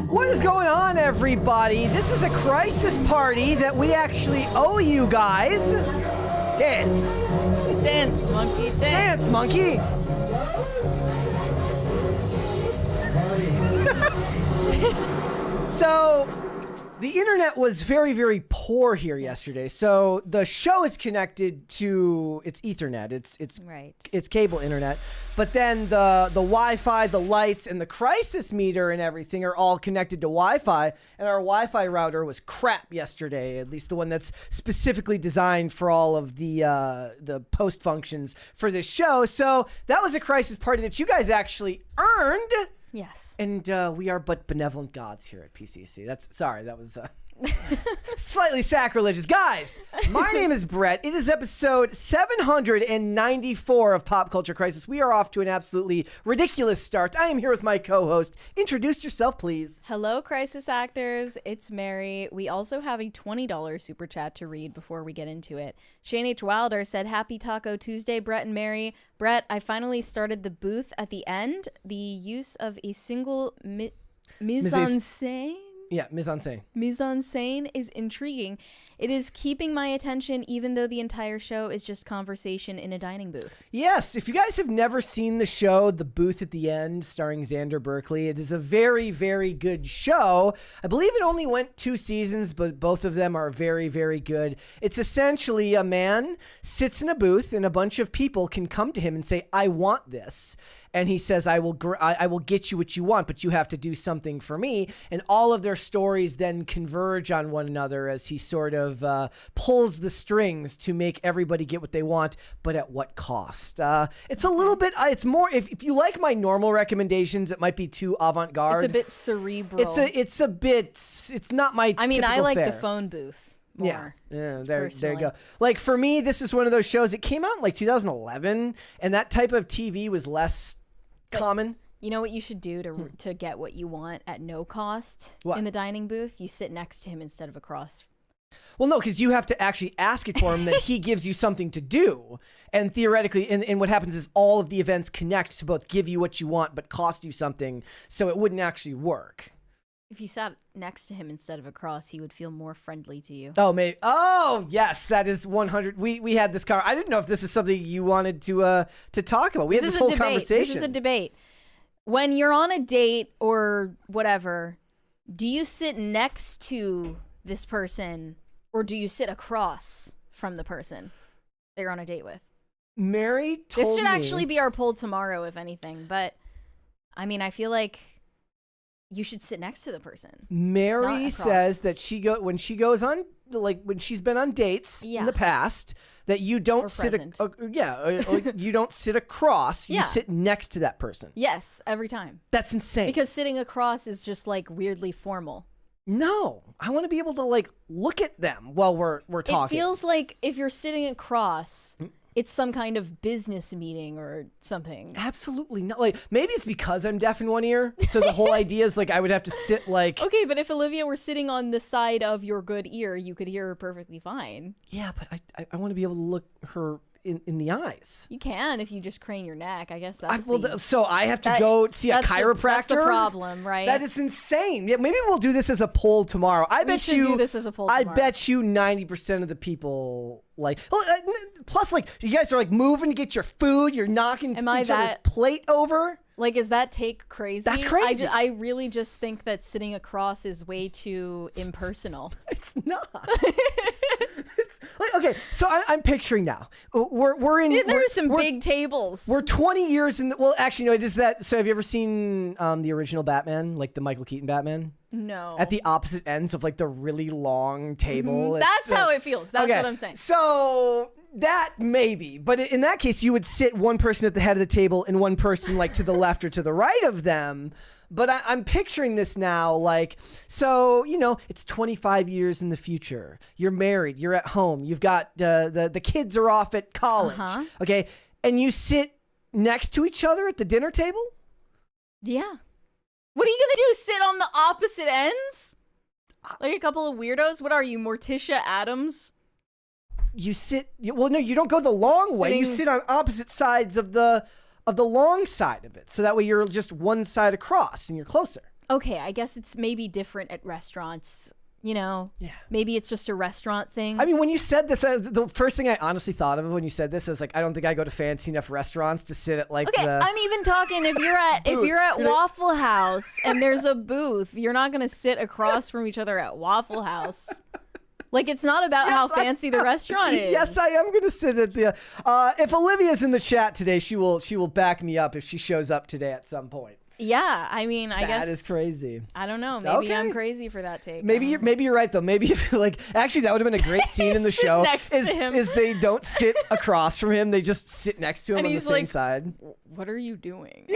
What is going on, everybody? This is a crisis party that we actually owe you guys. Dance. Dance, monkey, dance. Dance, monkey. So, the internet was very, very poor here yesterday. So the show is connected to its Ethernet. It's cable internet. But then the Wi-Fi, the lights, and the crisis meter and everything are all connected to Wi-Fi. And our Wi-Fi router was crap yesterday. At least the one that's specifically designed for all of the post functions for this show. So that was a crisis party that you guys actually earned. Yes. And we are but benevolent gods here at PCC. That was slightly sacrilegious. Guys, my name is Brett. It is episode 794 of Pop Culture Crisis. We are off to an absolutely ridiculous start. I am here with my co-host. Introduce yourself, please. Hello, crisis actors. It's Mary. We also have a $20 super chat to read before we get into it. Shane H. Wilder said, "Happy Taco Tuesday, Brett and Mary. Brett, I finally started the booth at the end. The use of a single mise-en-scène. Yeah, mise-en-scène. Mise-en-scène is intriguing. It is keeping my attention even though the entire show is just conversation in a dining booth." Yes, if you guys have never seen the show, The Booth at the End, starring Xander Berkeley, it is a very, very good show. I believe it only went 2 seasons, but both of them are very, very good. It's essentially a man sits in a booth and a bunch of people can come to him and say, "I want this." And he says, I will get you what you want, but you have to do something for me. And all of their stories then converge on one another as he sort of pulls the strings to make everybody get what they want, but at what cost? It's a little bit, it's more, if you like my normal recommendations, it might be too avant-garde. It's a bit cerebral. It's not my I mean, I typical like fare. the phone booth more. Yeah, there you go. Like, for me, this is one of those shows, it came out in like 2011, and that type of TV was less common. You know what you should do to get what you want at no cost in the dining booth? You sit next to him instead of across. Well, no, because you have to actually ask it for him that he gives you something to do. And theoretically, and what happens is all of the events connect to both give you what you want but cost you something, so it wouldn't actually work. If you sat next to him instead of across, he would feel more friendly to you. Oh, maybe. Oh, yes, that is 100. We had this I didn't know if this is something you wanted to talk about. We had this whole conversation. This is a debate. When you're on a date or whatever, do you sit next to this person or do you sit across from the person that you're on a date with? Mary told me. This should actually be our poll tomorrow, if anything. But, I mean, I feel like you should sit next to the person. Mary says that when she goes on, like when she's been on dates in the past, that you don't you don't sit across. You sit next to that person. Yes, every time. That's insane. Because sitting across is just like weirdly formal. No, I want to be able to like look at them while we're talking. It feels like if you're sitting across, it's some kind of business meeting or something. Absolutely not. Like, maybe it's because I'm deaf in one ear. So the whole idea is like I would have to sit like. Okay, but if Olivia were sitting on the side of your good ear, you could hear her perfectly fine. Yeah, but I want to be able to look her in the eyes. You can if you just crane your neck. I guess that's so I have to go see a chiropractor? That's the problem, right? That is insane. Yeah, maybe we'll do this as a poll tomorrow. We should do this as a poll tomorrow. I bet you 90% of the people like. Plus, like, you guys are like moving to get your food. You're knocking each other's plate over. Like, is that take crazy? That's crazy. I really just think that sitting across is way too impersonal. It's not. Okay, so I'm picturing now. There's some big tables. We're 20 years in. Well, actually, no. It is that. So have you ever seen the original Batman, like the Michael Keaton Batman? No. At the opposite ends of like the really long table. Mm-hmm. That's how it feels. That's what I'm saying. So that maybe, but in that case, you would sit one person at the head of the table and one person like to the left or to the right of them. But I'm picturing this now, like, so, you know, it's 25 years in the future. You're married. You're at home. You've got the kids are off at college. Okay. And you sit next to each other at the dinner table? Yeah. What are you going to do? Sit on the opposite ends? Like a couple of weirdos? What are you, Morticia Adams? Well, no, you don't go the long way. You sit on opposite sides of the long side of it. So that way you're just one side across and you're closer. Okay, I guess it's maybe different at restaurants. You know, maybe it's just a restaurant thing. I mean, when you said this, the first thing I honestly thought of when you said this is like, I don't think I go to fancy enough restaurants to sit at like I'm even talking if you're at Waffle House and there's a booth, you're not gonna sit across from each other at Waffle House. Like, it's not about how fancy the restaurant is. Yes, I am gonna sit at the. If Olivia's in the chat today, she will back me up if she shows up today at some point. Yeah, I mean, I guess that is crazy. I don't know. Maybe I'm crazy for that take. Maybe you're right though. Maybe like actually that would have been a great scene in the show. Next to him. Is they don't sit across from him; they just sit next to him and on the he's same like, side. What are you doing?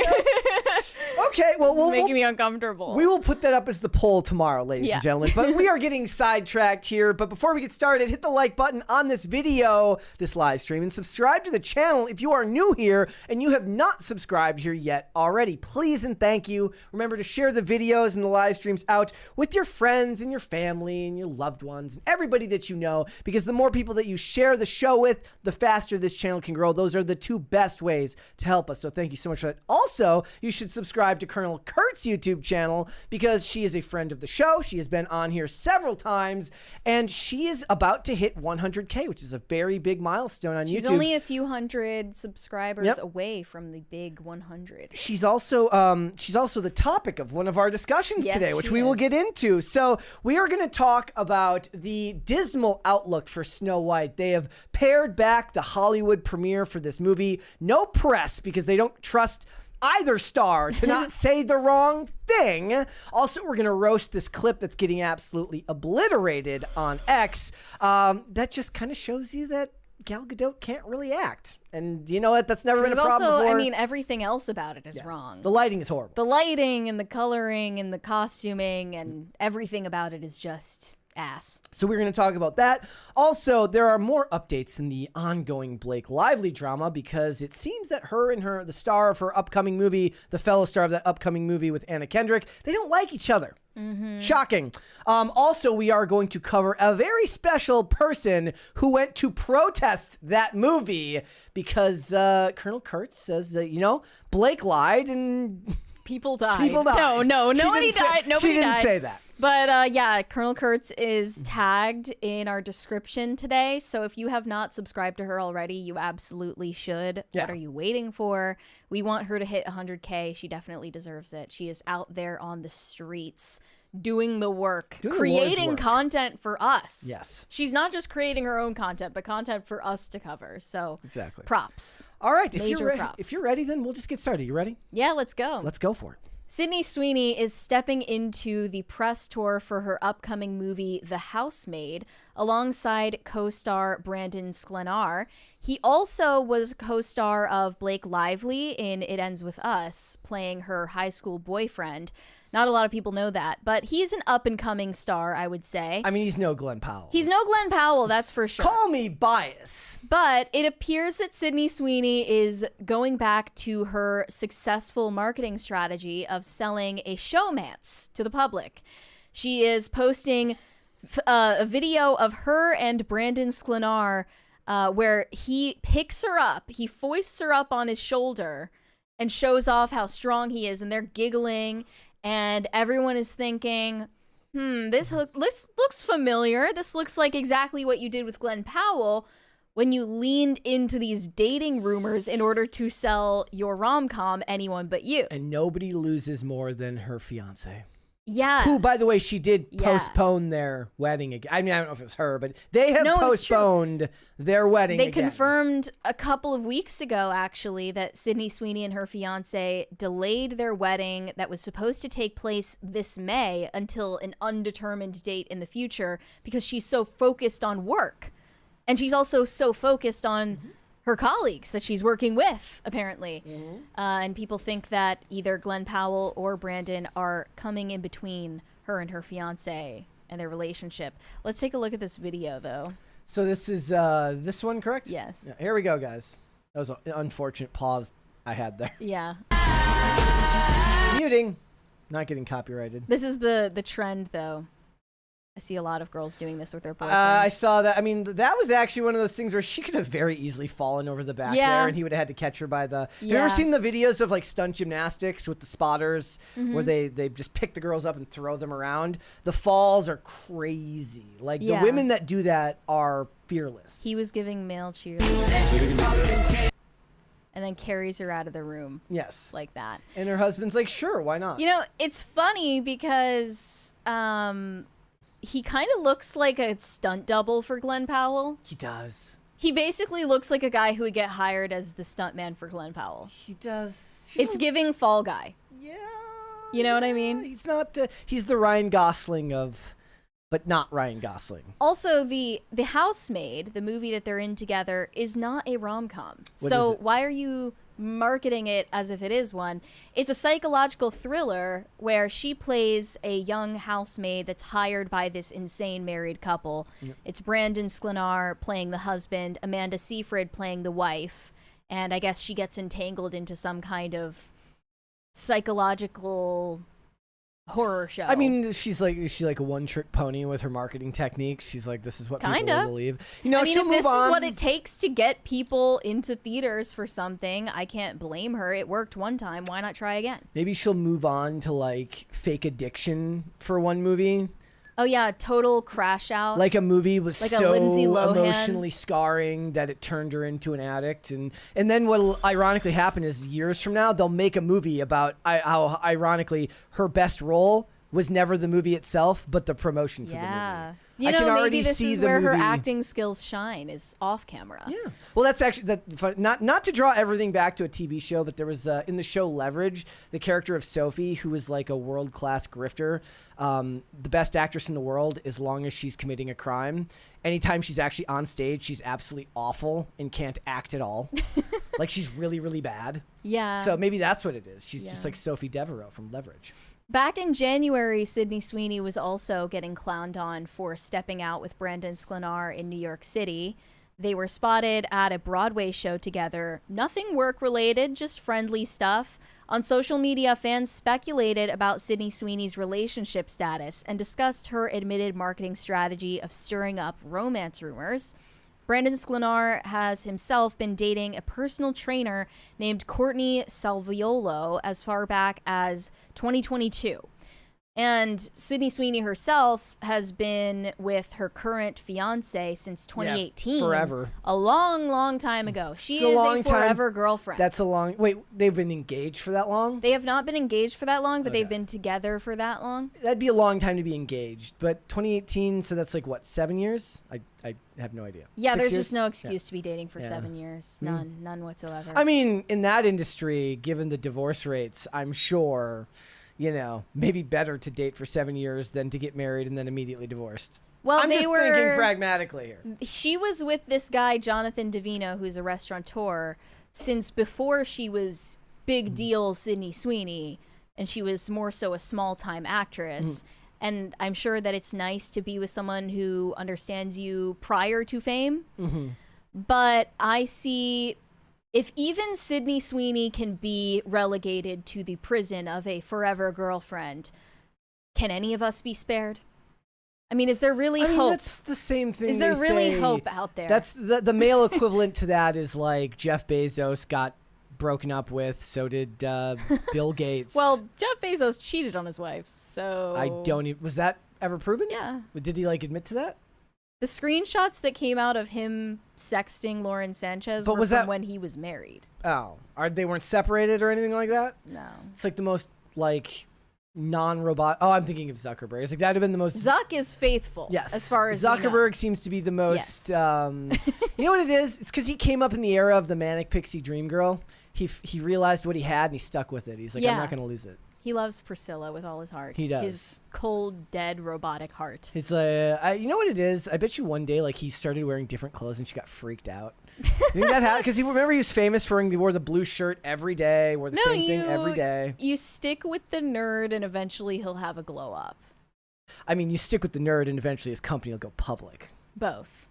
Okay, well, this is making me uncomfortable. We will put that up as the poll tomorrow, ladies and gentlemen. But we are getting sidetracked here. But before we get started, hit the like button on this video, this live stream, and subscribe to the channel if you are new here and you have not subscribed here yet already. Please and thank you. Remember to share the videos and the live streams out with your friends and your family and your loved ones and everybody that you know, because the more people that you share the show with, the faster this channel can grow. Those are the two best ways to help us. So thank you so much for that. Also, you should subscribe to Colonel Kurt's YouTube channel because she is a friend of the show. She has been on here several times and she is about to hit 100K, which is a very big milestone on YouTube. She's only a few hundred subscribers away from the big 100. She's also the topic of one of our discussions today, which we will get into. So we are going to talk about the dismal outlook for Snow White. They have pared back the Hollywood premiere for this movie. No press because they don't trust either star to not say the wrong thing. Also, we're going to roast this clip that's getting absolutely obliterated on X. That just kind of shows you that Gal Gadot can't really act. And you know what? That's never been a problem before. I mean, everything else about it is wrong. The lighting is horrible. The lighting and the coloring and the costuming and everything about it is just ass. So we're going to talk about that. Also, there are more updates in the ongoing Blake Lively drama because it seems that her and the star of her upcoming movie, the fellow star of that upcoming movie with Anna Kendrick, they don't like each other. Shocking. Also, we are going to cover a very special person who went to protest that movie because Colonel Kurtz says that, Blake lied and people died. No, nobody died. Nobody She didn't died. say that. But Colonel Kurtz is tagged in our description today. So if you have not subscribed to her already, you absolutely should. Yeah. What are you waiting for? We want her to hit 100K. She definitely deserves it. She is out there on the streets doing the work, creating content for us. Yes. She's not just creating her own content, but content for us to cover. So exactly. Props. All right. Props. If you're ready, then we'll just get started. You ready? Yeah, let's go. Let's go for it. Sydney Sweeney is stepping into the press tour for her upcoming movie, The Housemaid, alongside co-star Brandon Sklenar. He also was co-star of Blake Lively in It Ends With Us, playing her high school boyfriend. Not a lot of people know that, but he's an up-and-coming star, I would say. I mean, he's no Glenn Powell. He's no Glenn Powell, that's for sure. Call me biased. But it appears that Sydney Sweeney is going back to her successful marketing strategy of selling a showmance to the public. She is posting a video of her and Brandon Sklenar where he picks her up, he foists her up on his shoulder and shows off how strong he is, and they're giggling. And everyone is thinking, this looks familiar. This looks like exactly what you did with Glenn Powell when you leaned into these dating rumors in order to sell your rom-com, Anyone But You. And nobody loses more than her fiance. Yeah. Who, by the way, she did postpone their wedding again. I mean, I don't know if it was her, but they have postponed their wedding again. They confirmed a couple of weeks ago, actually, that Sydney Sweeney and her fiance delayed their wedding that was supposed to take place this May until an undetermined date in the future because she's so focused on work. And she's also so focused on her colleagues that she's working with, apparently. And people think that either Glenn Powell or Brandon are coming in between her and her fiance and their relationship. Let's take a look at this video, though. So this is this one, correct? Yes. Yeah, here we go, guys. That was an unfortunate pause I had there. Yeah. Muting. Not getting copyrighted. This is the trend, though. I see a lot of girls doing this with their boyfriends. I saw that. I mean, that was actually one of those things where she could have very easily fallen over the back there, and he would have had to catch her by the. Have you ever seen the videos of like stunt gymnastics with the spotters, where they just pick the girls up and throw them around? The falls are crazy. Like the women that do that are fearless. He was giving male cheerleading. And then carries her out of the room. Yes. Like that. And her husband's like, sure, why not? You know, it's funny because he kind of looks like a stunt double for Glenn Powell. He does. He basically looks like a guy who would get hired as the stuntman for Glenn Powell. He does. It's giving Fall Guy. Yeah. You know what I mean? He's not. He's the Ryan Gosling of, but not Ryan Gosling. Also, the Housemaid, the movie that they're in together, is not a rom-com. So why are you marketing it as if it is one? It's a psychological thriller where she plays a young housemaid that's hired by this insane married couple. Yep. It's Brandon Sklenar playing the husband, Amanda Seyfried playing the wife, and I guess she gets entangled into some kind of psychological horror show. I mean, is she like a one-trick pony with her marketing techniques? She's like, this is what people will believe. You know, I mean, she'll if move this on. is what it takes to get people into theaters for something, I can't blame her. It worked one time. Why not try again? Maybe she'll move on to like Fake Addiction for one movie. Oh yeah, Total Crash Out. Like a movie was like so Lohan. Emotionally scarring that it turned her into an addict. And then what'll ironically happen is years from now, they'll make a movie about how ironically her best role was never the movie itself, but the promotion for the movie. You know, maybe this is where her acting skills shine, is off camera. Yeah. Well, that's actually not to draw everything back to a TV show, but there was in the show Leverage, the character of Sophie, who was like a world-class grifter, the best actress in the world as long as she's committing a crime. Anytime she's actually on stage, she's absolutely awful and can't act at all. Like she's really, really bad. Yeah. So maybe that's what it is. She's just like Sophie Devereaux from Leverage. Back in January, Sydney Sweeney was also getting clowned on for stepping out with Brandon Sklenar in New York City. They were spotted at a Broadway show together. Nothing work-related, just friendly stuff. On social media, fans speculated about Sydney Sweeney's relationship status and discussed her admitted marketing strategy of stirring up romance rumors. Brandon Sklenar has himself been dating a personal trainer named Courtney Salviolo as far back as 2022. And Sydney Sweeney herself has been with her current fiance since 2018. Yeah, forever. A long, long time ago. She is a forever girlfriend. That's a long... Wait, they've been engaged for that long? They have not been engaged for that long, but they've been together for that long. That'd be a long time to be engaged. But 2018, so that's like, what, 7 years? I have no idea. Yeah, 6 there's years? just no excuse to be dating for 7 years. None whatsoever. I mean, in that industry, given the divorce rates, I'm sure... You know, maybe better to date for 7 years than to get married and then immediately divorced. Well, I'm just thinking pragmatically here. She was with this guy, Jonathan Davino, who's a restaurateur, since before she was big deal Sydney Sweeney, and she was more so a small-time actress. And I'm sure that it's nice to be with someone who understands you prior to fame. But I see... If even Sydney Sweeney can be relegated to the prison of a forever girlfriend, can any of us be spared? I mean, is there really hope? That's the same thing. Is there really hope out there? That's the male equivalent to that is like Jeff Bezos got broken up with, so did Bill Gates. Well, Jeff Bezos cheated on his wife, so... I don't even... Was that ever proven? Yeah. Did he like admit to that? The screenshots that came out of him sexting Lauren Sanchez were from when he was married. Oh. They weren't separated or anything like that? No. It's like the most, like, non-robot... Oh, I'm thinking of Zuckerberg. It's like, that would have been the most... Zuck is faithful. Yes. As far as Zuckerberg seems to be the most... Yes. You know what it is? It's because he came up in the era of the Manic Pixie Dream Girl. He realized what he had and he stuck with it. He's like, I'm not going to lose it. He loves Priscilla with all his heart. He does. His cold, dead, robotic heart. His, you know what it is? I bet you one day, like, he started wearing different clothes and she got freaked out. You think that happened? Because remember he was famous for he wore the blue shirt every day, wore the same thing every day. You stick with the nerd and eventually he'll have a glow up. I mean, you stick with the nerd and eventually his company will go public. Both.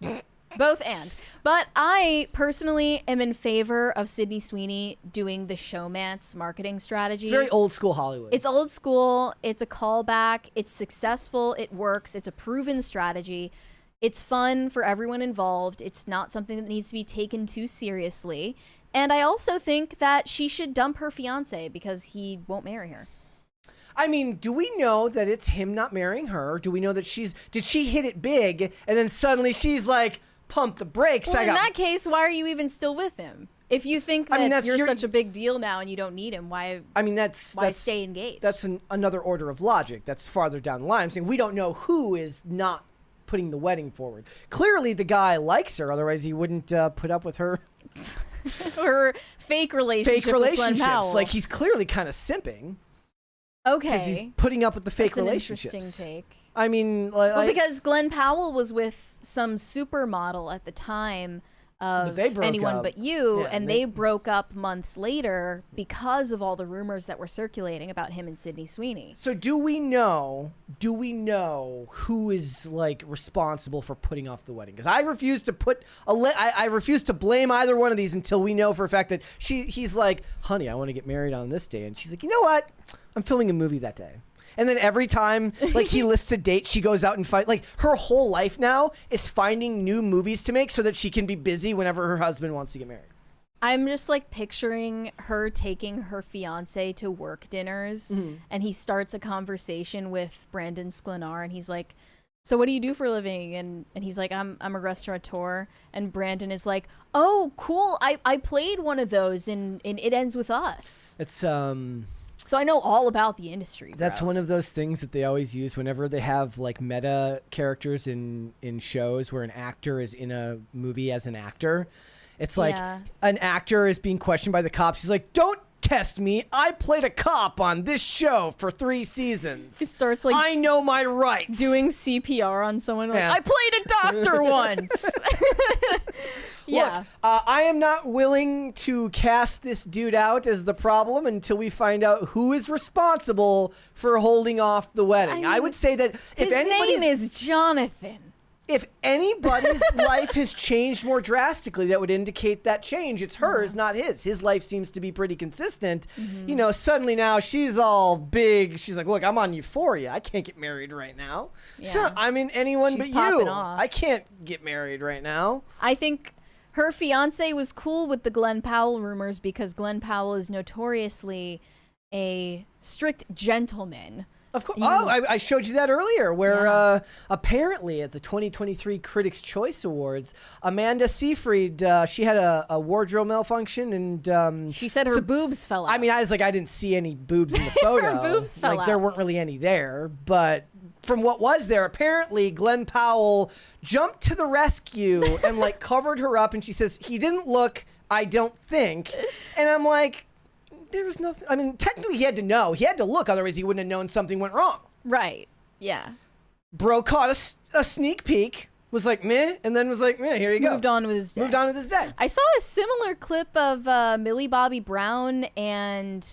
Both and. But I personally am in favor of Sydney Sweeney doing the Showmance marketing strategy. It's very old school Hollywood. It's old school. It's a callback. It's successful. It works. It's a proven strategy. It's fun for everyone involved. It's not something that needs to be taken too seriously. And I also think that she should dump her fiance because he won't marry her. I mean, do we know that it's him not marrying her? Do we know that did she hit it big and then suddenly she's like, pump the brakes? Well, in that case, why are you even still with him? If you think that you're such a big deal now and you don't need him, why stay engaged? That's another order of logic. That's farther down the line. I'm saying we don't know who is not putting the wedding forward. Clearly the guy likes her, otherwise he wouldn't put up with her. Or fake relationship with Glenn Powell. Like, he's clearly kind of simping. Okay. Because he's putting up with the fake relationships. Interesting take. I mean, because Glenn Powell was with some supermodel at the time of Anyone But You, and they broke up months later because of all the rumors that were circulating about him and Sydney Sweeney. So do we know who is like responsible for putting off the wedding? Because I refuse to I refuse to blame either one of these until we know for a fact that he's like, honey, I want to get married on this day, and she's like, you know what? I'm filming a movie that day. And then every time, like, he lists a date, she goes out and find. Like, her whole life now is finding new movies to make so that she can be busy whenever her husband wants to get married. I'm just, like, picturing her taking her fiance to work dinners, and he starts a conversation with Brandon Sklenar, and he's like, so what do you do for a living? And he's like, I'm a restaurateur. And Brandon is like, oh, cool. I played one of those in It Ends With Us. It's, So I know all about the industry, bro. That's one of those things that they always use whenever they have like meta characters in shows where an actor is in a movie as an actor. It's like an actor is being questioned by the cops. He's like, don't test me. I played a cop on this show for 3 seasons. It starts like, I know my rights. Doing CPR on someone. Like, I played a doctor once. Look, I am not willing to cast this dude out as the problem until we find out who is responsible for holding off the wedding. I would say that if his name is Jonathan. If anybody's life has changed more drastically, that would indicate that change. It's hers, not his. His life seems to be pretty consistent. You know, suddenly now she's all big. She's like, look, I'm on Euphoria. I can't get married right now. Yeah. So I'm in Anyone She's But popping You. off. I can't get married right now. I think her fiance was cool with the Glenn Powell rumors because Glenn Powell is notoriously a strict gentleman. Of course. I showed you that earlier, where apparently at the 2023 Critics' Choice Awards, Amanda Seyfried, she had a wardrobe malfunction, and she said her boobs fell out. I mean, I was like, I didn't see any boobs in the photo. Her boobs fell out. There weren't really any there, but from what was there, apparently Glenn Powell jumped to the rescue and like covered her up, and she says he didn't look, I don't think, and I'm like, there was nothing. I mean, technically he had to know. He had to look, otherwise he wouldn't have known something went wrong. Right. Yeah. Bro caught a sneak peek, was like, meh, and then was like, meh, here you go. Moved on with his day. I saw a similar clip of Millie Bobby Brown and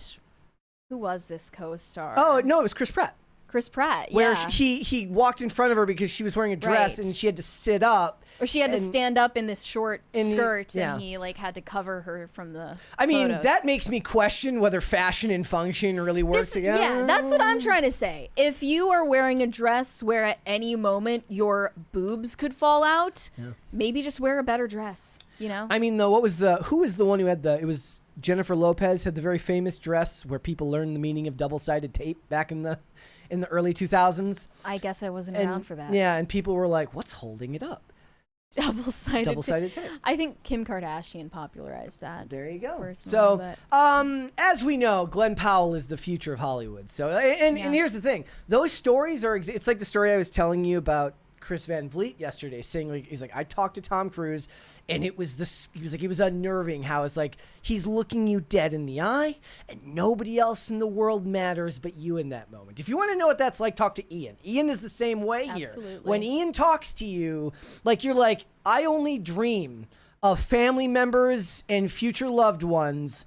who was this co-star? Oh, no, it was Chris Pratt. Chris Pratt, where he walked in front of her because she was wearing a dress and she had to sit up. Or she had to stand up in this short skirt and he like had to cover her from the photos. That makes me question whether fashion and function really work together. Yeah, that's what I'm trying to say. If you are wearing a dress where at any moment your boobs could fall out, maybe just wear a better dress, you know? I mean, though, who was the one who had it was Jennifer Lopez had the very famous dress where people learned the meaning of double-sided tape back in the early 2000s. I guess I wasn't around for that. Yeah, and people were like, what's holding it up? Double-sided tape. I think Kim Kardashian popularized that. There you go. So, as we know, Glenn Powell is the future of Hollywood. So, and here's the thing. Those stories it's like the story I was telling you about Chris Van Vliet yesterday, saying like, he's like, I talked to Tom Cruise and he was like, it was unnerving how it's like he's looking you dead in the eye and nobody else in the world matters but you in that moment. If you want to know what that's like, talk to Ian. Ian is the same way here. When Ian talks to you, like, you're like, I only dream of family members and future loved ones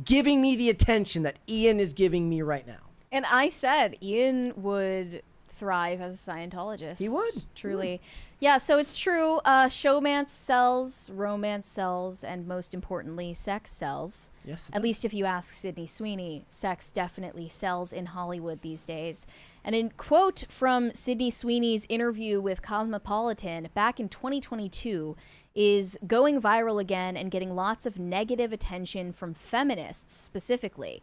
giving me the attention that Ian is giving me right now. And I said Ian would thrive as a Scientologist. He would. Truly. Yeah, so it's true. Showmance sells, romance sells, and most importantly, sex sells. Yes. At least if you ask Sydney Sweeney, sex definitely sells in Hollywood these days. And in quote from Sydney Sweeney's interview with Cosmopolitan back in 2022 is going viral again and getting lots of negative attention from feminists specifically.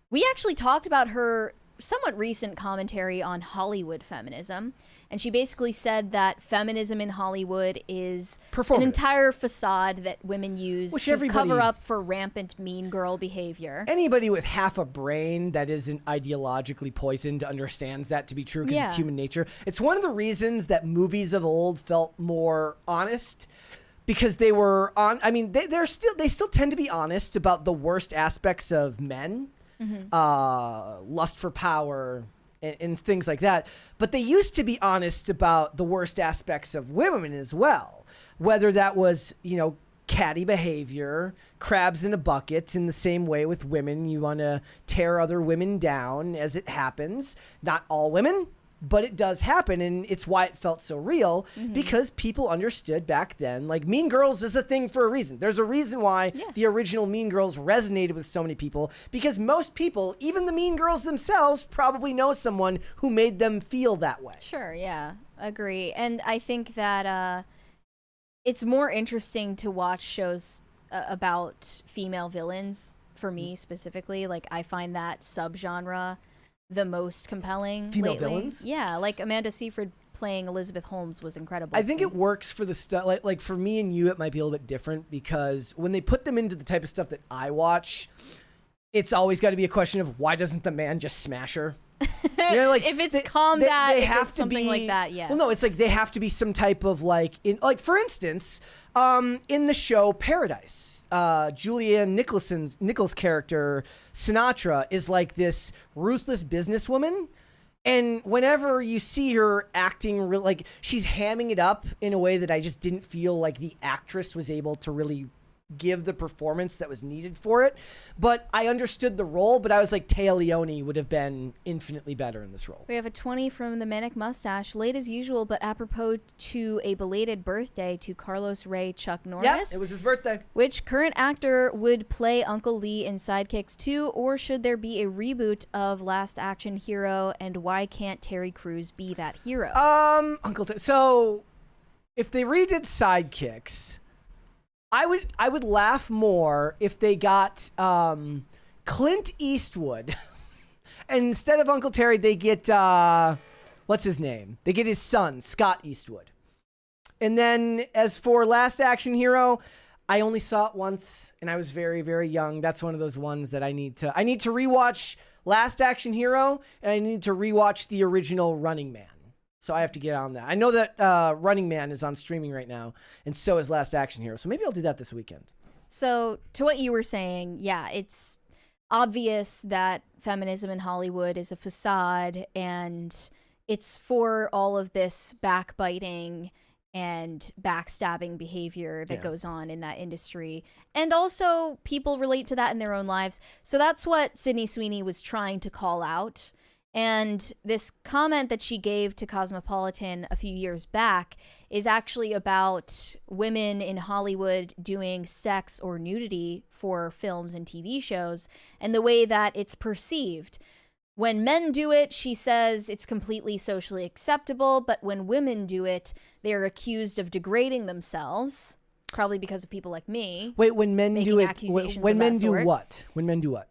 We actually talked about her somewhat recent commentary on Hollywood feminism, and she basically said that feminism in Hollywood is an entire facade that women use to cover up for rampant mean girl behavior. Anybody with half a brain that isn't ideologically poisoned understands that to be true because it's human nature. It's one of the reasons that movies of old felt more honest, because they were on. I mean, they still tend to be honest about the worst aspects of men. Lust for power and things like that. But they used to be honest about the worst aspects of women as well. Whether that was, catty behavior, crabs in a bucket. In the same way with women, you want to tear other women down as it happens. Not all women, but it does happen, and it's why it felt so real, because people understood back then, like, Mean Girls is a thing for a reason. There's a reason why the original Mean Girls resonated with so many people, because most people, even the Mean Girls themselves, probably know someone who made them feel that way. Sure, yeah, agree. And I think that it's more interesting to watch shows about female villains, for me specifically. Like, I find that subgenre the most compelling female lately. Villains? Yeah, like Amanda Seyfried playing Elizabeth Holmes was incredible. I think it works for the stuff, like for me and you, it might be a little bit different, because when they put them into the type of stuff that I watch, it's always got to be a question of, why doesn't the man just smash her? Like, if it's combat, they if have it's to something be, like that, yeah. Well, no, it's like they have to be some type of like for instance, in the show Paradise, Julianne Nichols' character Sinatra is like this ruthless businesswoman. And whenever you see her acting, like, she's hamming it up in a way that I just didn't feel like the actress was able to really give the performance that was needed for it. But I understood the role, but I was like, Téa Leoni would have been infinitely better in this role. We have a 20 from the Manic Mustache. Late as usual, but apropos to a belated birthday to Carlos Ray Chuck Norris. Yeah, it was his birthday. Which current actor would play Uncle Lee in Sidekicks 2, or should there be a reboot of Last Action Hero, and why can't Terry Crews be that hero? So if they redid Sidekicks, I would laugh more if they got Clint Eastwood, and instead of Uncle Terry, they get what's his name? They get his son, Scott Eastwood. And then as for Last Action Hero, I only saw it once, and I was very, very young. That's one of those ones that I need to rewatch Last Action Hero, and I need to rewatch the original Running Man. So I have to get on that. I know that Running Man is on streaming right now, and so is Last Action Hero. So maybe I'll do that this weekend. So to what you were saying, yeah, it's obvious that feminism in Hollywood is a facade, and it's for all of this backbiting and backstabbing behavior that goes on in that industry. And also people relate to that in their own lives. So that's what Sydney Sweeney was trying to call out. And this comment that she gave to Cosmopolitan a few years back is actually about women in Hollywood doing sex or nudity for films and TV shows, and the way that it's perceived. When men do it, she says it's completely socially acceptable, but when women do it, they're accused of degrading themselves, probably because of people like me. Wait, when men do it, when men do what? When men do what?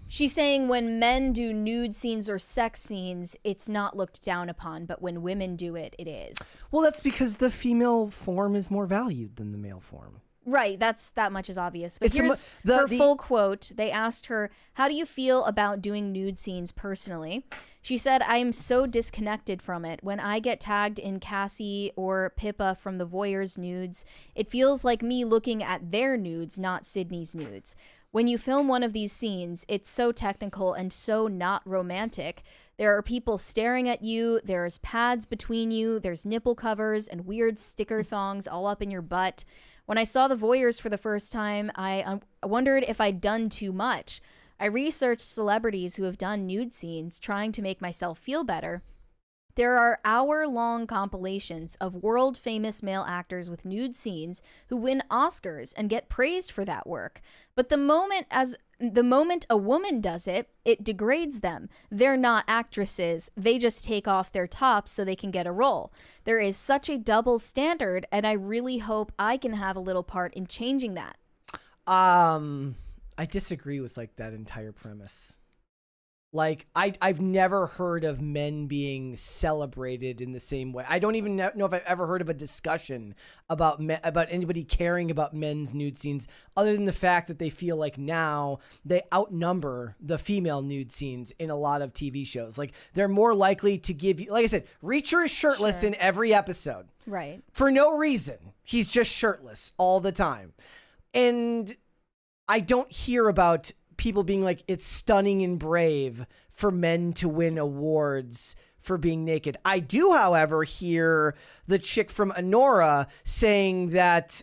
She's saying when men do nude scenes or sex scenes, it's not looked down upon, but when women do it, it is. Well, that's because the female form is more valued than the male form. Right, that much is obvious. But here's her full quote. They asked her, how do you feel about doing nude scenes personally? She said, I am so disconnected from it. When I get tagged in Cassie or Pippa from the Voyeurs nudes, it feels like me looking at their nudes, not Sydney's nudes. When you film one of these scenes, it's so technical and so not romantic. There are people staring at you, there's pads between you, there's nipple covers and weird sticker thongs all up in your butt. When I saw the Voyeurs for the first time, I wondered if I'd done too much. I researched celebrities who have done nude scenes, trying to make myself feel better. There are hour-long compilations of world-famous male actors with nude scenes who win Oscars and get praised for that work. But the moment a woman does it, it degrades them. They're not actresses. They just take off their tops so they can get a role. There is such a double standard, and I really hope I can have a little part in changing that. I disagree with like that entire premise. Like, I've never heard of men being celebrated in the same way. I don't even know if I've ever heard of a discussion about anybody caring about men's nude scenes, other than the fact that they feel like now they outnumber the female nude scenes in a lot of TV shows. Like, they're more likely to give you, like I said, Reacher is shirtless in every episode. Right. For no reason. He's just shirtless all the time. And I don't hear about people being like, it's stunning and brave for men to win awards for being naked. I do, however, hear the chick from Anora saying that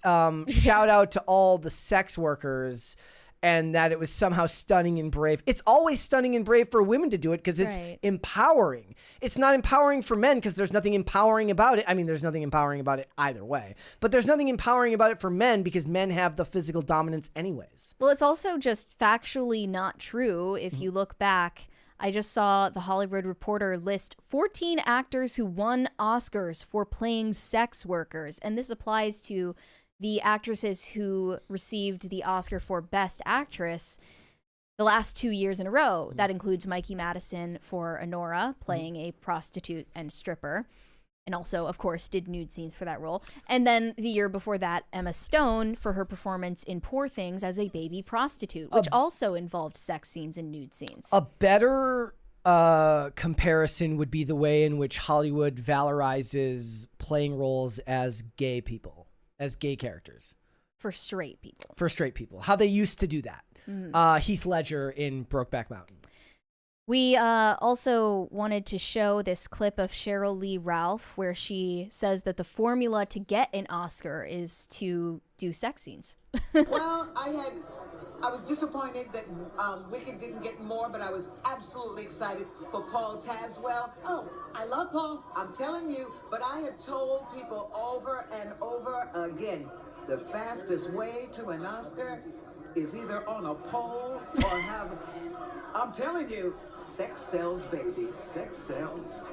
shout out to all the sex workers and that it was somehow stunning and brave. It's always stunning and brave for women to do it because it's empowering. It's not empowering for men because there's nothing empowering about it. I mean, there's nothing empowering about it either way, but there's nothing empowering about it for men because men have the physical dominance anyways. Well, it's also just factually not true. If you look back, I just saw the Hollywood Reporter list 14 actors who won Oscars for playing sex workers. And this applies to the actresses who received the Oscar for Best Actress the last 2 years in a row. That includes Mikey Madison for Anora, playing a prostitute and stripper, and also, of course, did nude scenes for that role. And then the year before that, Emma Stone for her performance in Poor Things as a baby prostitute, which also involved sex scenes and nude scenes. A better comparison would be the way in which Hollywood valorizes playing roles as gay people. As gay characters. For straight people. For straight people. How they used to do that. Heath Ledger in Brokeback Mountain. We also wanted to show this clip of Cheryl Lee Ralph where she says that the formula to get an Oscar is to do sex scenes. Well, I was disappointed that Wicked didn't get more, but I was absolutely excited for Paul Tazwell. Oh, I love Paul. I'm telling you, but I have told people over and over again, the fastest way to an Oscar is either on a pole or have... I'm telling you, sex sells, baby. Sex sells.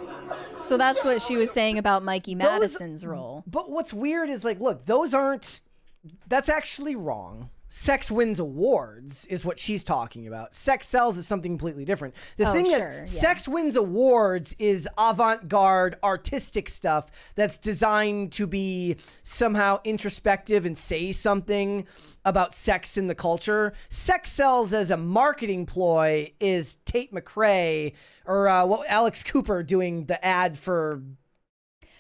So that's what she was saying about Mikey Madison's role. But what's weird is, like, look, that's actually wrong. Sex wins awards is what she's talking about. Sex sells is something completely different. The thing that sex wins awards is avant-garde artistic stuff that's designed to be somehow introspective and say something about sex in the culture. Sex sells as a marketing ploy is Tate McRae or Alex Cooper doing the ad for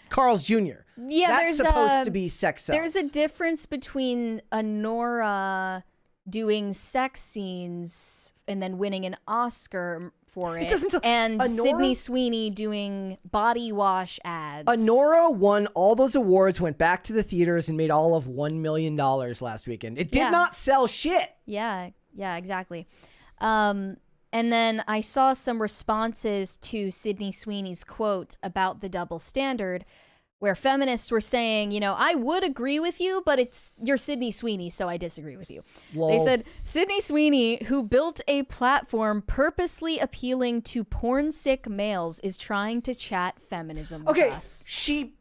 Carl's Jr. Yeah, that's supposed to be sex sells. There's a difference between Anora doing sex scenes and then winning an Oscar for it, and Sydney Sweeney doing body wash ads. Anora won all those awards, went back to the theaters, and made all of $1 million last weekend. It did not sell shit. Yeah, exactly. And then I saw some responses to Sydney Sweeney's quote about the double standard, where feminists were saying, you know, I would agree with you, but you're Sydney Sweeney, so I disagree with you. Lol. They said, Sydney Sweeney, who built a platform purposely appealing to porn-sick males, is trying to chat feminism with us. She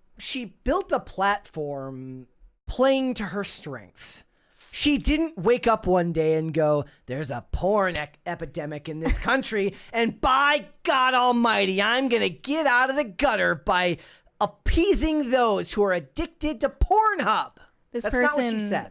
built a platform playing to her strengths. She didn't wake up one day and go, there's a porn epidemic in this country, and by God almighty, I'm going to get out of the gutter by appeasing those who are addicted to Pornhub. That's not what she said.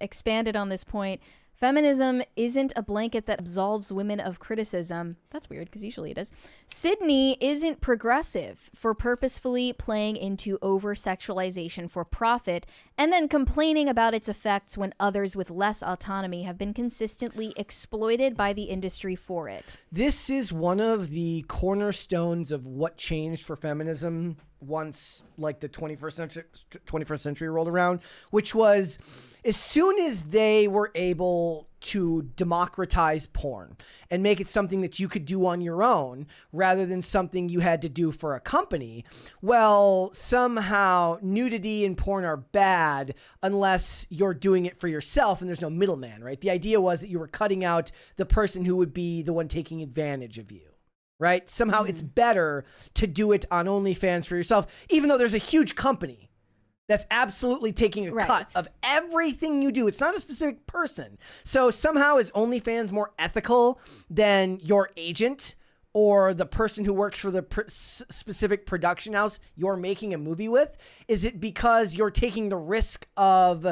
Expanded on this point. Feminism isn't a blanket that absolves women of criticism. That's weird because usually it is. Sydney isn't progressive for purposefully playing into over-sexualization for profit and then complaining about its effects when others with less autonomy have been consistently exploited by the industry for it. This is one of the cornerstones of what changed for feminism once like the 21st century rolled around, which was as soon as they were able to democratize porn and make it something that you could do on your own rather than something you had to do for a company. Well, somehow nudity and porn are bad unless you're doing it for yourself and there's no middleman, right? The idea was that you were cutting out the person who would be the one taking advantage of you. Right? Somehow it's better to do it on OnlyFans for yourself, even though there's a huge company that's absolutely taking a cut of everything you do. It's not a specific person. So somehow is OnlyFans more ethical than your agent or the person who works for the specific production house you're making a movie with? Is it because you're taking the risk of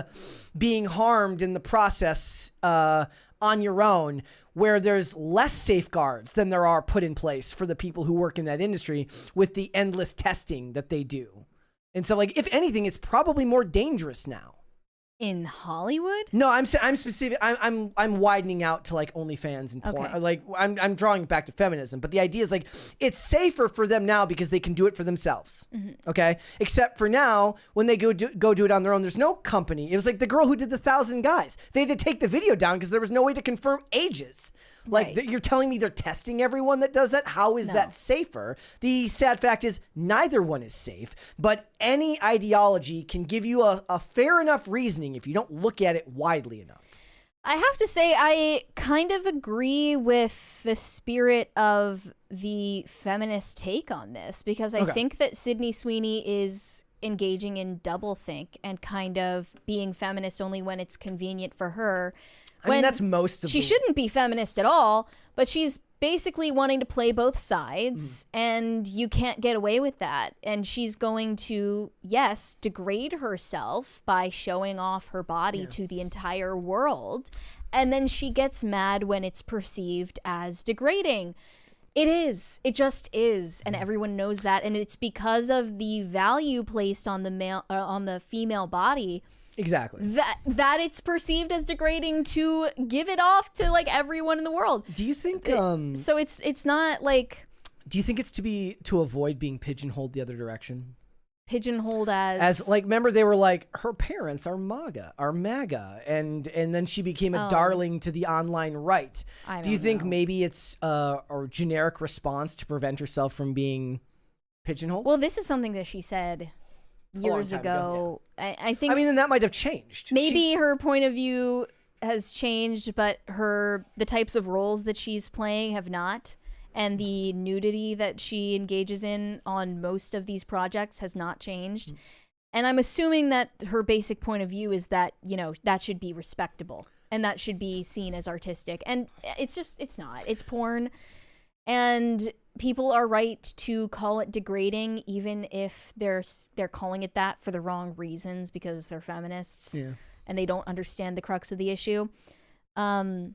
being harmed in the process on your own, where there's less safeguards than there are put in place for the people who work in that industry with the endless testing that they do? And so, like, if anything, it's probably more dangerous now. In Hollywood? No, I'm specific. I'm widening out to like OnlyFans and porn. Okay. Like I'm drawing it back to feminism, but the idea is like it's safer for them now because they can do it for themselves. Okay, except for now when they go do it on their own, there's no company. It was like the girl who did the 1,000 guys. They had to take the video down because there was no way to confirm ages. Like you're telling me they're testing everyone that does that? How is that safer? The sad fact is neither one is safe, but any ideology can give you a fair enough reasoning if you don't look at it widely enough. I have to say, I kind of agree with the spirit of the feminist take on this, because I think that Sydney Sweeney is engaging in doublethink and kind of being feminist only when it's convenient for her. I mean, that's most of She shouldn't be feminist at all, but she's basically wanting to play both sides, and you can't get away with that. And she's going to, yes, degrade herself by showing off her body to the entire world. And then she gets mad when it's perceived as degrading. It is. It just is. And everyone knows that. And it's because of the value placed on the female body. Exactly. That it's perceived as degrading to give it off to like everyone in the world. Do you think so it's not like, do you think it's to avoid being pigeonholed the other direction? Pigeonholed as like, remember they were like her parents are MAGA, and then she became a darling to the online right. Do you think maybe it's a generic response to prevent herself from being pigeonholed? Well, this is something that she said years ago. I think. I mean, then that might have changed. Maybe her point of view has changed, but the types of roles that she's playing have not, and the nudity that she engages in on most of these projects has not changed. And I'm assuming that her basic point of view is that, you know, that should be respectable and that should be seen as artistic. And it's not. It's porn, and people are right to call it degrading, even if they're calling it that for the wrong reasons because they're feminists and they don't understand the crux of the issue. I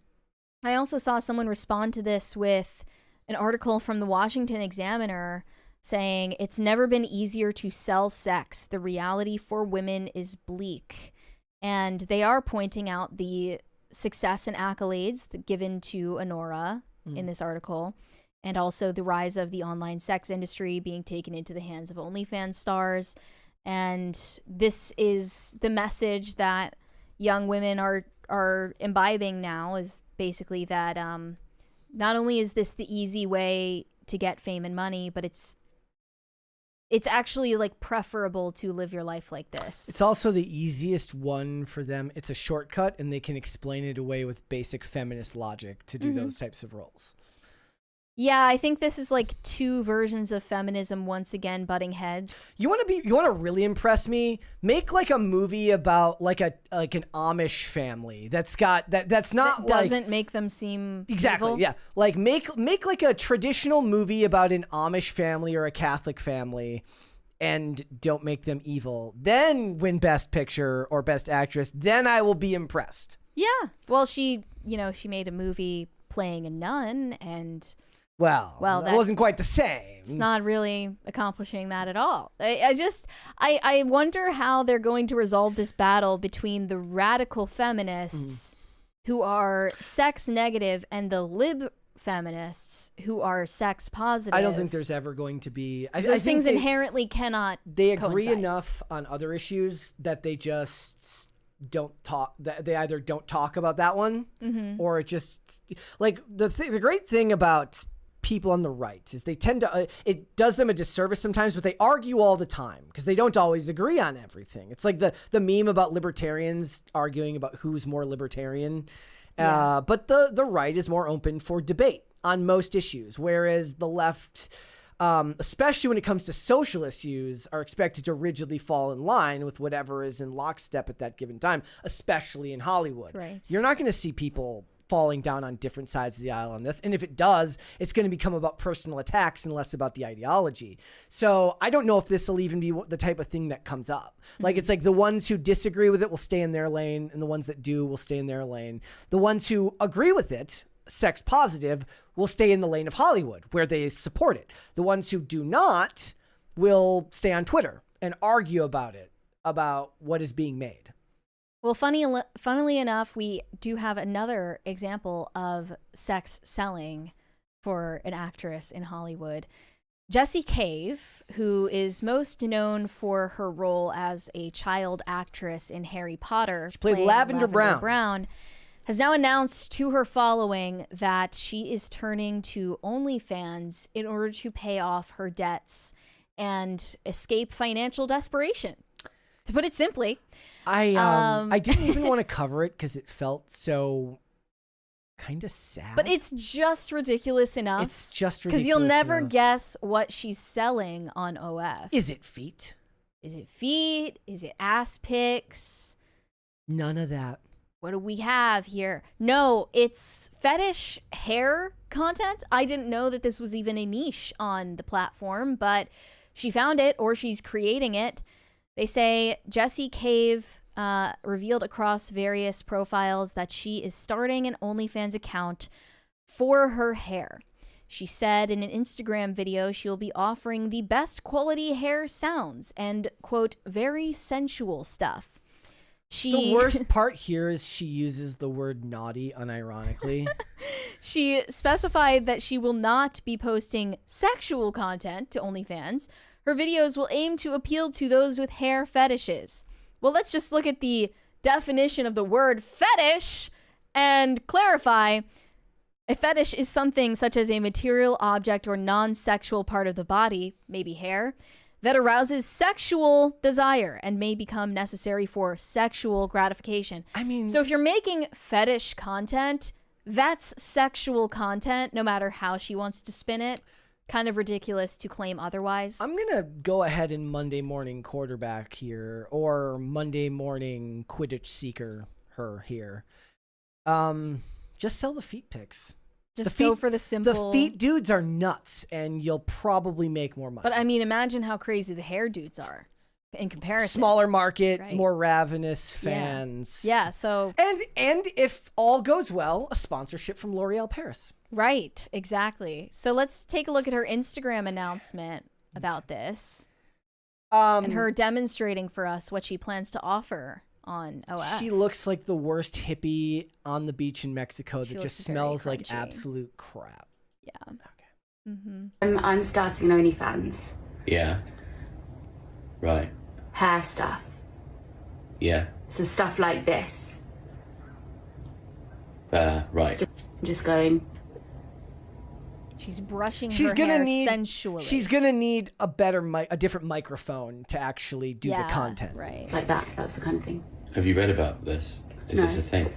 also saw someone respond to this with an article from the Washington Examiner saying, "It's never been easier to sell sex. The reality for women is bleak." And they are pointing out the success and accolades given to Honora in this article, and also the rise of the online sex industry being taken into the hands of OnlyFans stars. And this is the message that young women are imbibing now, is basically that not only is this the easy way to get fame and money, but it's actually like preferable to live your life like this. It's also the easiest one for them. It's a shortcut, and they can explain it away with basic feminist logic to do those types of roles. Yeah, I think this is like two versions of feminism once again butting heads. You want to really impress me? Make like a movie about like an Amish family that's got that's not that doesn't make them seem exactly evil. Yeah. Like make like a traditional movie about an Amish family or a Catholic family, and don't make them evil. Then win Best Picture or Best Actress. Then I will be impressed. Yeah. Well, she made a movie playing a nun, and Well, that wasn't quite the same. It's not really accomplishing that at all. I wonder how they're going to resolve this battle between the radical feminists who are sex negative and the lib feminists who are sex positive. I don't think there's ever going to be. Those things inherently cannot They agree coincide enough on other issues that they just don't talk. They either don't talk about that one, or it just like the great thing about people on the right is they tend to it does them a disservice sometimes, but they argue all the time because they don't always agree on everything. It's like the meme about libertarians arguing about who's more libertarian. But the right is more open for debate on most issues, whereas the left, especially when it comes to social issues, are expected to rigidly fall in line with whatever is in lockstep at that given time, especially in Hollywood. Right. You're not going to see people falling down on different sides of the aisle on this. And if it does, it's going to become about personal attacks and less about the ideology. So I don't know if this will even be the type of thing that comes up. Like, it's like the ones who disagree with it will stay in their lane, and the ones that do will stay in their lane. The ones who agree with it, sex positive, will stay in the lane of Hollywood where they support it. The ones who do not will stay on Twitter and argue about it, about what is being made. Well, funnily enough, we do have another example of sex selling for an actress in Hollywood. Jessie Cave, who is most known for her role as a child actress in Harry Potter, she played Lavender Brown, has now announced to her following that she is turning to OnlyFans in order to pay off her debts and escape financial desperation. To put it simply, I didn't even want to cover it because it felt so kind of sad. But it's just ridiculous enough. It's just ridiculous because you'll never enough. guess what she's selling on OF. Is it feet? Is it feet? Is it ass pics? None of that. What do we have here? No, it's fetish hair content. I didn't know that this was even a niche on the platform, but she found it, or she's creating it. They say Jessie Cave revealed across various profiles that she is starting an OnlyFans account for her hair. She said in an Instagram video she will be offering the best quality hair sounds and, quote, very sensual stuff. The worst part here is she uses the word naughty unironically. She specified that she will not be posting sexual content to OnlyFans. Her videos will aim to appeal to those with hair fetishes. Well, let's just look at the definition of the word fetish and clarify. A fetish is something such as a material object or non-sexual part of the body, maybe hair, that arouses sexual desire and may become necessary for sexual gratification. I mean, so if you're making fetish content, that's sexual content, no matter how she wants to spin it. Kind of ridiculous to claim otherwise. I'm going to go ahead and Monday morning quarterback here, or Monday morning Quidditch seeker her here. Just sell the feet pics. Just go for the simple. The feet dudes are nuts, and you'll probably make more money. But I mean, imagine how crazy the hair dudes are in comparison. Smaller market, right? More ravenous fans. Yeah. So and if all goes well, a sponsorship from L'Oreal Paris. Right, exactly. So let's take a look at her Instagram announcement about this, and her demonstrating for us what she plans to offer on OF. She looks like the worst hippie on the beach in Mexico that just smells like crunchy. absolute crap. Yeah. Okay. Mm-hmm. I'm starting an OnlyFans. Yeah. Right. Hair stuff. Yeah. So stuff like this. Right. Just going. She's brushing She's her gonna hair need, sensually. She's gonna need a different microphone to actually do the content. Right. Like that. That's the kind of thing. Have you read about this? Is this a thing?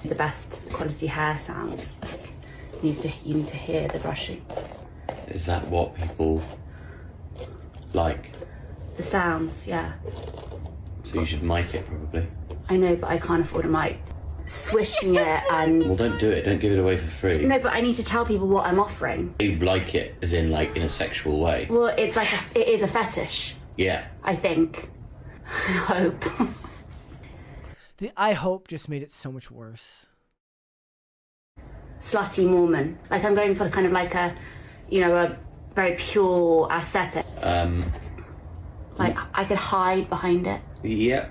The best quality hair sounds. You need to hear the brushing. Is that what people like? The sounds, yeah. So you should mic it, probably. I know, but I can't afford a mic. Swishing it and... Well, don't do it. Don't give it away for free. No, but I need to tell people what I'm offering. You like it, as in, like, in a sexual way. Well, it's like it is a fetish. Yeah. I think. I hope. The I hope just made it so much worse. Slutty Mormon. Like, I'm going for kind of like a very pure aesthetic. Like, I could hide behind it. Yeah.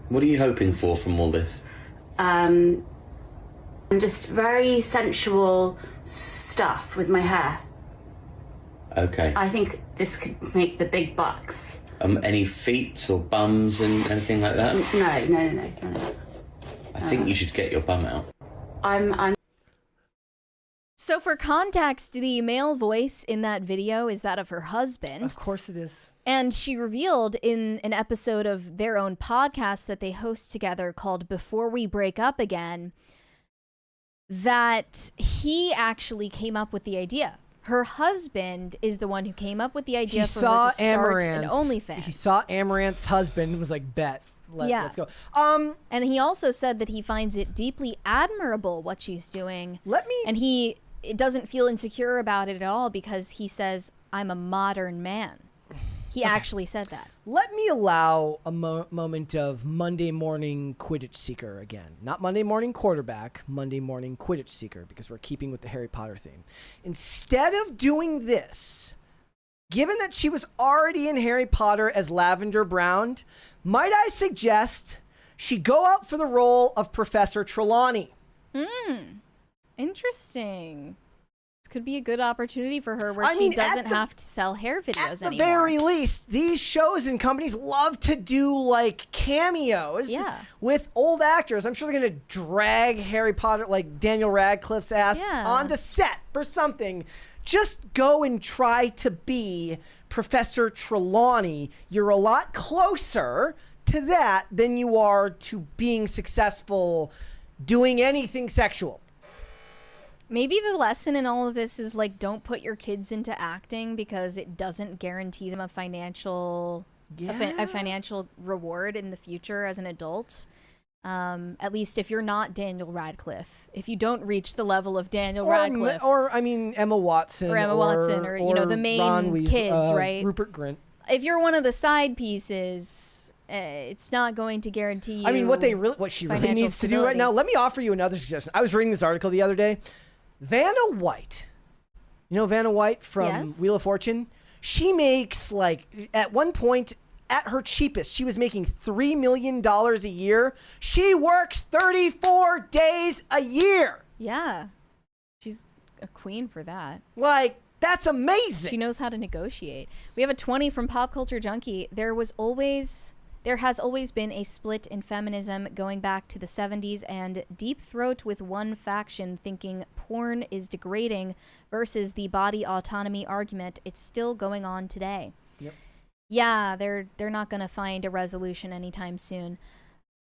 What are you hoping for from all this? And just very sensual stuff with my hair. Okay. I think this could make the big bucks. Any feet or bums and anything like that? No. I think you should get your bum out. I'm So for context, the male voice in that video is that of her husband. Of course it is. And she revealed in an episode of their own podcast that they host together called Before We Break Up Again that he actually came up with the idea. Her husband is the one who came up with the idea her to start an OnlyFans. He saw Amaranth's husband and was like, bet. Let's go. And he also said that he finds it deeply admirable what she's doing. And he doesn't feel insecure about it at all because he says, I'm a modern man. He actually said that. Let me allow a moment of Monday morning Quidditch seeker again. Not Monday morning quarterback, Monday morning Quidditch seeker, because we're keeping with the Harry Potter theme. Instead of doing this, given that she was already in Harry Potter as Lavender Brown, might I suggest she go out for the role of Professor Trelawney? Interesting. This could be a good opportunity for her where she doesn't have to sell hair videos anymore. At the very least, these shows and companies love to do like cameos with old actors. I'm sure they're going to drag Harry Potter, like Daniel Radcliffe's ass, onto set for something. Just go and try to be Professor Trelawney. You're a lot closer to that than you are to being successful doing anything sexual. Maybe the lesson in all of this is like, don't put your kids into acting because it doesn't guarantee them a financial reward in the future as an adult. At least if you're not Daniel Radcliffe, if you don't reach the level of Daniel Radcliffe, or Emma Watson, or you know, the main kids, right? Rupert Grint. If you're one of the side pieces, it's not going to guarantee you. I mean, what she really needs to do right now. Let me offer you another suggestion. I was reading this article the other day. Vanna White, you know Vanna White from Wheel of Fortune? She makes, like, at one point, at her cheapest, she was making $3 million a year. She works 34 days a year. Yeah. She's a queen for that. Like, that's amazing. She knows how to negotiate. We have a 20 from Pop Culture Junkie. There has always been a split in feminism going back to the 70s and deep throat with one faction thinking porn is degrading versus the body autonomy argument. It's still going on today. Yep. Yeah, they're not going to find a resolution anytime soon.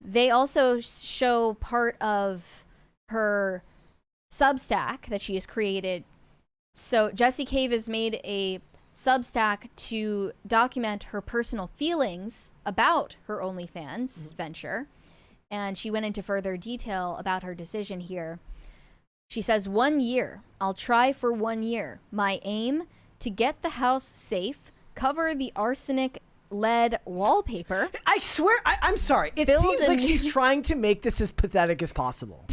They also show part of her Substack that she has created. So Jessie Cave has made a Substack to document her personal feelings about her OnlyFans venture. And she went into further detail about her decision here. She says, 1 year. I'll try for 1 year. My aim, to get the house safe, cover the arsenic lead wallpaper. I swear, I'm sorry. It seems like she's trying to make this as pathetic as possible.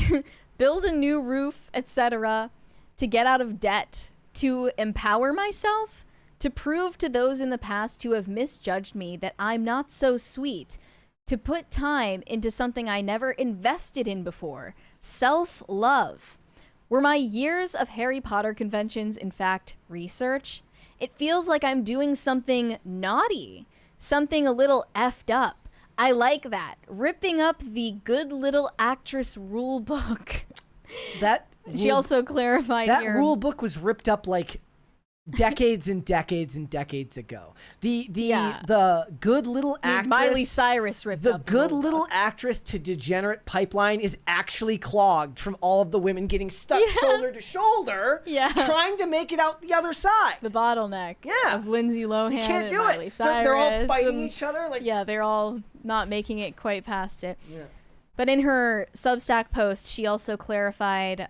Build a new roof, etc. To get out of debt. To empower myself. To prove to those in the past who have misjudged me that I'm not so sweet. To put time into something I never invested in before. Self-love. Were my years of Harry Potter conventions, in fact, research? It feels like I'm doing something naughty. Something a little effed up. I like that. Ripping up the good little actress rule book. She also clarified that here. rule book was ripped up like decades and decades and decades ago. The good little actress, Miley Cyrus ripped up the good little actress to degenerate pipeline is actually clogged from all of the women getting stuck shoulder to shoulder, trying to make it out the other side. The bottleneck of Lindsay Lohan you can't do and Miley it. Cyrus. They're all fighting each other. Like, they're all not making it quite past it. Yeah. But in her Substack post, she also clarified,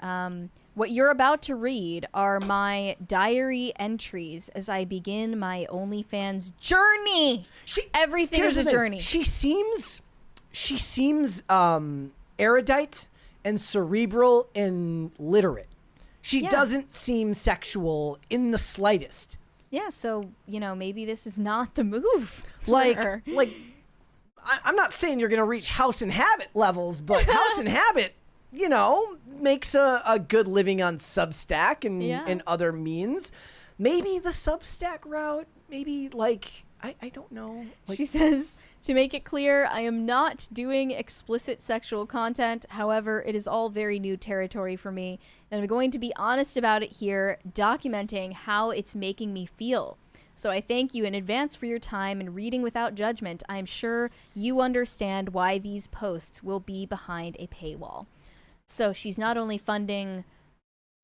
what you're about to read are my diary entries as I begin my OnlyFans journey. Everything is a journey. She seems erudite and cerebral and literate. She doesn't seem sexual in the slightest. Yeah, so, maybe this is not the move. I'm not saying you're going to reach House and Habit levels, but House and Habit, makes a good living on Substack and other means. Maybe the Substack route, maybe like I don't know. She says, to make it clear, I am not doing explicit sexual content. However, it is all very new territory for me, and I'm going to be honest about it here, documenting how it's making me feel. So I thank you in advance for your time and reading without judgment. I am sure you understand why these posts will be behind a paywall. So she's not only funding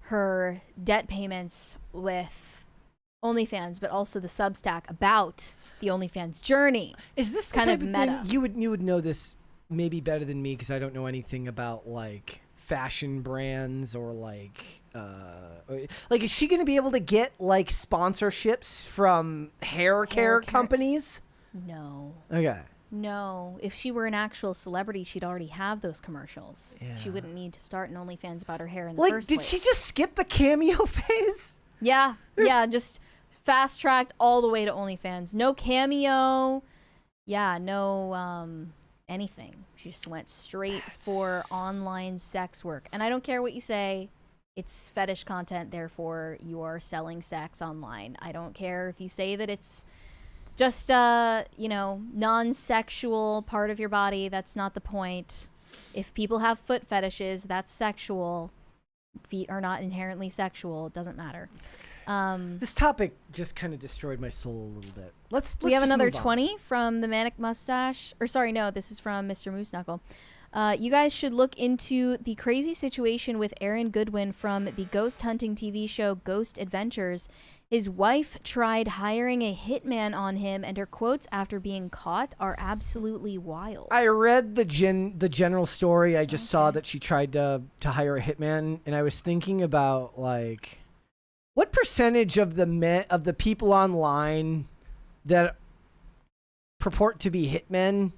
her debt payments with OnlyFans, but also the Substack about the OnlyFans journey. Is this kind of meta? You would know this maybe better than me because I don't know anything about like fashion brands or like is she going to be able to get like sponsorships from hair care companies? No. Okay. No. If she were an actual celebrity, she'd already have those commercials. Yeah. She wouldn't need to start an OnlyFans about her hair in the Like, first did place. she just skip the cameo phase? Yeah. Yeah, just fast-tracked all the way to OnlyFans. No cameo. Yeah, no anything. She just went straight for online sex work. And I don't care what you say. It's fetish content, therefore you are selling sex online. I don't care if you say that it's just non-sexual part of your body. That's not the point. If people have foot fetishes, that's sexual. Feet are not inherently sexual. It doesn't matter. This topic just kind of destroyed my soul a little bit. Let's we have just another move on. 20 from the Manic Mustache. Or sorry, no, this is from Mr. Moose Knuckle. You guys should look into the crazy situation with Aaron Goodwin from the ghost hunting TV show Ghost Adventures. His wife tried hiring a hitman on him, and her quotes after being caught are absolutely wild. I read the general story. I just saw that she tried to hire a hitman, and I was thinking about like, what percentage of the people online that purport to be hitmen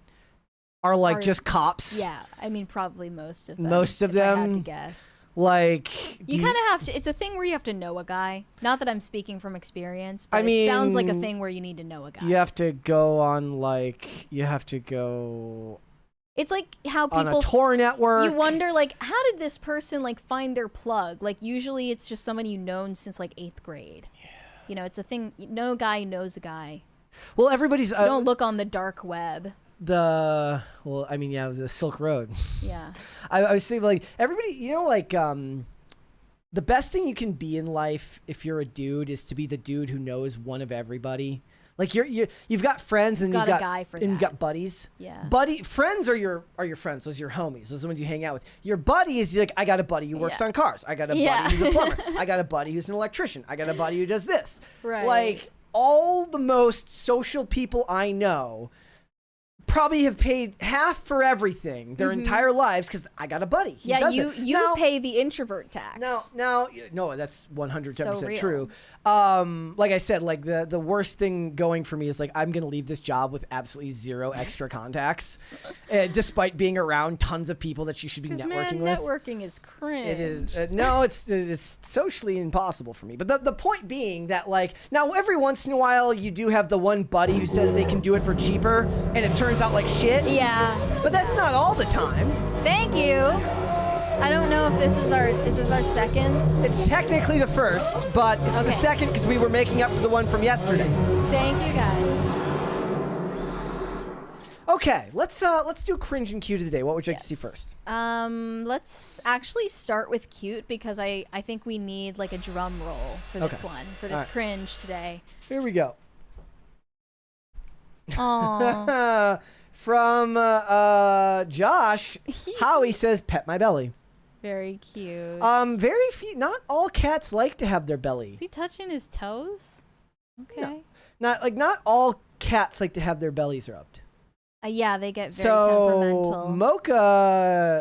are like just cops? Yeah, I mean probably most of them. Most of if I had them? to guess. Like, You kind of have to. It's a thing where you have to know a guy. Not that I'm speaking from experience, but I it sounds like a mean, thing where you need to know a guy. you have to go on It's like how on people a Tor network. You wonder, like, how did this person like find their plug? Like, usually it's just someone you've known since like 8th grade. Yeah. You know, it's a thing. No guy knows a guy. Well, everybody's You don't look on the dark web. the Silk Road. Yeah. I was thinking like everybody, the best thing you can be in life if you're a dude is to be the dude who knows one of everybody. Like you've got friends and You've you've got got a guy for and you've that. got buddies. Yeah. Friends are your friends. Those are your homies. Those are the ones you hang out with. Your buddy is like, I got a buddy who works Yeah. on cars. I got a Yeah. buddy who's a plumber. I got a buddy who's an electrician. I got a buddy who does this. Right. Like all the most social people I know probably have paid half for everything their entire lives because I got a buddy. He Yeah, does you it. you Now- pay the introvert tax. no, that's 110% So real. true. Like I said, like the worst thing going for me is like I'm gonna leave this job with absolutely zero extra contacts, despite being around tons of people that you should be Because networking man, with. networking is cringe. It is no, it's socially impossible for me. But the point being that like now every once in a while you do have the one buddy who says they can do it for cheaper, and it turns out like shit. Yeah. But that's not all the time. Thank you. I don't know if this is our second. It's technically the first, but it's the Okay. second because we were making up for the one from yesterday. Thank you guys. Okay, let's do cringe and cute of the day. What would you like to see first? Let's actually start with cute because I think we need like a drum roll for this Okay. one, for this All right. cringe today. Here we go. Aww. From Josh, Howie says, "Pet my belly." Very cute. Very few. Not all cats like to have their belly. Is he touching his toes? Okay. Not all cats like to have their bellies rubbed. Yeah, they get very So temperamental.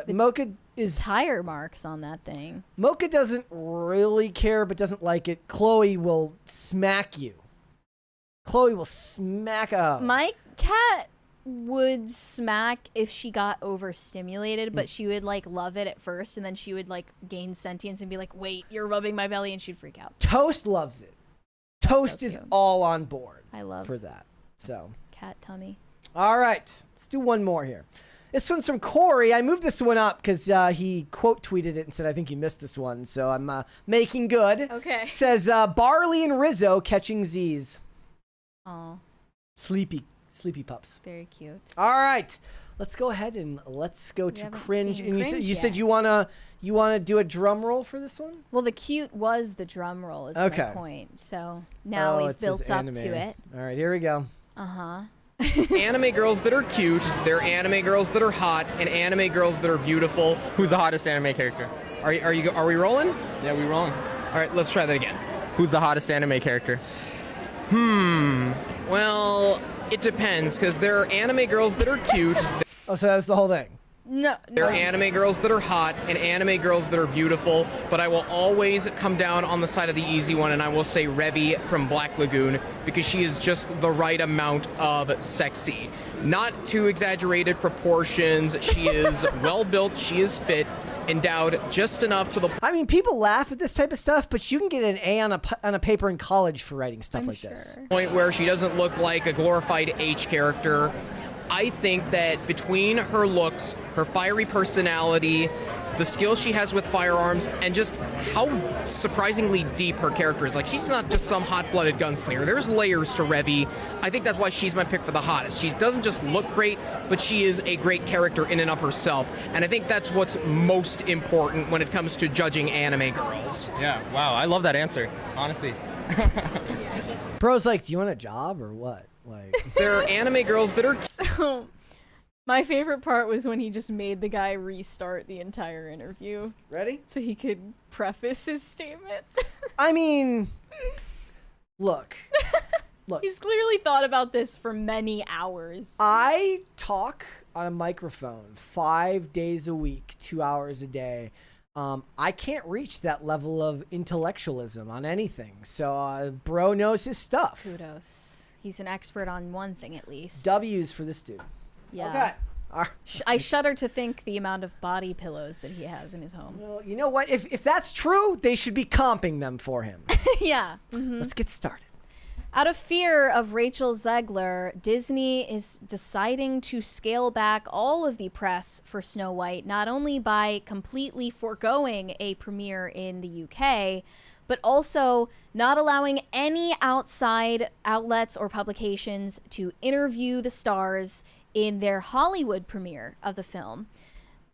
Mocha is Tire marks on that thing. Mocha doesn't really care, but doesn't like it. Chloe will smack you. Chloe will smack up. My cat would smack if she got overstimulated, but she would like love it at first, and then she would like gain sentience and be like, "Wait, you're rubbing my belly," and she'd freak out. Toast loves it. Toast so is cute. all on board I love for that. So, cat tummy. all right, let's do one more here. This one's from Corey. I moved this one up because he quote tweeted it and said, "I think you missed this one," so I'm making good. Okay. Says Barley and Rizzo catching Z's. Oh. Sleepy pups. Very cute. All right, let's go ahead and let's go to haven't Cringe. seen And you Cringe said yet. you wanna do a drum roll for this one? Well, the cute was the drum roll is my point. So now we've it says built up anime. to it. All right, here we go. Anime girls that are cute, they're anime girls that are hot, and anime girls that are beautiful. Who's the hottest anime character? Are we rolling? Yeah, we rolling. All right, let's try that again. Who's the hottest anime character? Well, it depends, because there are anime girls that are cute. Oh, so that's the whole thing. No, There are anime girls that are hot and anime girls that are beautiful, but I will always come down on the side of the easy one, and I will say Revy from Black Lagoon, because she is just the right amount of sexy. Not too exaggerated proportions. She is well built. She is fit, endowed just enough to the I mean, people laugh at this type of stuff, but you can get an A on a paper in college for writing stuff like this. point where she doesn't look like a glorified H character. I think that between her looks, her fiery personality, the skills she has with firearms, and just how surprisingly deep her character is. Like, she's not just some hot-blooded gunslinger. There's layers to Revy. I think that's why she's my pick for the hottest. She doesn't just look great, but she is a great character in and of herself. And I think that's what's most important when it comes to judging anime girls. Yeah, wow, I love that answer, honestly. Bro's like, do you want a job or what? Like, There are anime girls that are So, my favorite part was when he just made the guy restart the entire interview ready? so he could preface his statement. I mean, look. He's clearly thought about this for many hours. I talk on a microphone 5 days a week, 2 hours a day. I can't reach that level of intellectualism on anything. So, bro knows his stuff. Kudos. He's an expert on one thing at least. W's for this dude. Yeah. Okay. All right. I shudder to think the amount of body pillows that he has in his home. Well, you know what? If that's true, they should be comping them for him. Yeah. Let's get started. Out of fear of Rachel Zegler, Disney is deciding to scale back all of the press for Snow White, not only by completely foregoing a premiere in the UK, but also not allowing any outside outlets or publications to interview the stars in their Hollywood premiere of the film.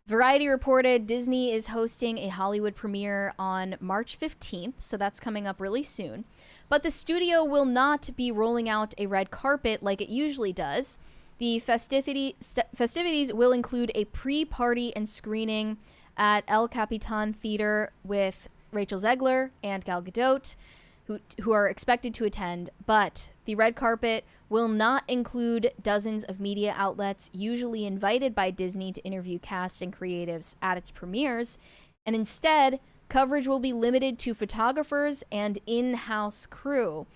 Variety reported Disney is hosting a Hollywood premiere on March 15th, so that's coming up really soon. But the studio will not be rolling out a red carpet like it usually does. The festivities will include a pre-party and screening at El Capitan Theater with Rachel Zegler and Gal Gadot, who are expected to attend, but the red carpet will not include dozens of media outlets usually invited by Disney to interview cast and creatives at its premieres, and instead, coverage will be limited to photographers and in-house crew,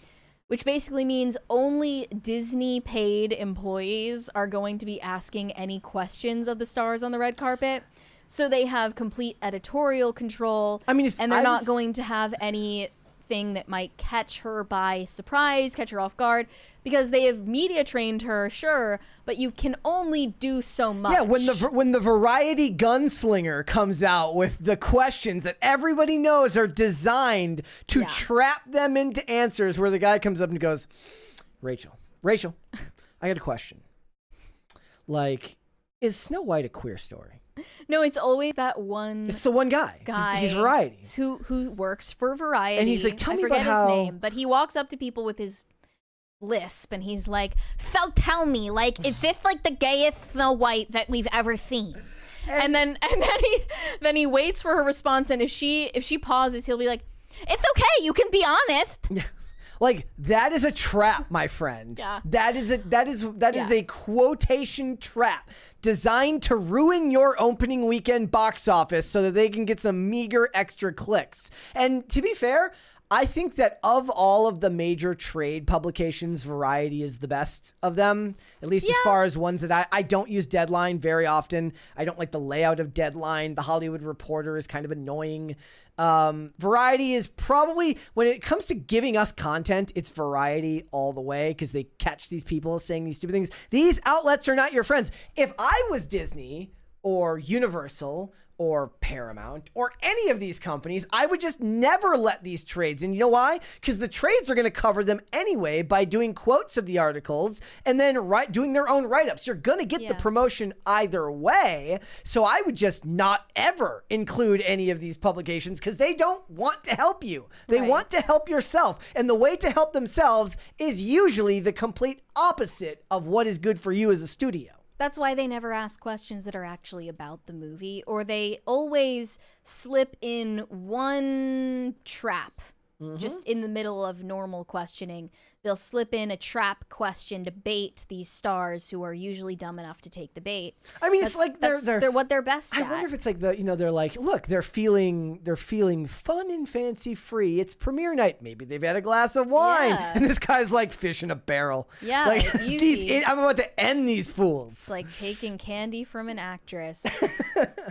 which basically means only Disney-paid employees are going to be asking any questions of the stars on the red carpet. So they have complete editorial control. I mean, and they're not going to have anything that might catch her by surprise, catch her off guard, because they have media trained her, sure, but you can only do so much. Yeah, when the Variety gunslinger comes out with the questions that everybody knows are designed to trap them into answers, where the guy comes up and goes, Rachel, I got a question. Like, is Snow White a queer story? No, it's always that one. It's the one guy. He's Variety. Who works for Variety. And he's like, tell me I forget about how... his name, but he walks up to people with his lisp and he's like, so tell me, like, is this like the gayest Snow White that we've ever seen? And then he waits for her response, and if she pauses, he'll be like, it's okay, you can be honest. Yeah. Like, that is a trap, my friend. Yeah. That is a quotation trap designed to ruin your opening weekend box office so that they can get some meager extra clicks. And to be fair, I think that of all of the major trade publications, Variety is the best of them, at least as far as ones that I don't use Deadline very often. I don't like the layout of Deadline. The Hollywood Reporter is kind of annoying. Variety is probably, when it comes to giving us content, it's Variety all the way, because they catch these people saying these stupid things. These outlets are not your friends. If I was Disney or Universal or Paramount or any of these companies, I would just never let these trades. And you know why? Because the trades are going to cover them anyway by doing quotes of the articles and then doing their own write-ups. You're going to get the promotion either way. So I would just not ever include any of these publications because they don't want to help you. They want to help yourself. And the way to help themselves is usually the complete opposite of what is good for you as a studio. That's why they never ask questions that are actually about the movie, or they always slip in one trap just in the middle of normal questioning. They'll slip in a trap question to bait these stars who are usually dumb enough to take the bait. I mean, it's like they're what they're best at. I wonder if it's like they're like, look, they're feeling fun and fancy free. It's premiere night. Maybe they've had a glass of wine, and this guy's like fish in a barrel. Yeah, like easy. I'm about to end these fools. It's like taking candy from an actress.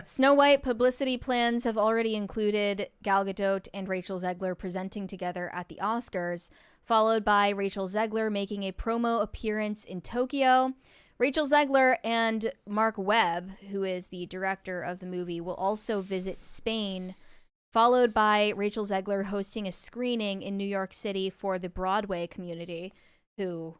Snow White publicity plans have already included Gal Gadot and Rachel Zegler presenting together at the Oscars, followed by Rachel Zegler making a promo appearance in Tokyo. Rachel Zegler and Mark Webb, who is the director of the movie, will also visit Spain, followed by Rachel Zegler hosting a screening in New York City for the Broadway community, who,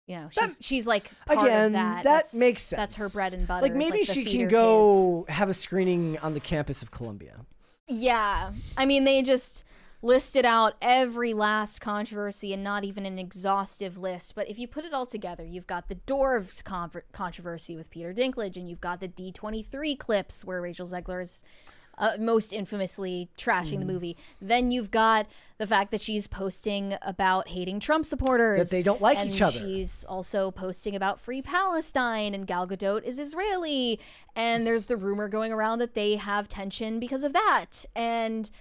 you know, she's like part of that. That makes sense. That's her bread and butter. Like maybe she can go have a screening on the campus of Columbia. Yeah. I mean, they just listed out every last controversy and not even an exhaustive list. But if you put it all together, you've got the Dwarves controversy with Peter Dinklage, and you've got the D23 clips where Rachel Zegler is most infamously trashing the movie. Then you've got the fact that she's posting about hating Trump supporters. That they don't like each other. She's also posting about Free Palestine, and Gal Gadot is Israeli. And there's the rumor going around that they have tension because of that. And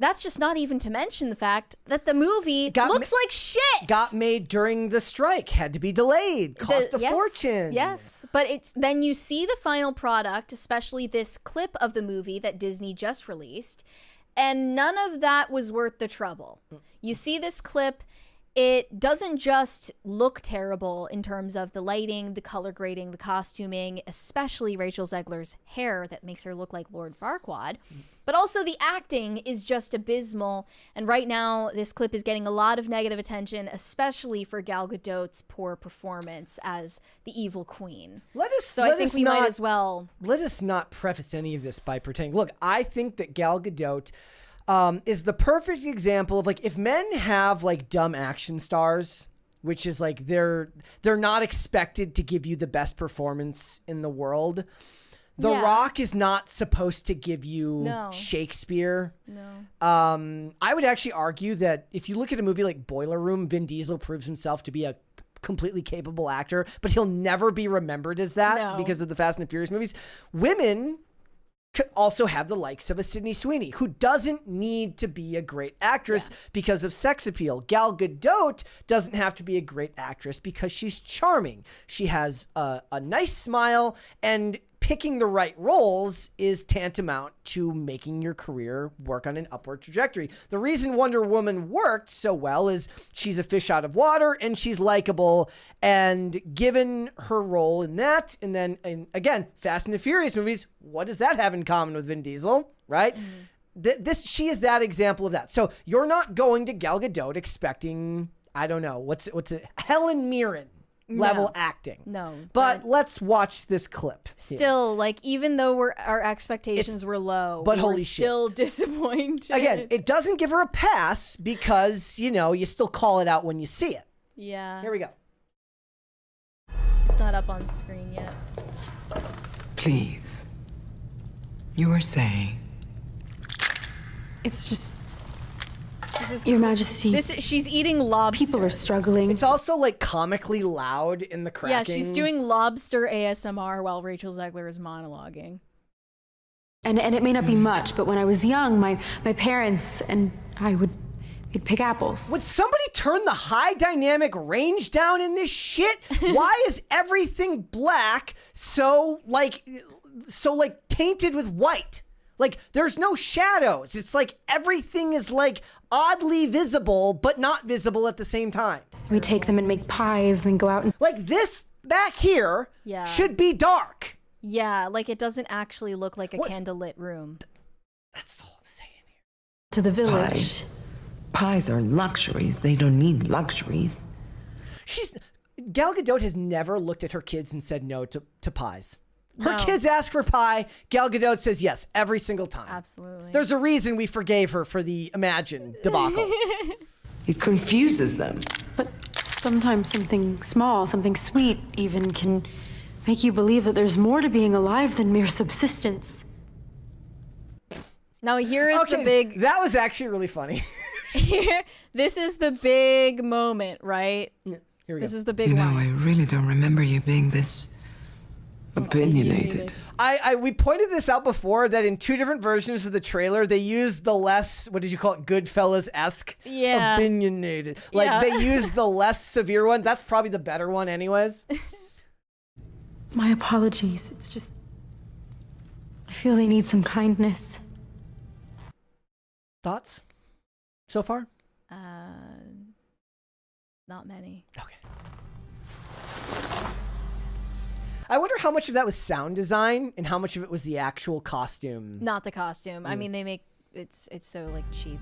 that's just not even to mention the fact that the movie looks like shit. Got made during the strike, had to be delayed, cost a fortune. Yes, but then you see the final product, especially this clip of the movie that Disney just released, and none of that was worth the trouble. You see this clip, it doesn't just look terrible in terms of the lighting, the color grading, the costuming, especially Rachel Zegler's hair that makes her look like Lord Farquaad, but also the acting is just abysmal. And right now, this clip is getting a lot of negative attention, especially for Gal Gadot's poor performance as the evil queen. Might as well. Let us not preface any of this by pretending. Look, I think that Gal Gadot is the perfect example of, like, if men have like dumb action stars, which is like they're not expected to give you the best performance in the world. The Rock is not supposed to give you Shakespeare. No. I would actually argue that if you look at a movie like Boiler Room, Vin Diesel proves himself to be a completely capable actor, but he'll never be remembered as that because of the Fast and Furious movies. Women could also have the likes of a Sydney Sweeney, who doesn't need to be a great actress because of sex appeal. Gal Gadot doesn't have to be a great actress because she's charming. She has a nice smile, and picking the right roles is tantamount to making your career work on an upward trajectory. The reason Wonder Woman worked so well is she's a fish out of water and she's likable, and given her role in that, and then, and again, Fast and the Furious movies, what does that have in common with Vin Diesel, right? She is that example of that. So you're not going to Gal Gadot expecting, I don't know, what's it, Helen Mirren level acting. No. But let's watch this clip. Still, like, even though our expectations were low, but we were still disappointed. Again, it doesn't give her a pass because, you know, you still call it out when you see it. Yeah. Here we go. It's not up on screen yet. Please. You were saying. It's just, This is Your Majesty. She's eating lobster. People are struggling. It's also like comically loud in the cracking. Yeah, she's doing lobster ASMR while Rachel Zegler is monologuing. And it may not be much, but when I was young, my parents and I we'd pick apples. Would somebody turn the high dynamic range down in this shit? Why is everything black so tainted with white? Like, there's no shadows. It's like everything is like oddly visible, but not visible at the same time. We take them and make pies, then go out and... Like, this back here should be dark. Yeah, like it doesn't actually look like a What? candlelit room. That's all I'm saying here. To the village. Pies are luxuries. They don't need luxuries. Gal Gadot has never looked at her kids and said no to pies. Her No. kids ask for pie. Gal Gadot says yes every single time. Absolutely. There's a reason we forgave her for the Imagine debacle. It confuses them. But sometimes something small, something sweet even can make you believe that there's more to being alive than mere subsistence. Now here is the big. That was actually really funny. This is the big moment, right? Here we This go. is the big You know, line. I really don't remember you being this opinionated. We pointed this out before that in two different versions of the trailer, they used the less, what did you call it, Goodfellas-esque Yeah. opinionated. Like Yeah. they used the less severe one. That's probably the better one anyways. My apologies. It's just. I feel they need some kindness. Thoughts so far? Not many. Okay. I wonder how much of that was sound design and how much of it was the actual costume. Not the costume. I mean, they make it's so like cheap.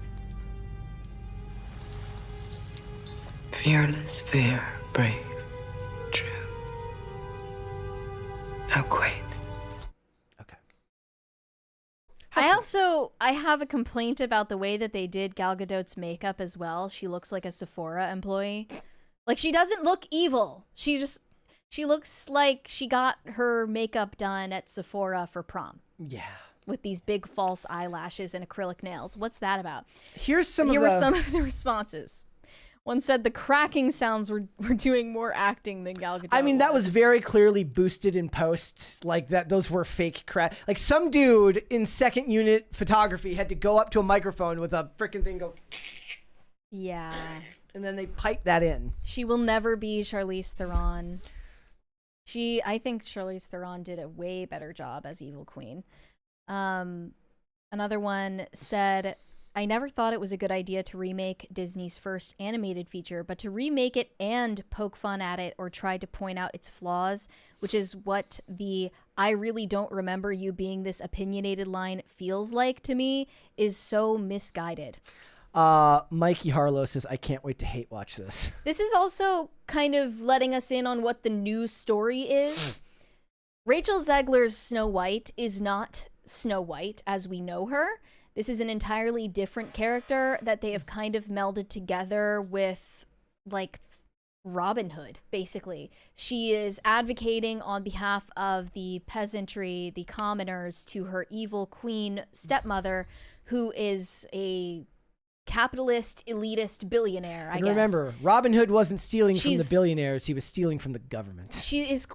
Fearless, fair, brave, true. How quaint. Okay. I have a complaint about the way that they did Gal Gadot's makeup as well. She looks like a Sephora employee. Like she doesn't look evil. She looks like she got her makeup done at Sephora for prom. Yeah. With these big false eyelashes and acrylic nails. What's that about? Here were some of the responses. One said the cracking sounds were doing more acting than Gal Gadot. I mean, that was very clearly boosted in post. Like that, those were fake crack. Like some dude in second unit photography had to go up to a microphone with a freaking thing go, Yeah. and then they piped that in. She will never be Charlize Theron. I think Charlize Theron did a way better job as Evil Queen. Another one said, I never thought it was a good idea to remake Disney's first animated feature, but to remake it and poke fun at it or try to point out its flaws, which is what the I really don't remember you being this opinionated line feels like to me, is so misguided. Mikey Harlow says, I can't wait to hate watch this. This is also kind of letting us in on what the new story is. Rachel Zegler's Snow White is not Snow White as we know her. This is an entirely different character that they have kind of melded together with, like, Robin Hood, basically. She is advocating on behalf of the peasantry, the commoners, to her evil queen stepmother, who is a capitalist, elitist billionaire, I guess. Remember, Robin Hood wasn't stealing from the billionaires. He was stealing from the government. She is,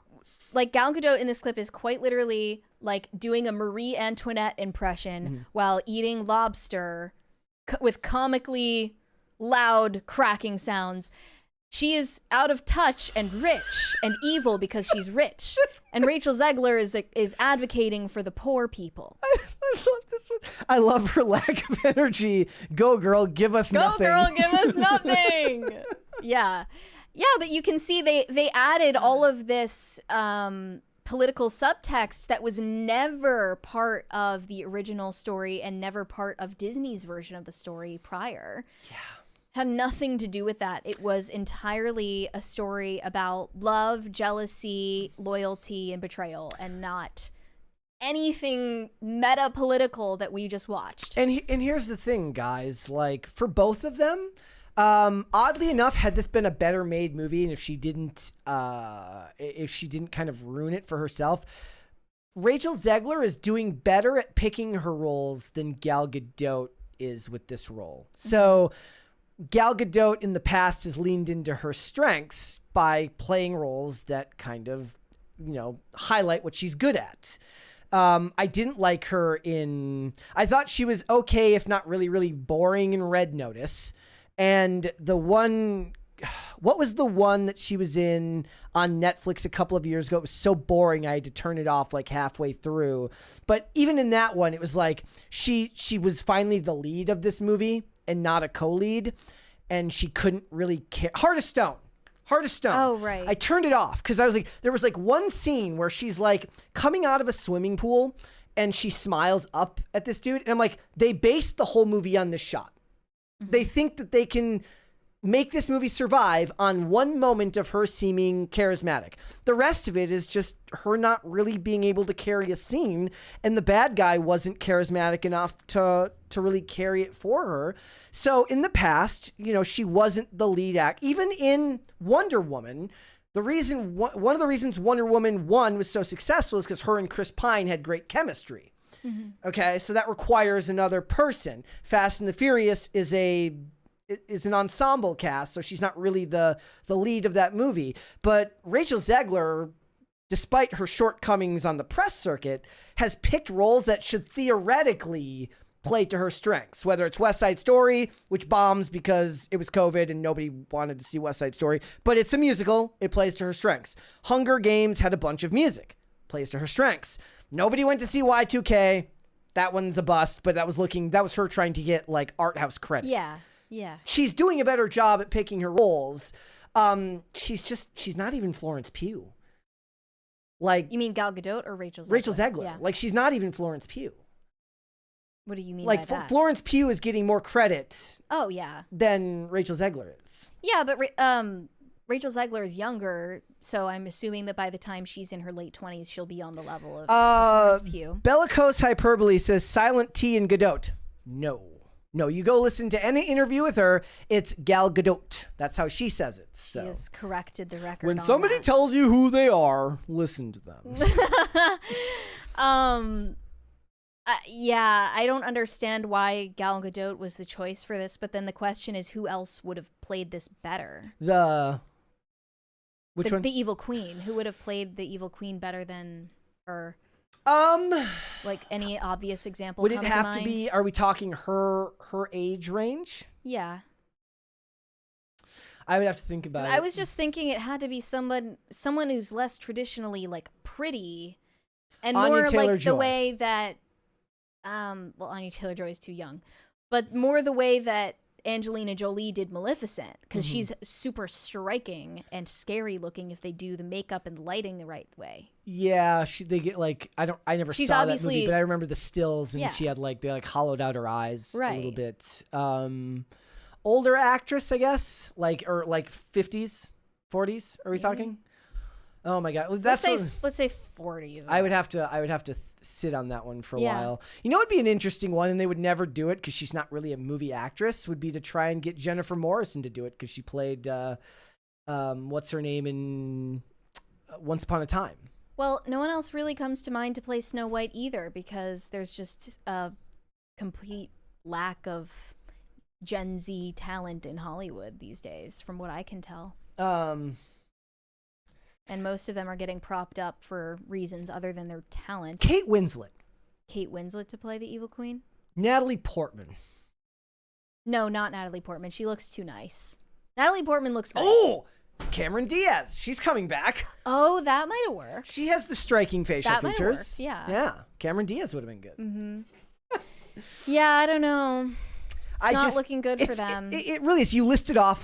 like, Gal Gadot in this clip is quite literally, like, doing a Marie Antoinette impression while eating lobster with comically loud cracking sounds. She is out of touch and rich and evil because she's rich. And Rachel Zegler is advocating for the poor people. I love this one. I love her lack of energy. Go, girl, give us nothing. Go, girl, give us nothing. Yeah. Yeah, but you can see they added all of this political subtext that was never part of the original story and never part of Disney's version of the story prior. Yeah. Had nothing to do with that. It was entirely a story about love, jealousy, loyalty, and betrayal, and not anything meta-political that we just watched. And here's the thing, guys. Like, for both of them, oddly enough, had this been a better made movie, and if she didn't kind of ruin it for herself, Rachel Zegler is doing better at picking her roles than Gal Gadot is with this role. So Gal Gadot in the past has leaned into her strengths by playing roles that kind of, highlight what she's good at. I didn't like her I thought she was okay, if not really, really boring in Red Notice. And what was the one that she was in on Netflix a couple of years ago? It was so boring I had to turn it off like halfway through. But even in that one, it was like she was finally the lead of this movie and not a co-lead. And she couldn't really care. Heart of Stone. Heart of Stone. Oh, right. I turned it off because I was like, there was like one scene where she's like coming out of a swimming pool and she smiles up at this dude. And I'm like, they based the whole movie on this shot. They think that they can make this movie survive on one moment of her seeming charismatic. The rest of it is just her not really being able to carry a scene, and the bad guy wasn't charismatic enough to really carry it for her. So in the past, you know, she wasn't the lead act. Even in Wonder Woman, one of the reasons Wonder Woman 1 was so successful is because her and Chris Pine had great chemistry. Okay, so that requires another person. Fast and the Furious is an ensemble cast, so she's not really the lead of that movie. But Rachel Zegler, despite her shortcomings on the press circuit, has picked roles that should theoretically play to her strengths, whether it's West Side Story, which bombs because it was COVID and nobody wanted to see West Side Story, but it's a musical, it plays to her strengths. Hunger Games had a bunch of music, plays to her strengths. Nobody went to see Y2K, that one's a bust, but that was her trying to get like art house credit. Yeah. She's doing a better job at picking her roles. She's not even Florence Pugh. Like, You mean Gal Gadot or Rachel Zegler? Rachel Zegler. Yeah. Like, she's not even Florence Pugh. What do you mean Like, by that? Florence Pugh is getting more credit Oh, yeah. than Rachel Zegler is. Yeah, but Rachel Zegler is younger, so I'm assuming that by the time she's in her late 20s, she'll be on the level of Florence Pugh. Bellicose Hyperbole says Silent T and Gadot. No, you go listen to any interview with her. It's Gal Gadot. That's how she says it. She So has corrected the record. when on somebody that. tells you who they are, listen to them. Yeah, I don't understand why Gal Gadot was the choice for this, but then the question is, who else would have played this better? Which one? The Evil Queen. Who would have played the Evil Queen better than her? Like any obvious example. Would it come have to mind? be? Are we talking her age range? Yeah. I would have to think about it. I was just thinking it had to be someone who's less traditionally like pretty, and Anya more like Taylor-Joy. the way that, well, Anya Taylor-Joy is too young, but more the way that Angelina Jolie did Maleficent, because she's super striking and scary looking if they do the makeup and lighting the right way. Yeah, they get like I never She's saw that obviously- movie, but I remember the stills and Yeah. she had like they like hollowed out her eyes a little Right. bit. Older actress, I guess, like 50s, 40s. Are we talking? Oh my god, Let's say 40s. I would have to sit on that one for a Yeah. while. You know, it'd be an interesting one, and they would never do it because she's not really a movie actress. Would be to try and get Jennifer Morrison to do it because she played what's her name in Once Upon a Time. Well, no one else really comes to mind to play Snow White either, because there's just a complete lack of Gen Z talent in Hollywood these days, from what I can tell. And most of them are getting propped up for reasons other than their talent. Kate Winslet, Kate Winslet to play the Evil Queen? Natalie Portman. No, not Natalie Portman. She looks too nice. Natalie Portman looks nice. Oh, Cameron Diaz. She's coming back. Oh, that might have worked. She has the striking facial That might have features. worked, yeah. Yeah. Cameron Diaz would have been good. Mm-hmm. Yeah, I don't know. It's not looking good for them. It really is. You listed off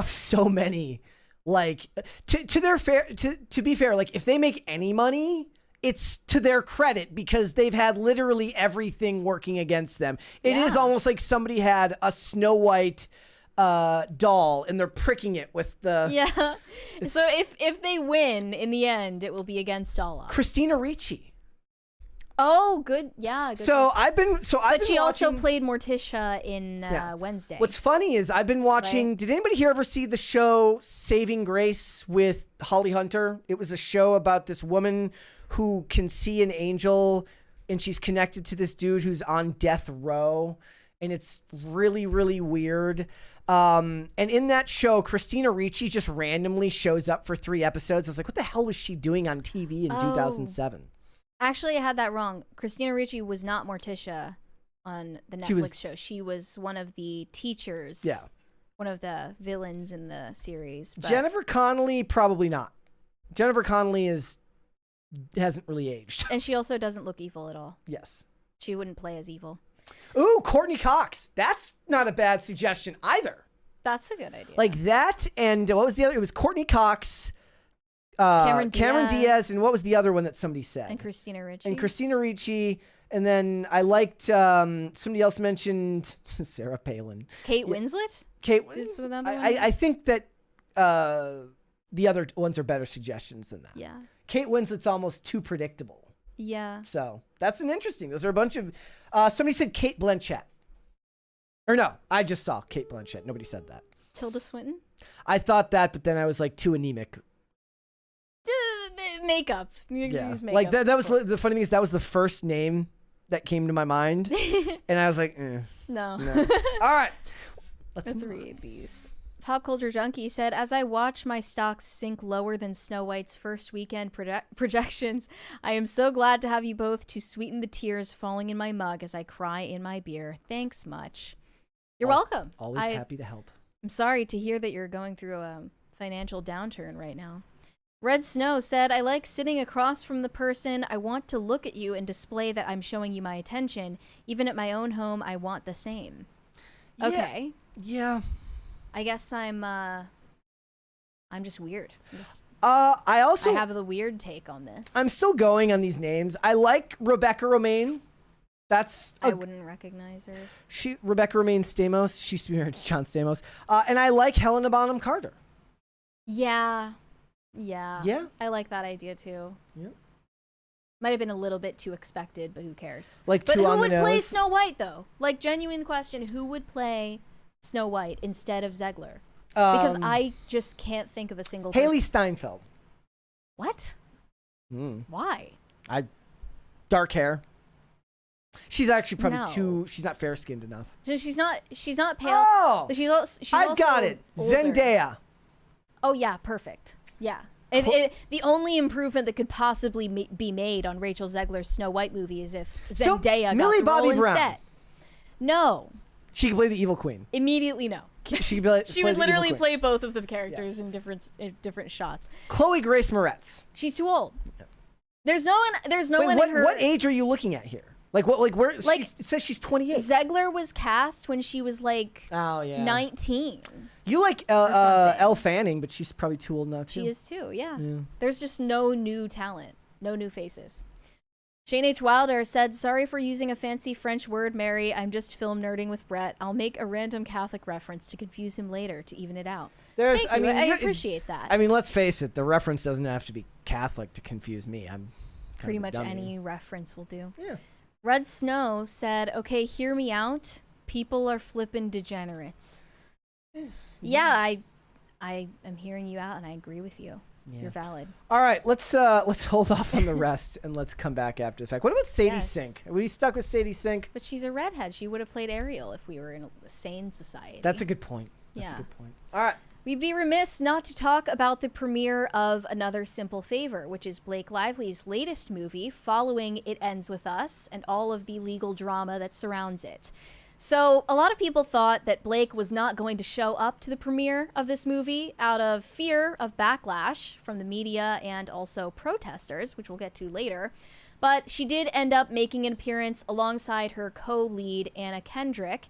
so many. Like to be fair, like if they make any money, it's to their credit because they've had literally everything working against them. It is almost like somebody had a Snow White doll and they're pricking it with the So if they win in the end, it will be against all odds. Christina Ricci. Oh, good. Yeah. Good But she also played Morticia in Wednesday. What's funny is I've been watching. Right. Did anybody here ever see the show Saving Grace with Holly Hunter? It was a show about this woman who can see an angel, and she's connected to this dude who's on death row, and it's really, really weird. And in that show, Christina Ricci just randomly shows up for 3 episodes. I was like, what the hell was she doing on TV in 2007? Actually, I had that wrong. Christina Ricci was not Morticia on the Netflix show. She was one of the teachers. Yeah. One of the villains in the series. But Jennifer Connelly, probably not. Jennifer Connelly hasn't really aged. And she also doesn't look evil at all. Yes. She wouldn't play as evil. Ooh, Courtney Cox. That's not a bad suggestion either. That's a good idea. Like that, and what was the other? It was Courtney Cox, Cameron Diaz, and what was the other one that somebody said? And Christina Ricci. And then I liked somebody else mentioned Sarah Palin. Kate Winslet? I think that the other ones are better suggestions than that. Yeah. Kate Winslet's almost too predictable. Yeah. So that's an interesting. Those are a bunch of. Somebody said Kate Blanchett. Or no, I just saw Kate Blanchett. Nobody said that. Tilda Swinton? I thought that, but then I was like too anemic. Makeup. Yeah. Use makeup. Like that was the funny thing is that was the first name that came to my mind, and I was like, No. All right, let's read these. Pop Culture Junkie said, as I watch my stocks sink lower than Snow White's first weekend projections, I am so glad to have you both to sweeten the tears falling in my mug as I cry in my beer. Thanks much. You're welcome. Always happy to help. I'm sorry to hear that you're going through a financial downturn right now. Red Snow said, I like sitting across from the person. I want to look at you and display that I'm showing you my attention. Even at my own home, I want the same. Okay. Yeah. I guess I'm just weird. I have the weird take on this. I'm still going on these names. I like Rebecca Romaine. I wouldn't recognize her. Rebecca Romaine Stamos. She used to be married to John Stamos. And I like Helena Bonham Carter. Yeah. I like that idea too. Yep. Might have been a little bit too expected, but who cares? But who would play Snow White though? Like, genuine question, who would play Snow White instead of Zegler? Because I just can't think of a single person. Haley Steinfeld. What? Why? Dark hair. She's actually probably she's not fair skinned enough. She's not pale. Oh, but she's also got it. Older. Zendaya. Oh yeah, perfect. Yeah. The only improvement that could possibly be made on Rachel Zegler's Snow White movie is if Zendaya got Millie the Bobby role Brown. instead. No. She could play the evil queen. Immediately no. She would literally play both of the characters in different shots. Chloe Grace Moretz. She's too old. There's no one in her. What age are you looking at here? It says she's 28. Zegler was cast when she was 19. You like Elle Fanning, but she's probably too old now too. She is too, yeah. There's just no new talent, no new faces. Shane H. Wilder said, sorry for using a fancy French word, Mary. I'm just film nerding with Brett. I'll make a random Catholic reference to confuse him later to even it out. Thank you. I appreciate that. I mean, let's face it. The reference doesn't have to be Catholic to confuse me. I'm pretty much any reference will do. Yeah. Red Snow said, okay, hear me out. People are flippin' degenerates. Yeah, I am hearing you out, and I agree with you. Yeah. You're valid. All right, let's hold off on the rest and let's come back after the fact. What about Sadie Sink? Are we stuck with Sadie Sink? But she's a redhead. She would have played Ariel if we were in a sane society. That's a good point. That's a good point. All right. We'd be remiss not to talk about the premiere of Another Simple Favor, which is Blake Lively's latest movie following It Ends With Us and all of the legal drama that surrounds it. So a lot of people thought that Blake was not going to show up to the premiere of this movie out of fear of backlash from the media and also protesters, which we'll get to later. But she did end up making an appearance alongside her co-lead, Anna Kendrick.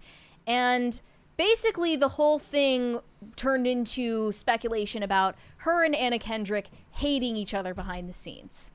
And basically the whole thing turned into speculation about her and Anna Kendrick hating each other behind the scenes.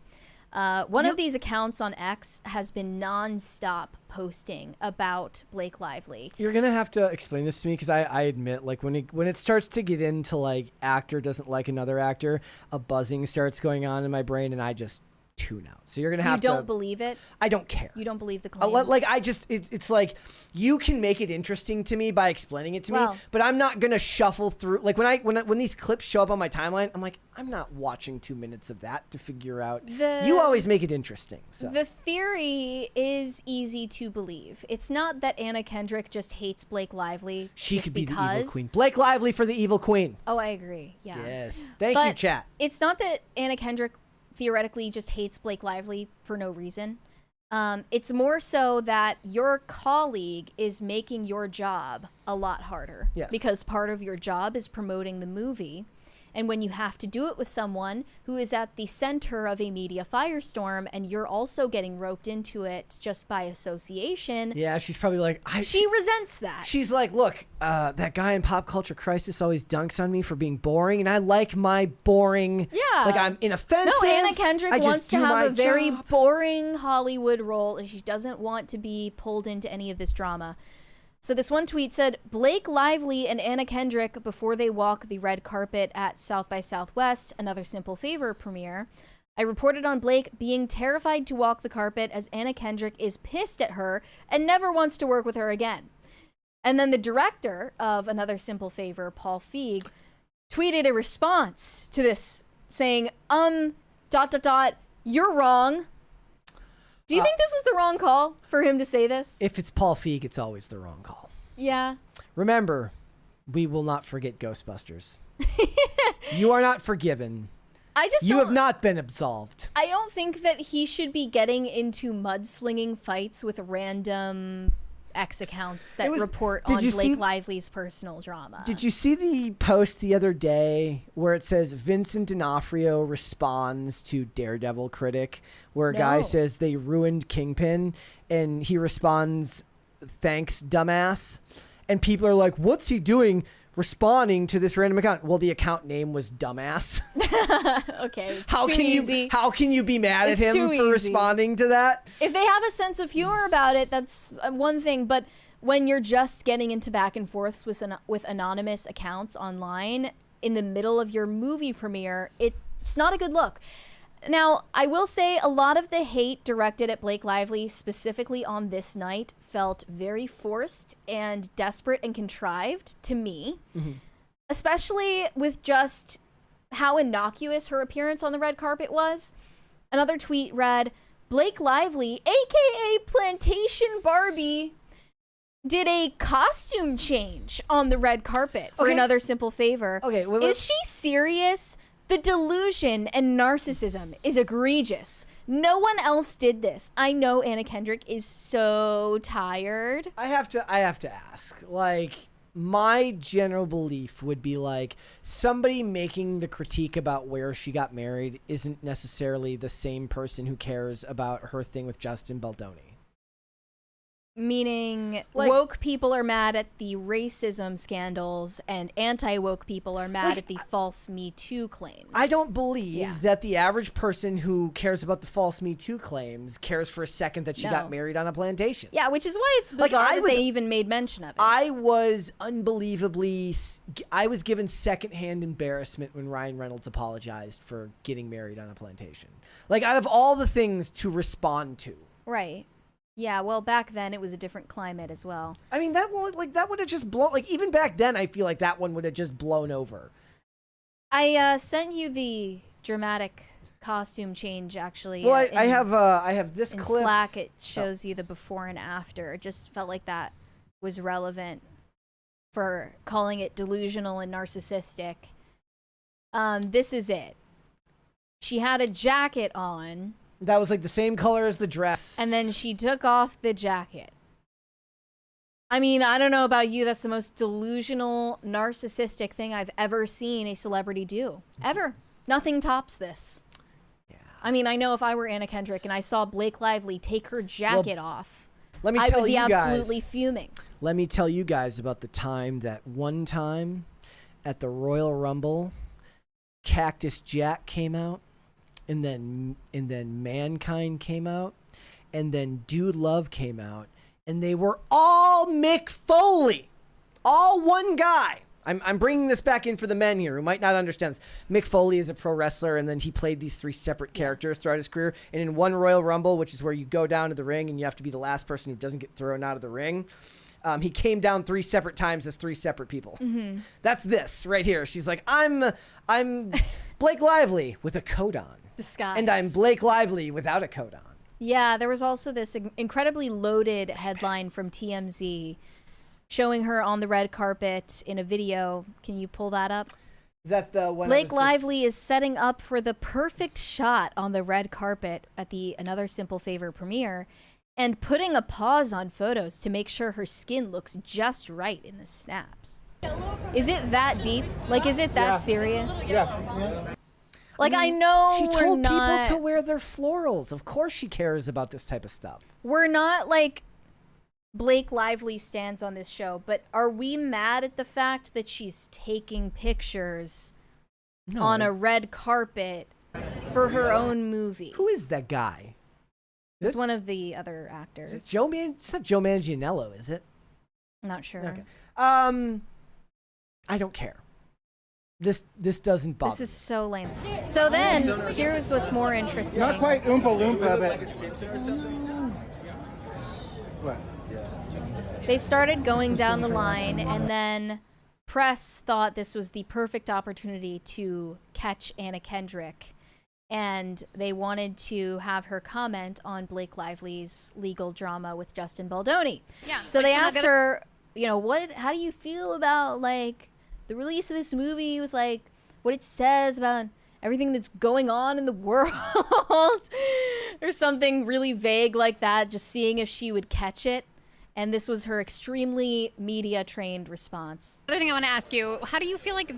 One of these accounts on X has been non-stop posting about Blake Lively. You're gonna have to explain this to me because I admit, like, when it starts to get into like actor doesn't like another actor, a buzzing starts going on in my brain and I just tune out. So you're gonna have to. You don't believe it? I don't care. You don't believe the claims? Like it's like you can make it interesting to me by explaining it to me, but I'm not gonna shuffle through. Like when these clips show up on my timeline, I'm like, I'm not watching 2 minutes of that to figure out. You always make it interesting. So. The theory is easy to believe. It's not that Anna Kendrick just hates Blake Lively. She could be the evil queen. Blake Lively for the evil queen. Oh, I agree. Yeah. Yes. Thank you, chat. It's not that Anna Kendrick theoretically just hates Blake Lively for no reason. It's more so that your colleague is making your job a lot harder. Yes. Because part of your job is promoting the movie. And when you have to do it with someone who is at the center of a media firestorm and you're also getting roped into it just by association. Yeah, she's probably like... She resents that. She's like, look, that guy in Pop Culture Crisis always dunks on me for being boring, and I like my boring... Yeah. Like, I'm inoffensive. No, Anna Kendrick wants to have a very job. boring Hollywood role, and she doesn't want to be pulled into any of this drama. So this one tweet said, Blake Lively and Anna Kendrick before they walk the red carpet at South by Southwest, Another Simple Favor premiere. I reported on Blake being terrified to walk the carpet as Anna Kendrick is pissed at her and never wants to work with her again. And then the director of Another Simple Favor, Paul Feig, tweeted a response to this saying, you're wrong. Do you think this was the wrong call for him to say this? If it's Paul Feig, it's always the wrong call. Yeah. Remember, we will not forget Ghostbusters. You are not forgiven. You have not been absolved. I don't think that he should be getting into mudslinging fights with random X accounts that report on Blake Lively's personal drama. Did you see the post the other day where it says Vincent D'Onofrio responds to Daredevil critic, where a guy says they ruined Kingpin, and he responds, thanks, dumbass. And people are like, what's he doing responding to this random account? Well, the account name was dumbass. Okay. How can you be mad at him for responding to that? If they have a sense of humor about it, that's one thing. But when you're just getting into back and forths with anonymous accounts online in the middle of your movie premiere, it's not a good look. Now, I will say a lot of the hate directed at Blake Lively, specifically on this night, felt very forced and desperate and contrived to me, especially with just how innocuous her appearance on the red carpet was. Another tweet read, Blake Lively, aka Plantation Barbie, did a costume change on the red carpet for Another Simple Favor. Okay, is she serious? The delusion and narcissism is egregious. No one else did this. I know Anna Kendrick is so tired. I have to ask, like, my general belief would be like somebody making the critique about where she got married isn't necessarily the same person who cares about her thing with Justin Baldoni. Meaning, woke people are mad at the racism scandals and anti-woke people are mad at the false Me Too claims. I don't believe that the average person who cares about the false Me Too claims cares for a second that she got married on a plantation. Yeah, which is why it's bizarre that they even made mention of it. I was given secondhand embarrassment when Ryan Reynolds apologized for getting married on a plantation. Like, out of all the things to respond to. Right. Yeah, well, back then it was a different climate as well. I mean, that would have just blown, like, even back then I feel like that one would have just blown over. I sent you the dramatic costume change, actually. Well, I have this clip. In Slack, it shows you the before and after. It just felt like that was relevant for calling it delusional and narcissistic. This is it. She had a jacket on. That was like the same color as the dress. And then she took off the jacket. I mean, I don't know about you. That's the most delusional, narcissistic thing I've ever seen a celebrity do. Ever. Nothing tops this. Yeah. I mean, I know if I were Anna Kendrick and I saw Blake Lively take her jacket off, I would be absolutely fuming. Let me tell you guys about the time that one time at the Royal Rumble, Cactus Jack came out. And then Mankind came out, and then Dude Love came out, and they were all Mick Foley, all one guy. I'm bringing this back in for the men here who might not understand this. Mick Foley is a pro wrestler, and then he played these 3 separate characters throughout his career. And in one Royal Rumble, which is where you go down to the ring and you have to be the last person who doesn't get thrown out of the ring, he came down 3 separate times as 3 separate people. That's this right here. She's like, I'm Blake Lively with a coat on. Disguise. And I'm Blake Lively without a coat on. Yeah, there was also this incredibly loaded headline from TMZ showing her on the red carpet in a video. Can you pull that up? Is that the one? Blake Lively is setting up for the perfect shot on the red carpet at the Another Simple Favor premiere and putting a pause on photos to make sure her skin looks just right in the snaps. Is it that deep? Like, is it that serious? Yeah. Like, I know She we're told not, people to wear their florals. Of course she cares about this type of stuff. we're not like Blake Lively stands on this show, but are we mad at the fact that she's taking pictures on a red carpet for her own movie? Who is that guy? It's one of the other actors. It's not Joe Manganiello, is it? Not sure. Okay. I don't care. This doesn't bother. This is so lame. So then, here's what's more interesting. Not quite Oompa Loompa, but... What? They started going down the line, and then press thought this was the perfect opportunity to catch Anna Kendrick, and they wanted to have her comment on Blake Lively's legal drama with Justin Baldoni. Yeah. So they asked her, you know, how do you feel about, like, the release of this movie with, like, what it says about everything that's going on in the world or something really vague like that, just seeing if she would catch it. And this was her extremely media-trained response. Other thing I want to ask you, how do you feel like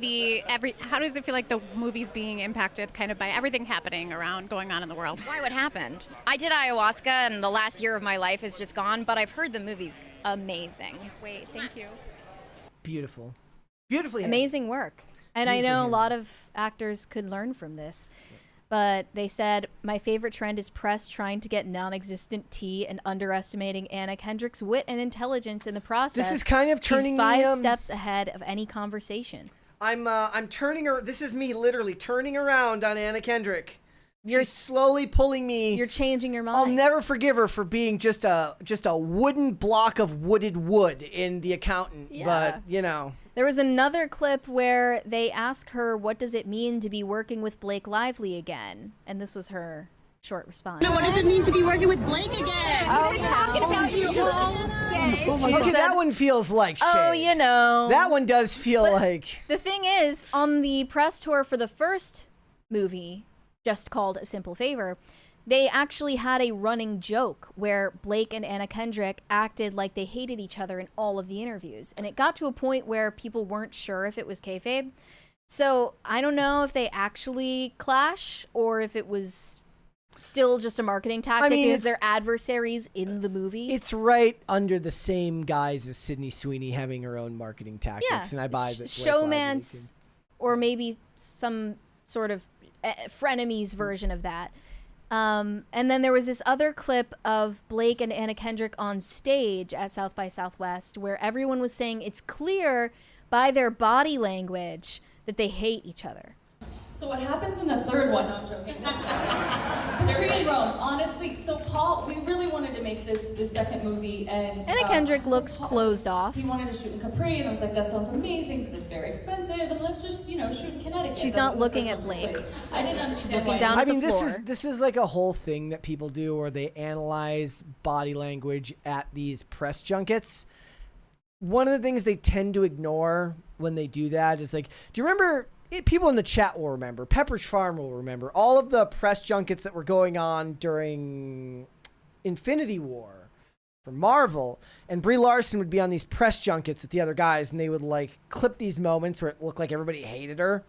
how does it feel like the movie's being impacted kind of by everything happening around going on in the world? Why, what happened? I did ayahuasca and the last year of my life is just gone, but I've heard the movie's amazing. Wait, thank you. Beautiful. Beautifully amazing work. And I know a lot of actors could learn from this. But they said, my favorite trend is press trying to get non-existent tea and underestimating Anna Kendrick's wit and intelligence in the process. This is kind of turning She's five steps ahead of any conversation. I'm turning her. This is me literally turning around on Anna Kendrick. You're slowly pulling me. You're changing your mind. I'll never forgive her for being just a wooden block of wooded wood in The Accountant. Yeah. But, you know. There was another clip where they ask her, what does it mean to be working with Blake Lively again? And this was her short response. What does it mean to be working with Blake again? Oh, we're talking about you all day. Okay, that one feels like shade. Oh, you know. That one does feel like. The thing is, on the press tour for the first movie, just called A Simple Favor, they actually had a running joke where Blake and Anna Kendrick acted like they hated each other in all of the interviews. And it got to a point where people weren't sure if it was kayfabe. So I don't know if they actually clash or if it was still just a marketing tactic because they're adversaries in the movie. It's right under the same guise as Sydney Sweeney having her own marketing tactics. And I buy that. Showmance or maybe some sort of frenemies version of that. And then there was this other clip of Blake and Anna Kendrick on stage at South by Southwest where everyone was saying it's clear by their body language that they hate each other. So what happens in the third one? No, I'm joking. Capri and Rome, honestly. So Paul, we really wanted to make this second movie, and Anna Kendrick looks closed off. He wanted to shoot in Capri, and I was like, that sounds amazing, but it's very expensive, and let's just, you know, shoot in Connecticut. She's not looking at Blake. I didn't understand why. Down I at mean, the floor. this is like a whole thing that people do where they analyze body language at these press junkets. One of the things they tend to ignore when they do that is like, do you remember? People in the chat will remember. Pepperidge Farm will remember all of the press junkets that were going on during Infinity War for Marvel. And Brie Larson would be on these press junkets with the other guys, and they would like clip these moments where it looked like everybody hated her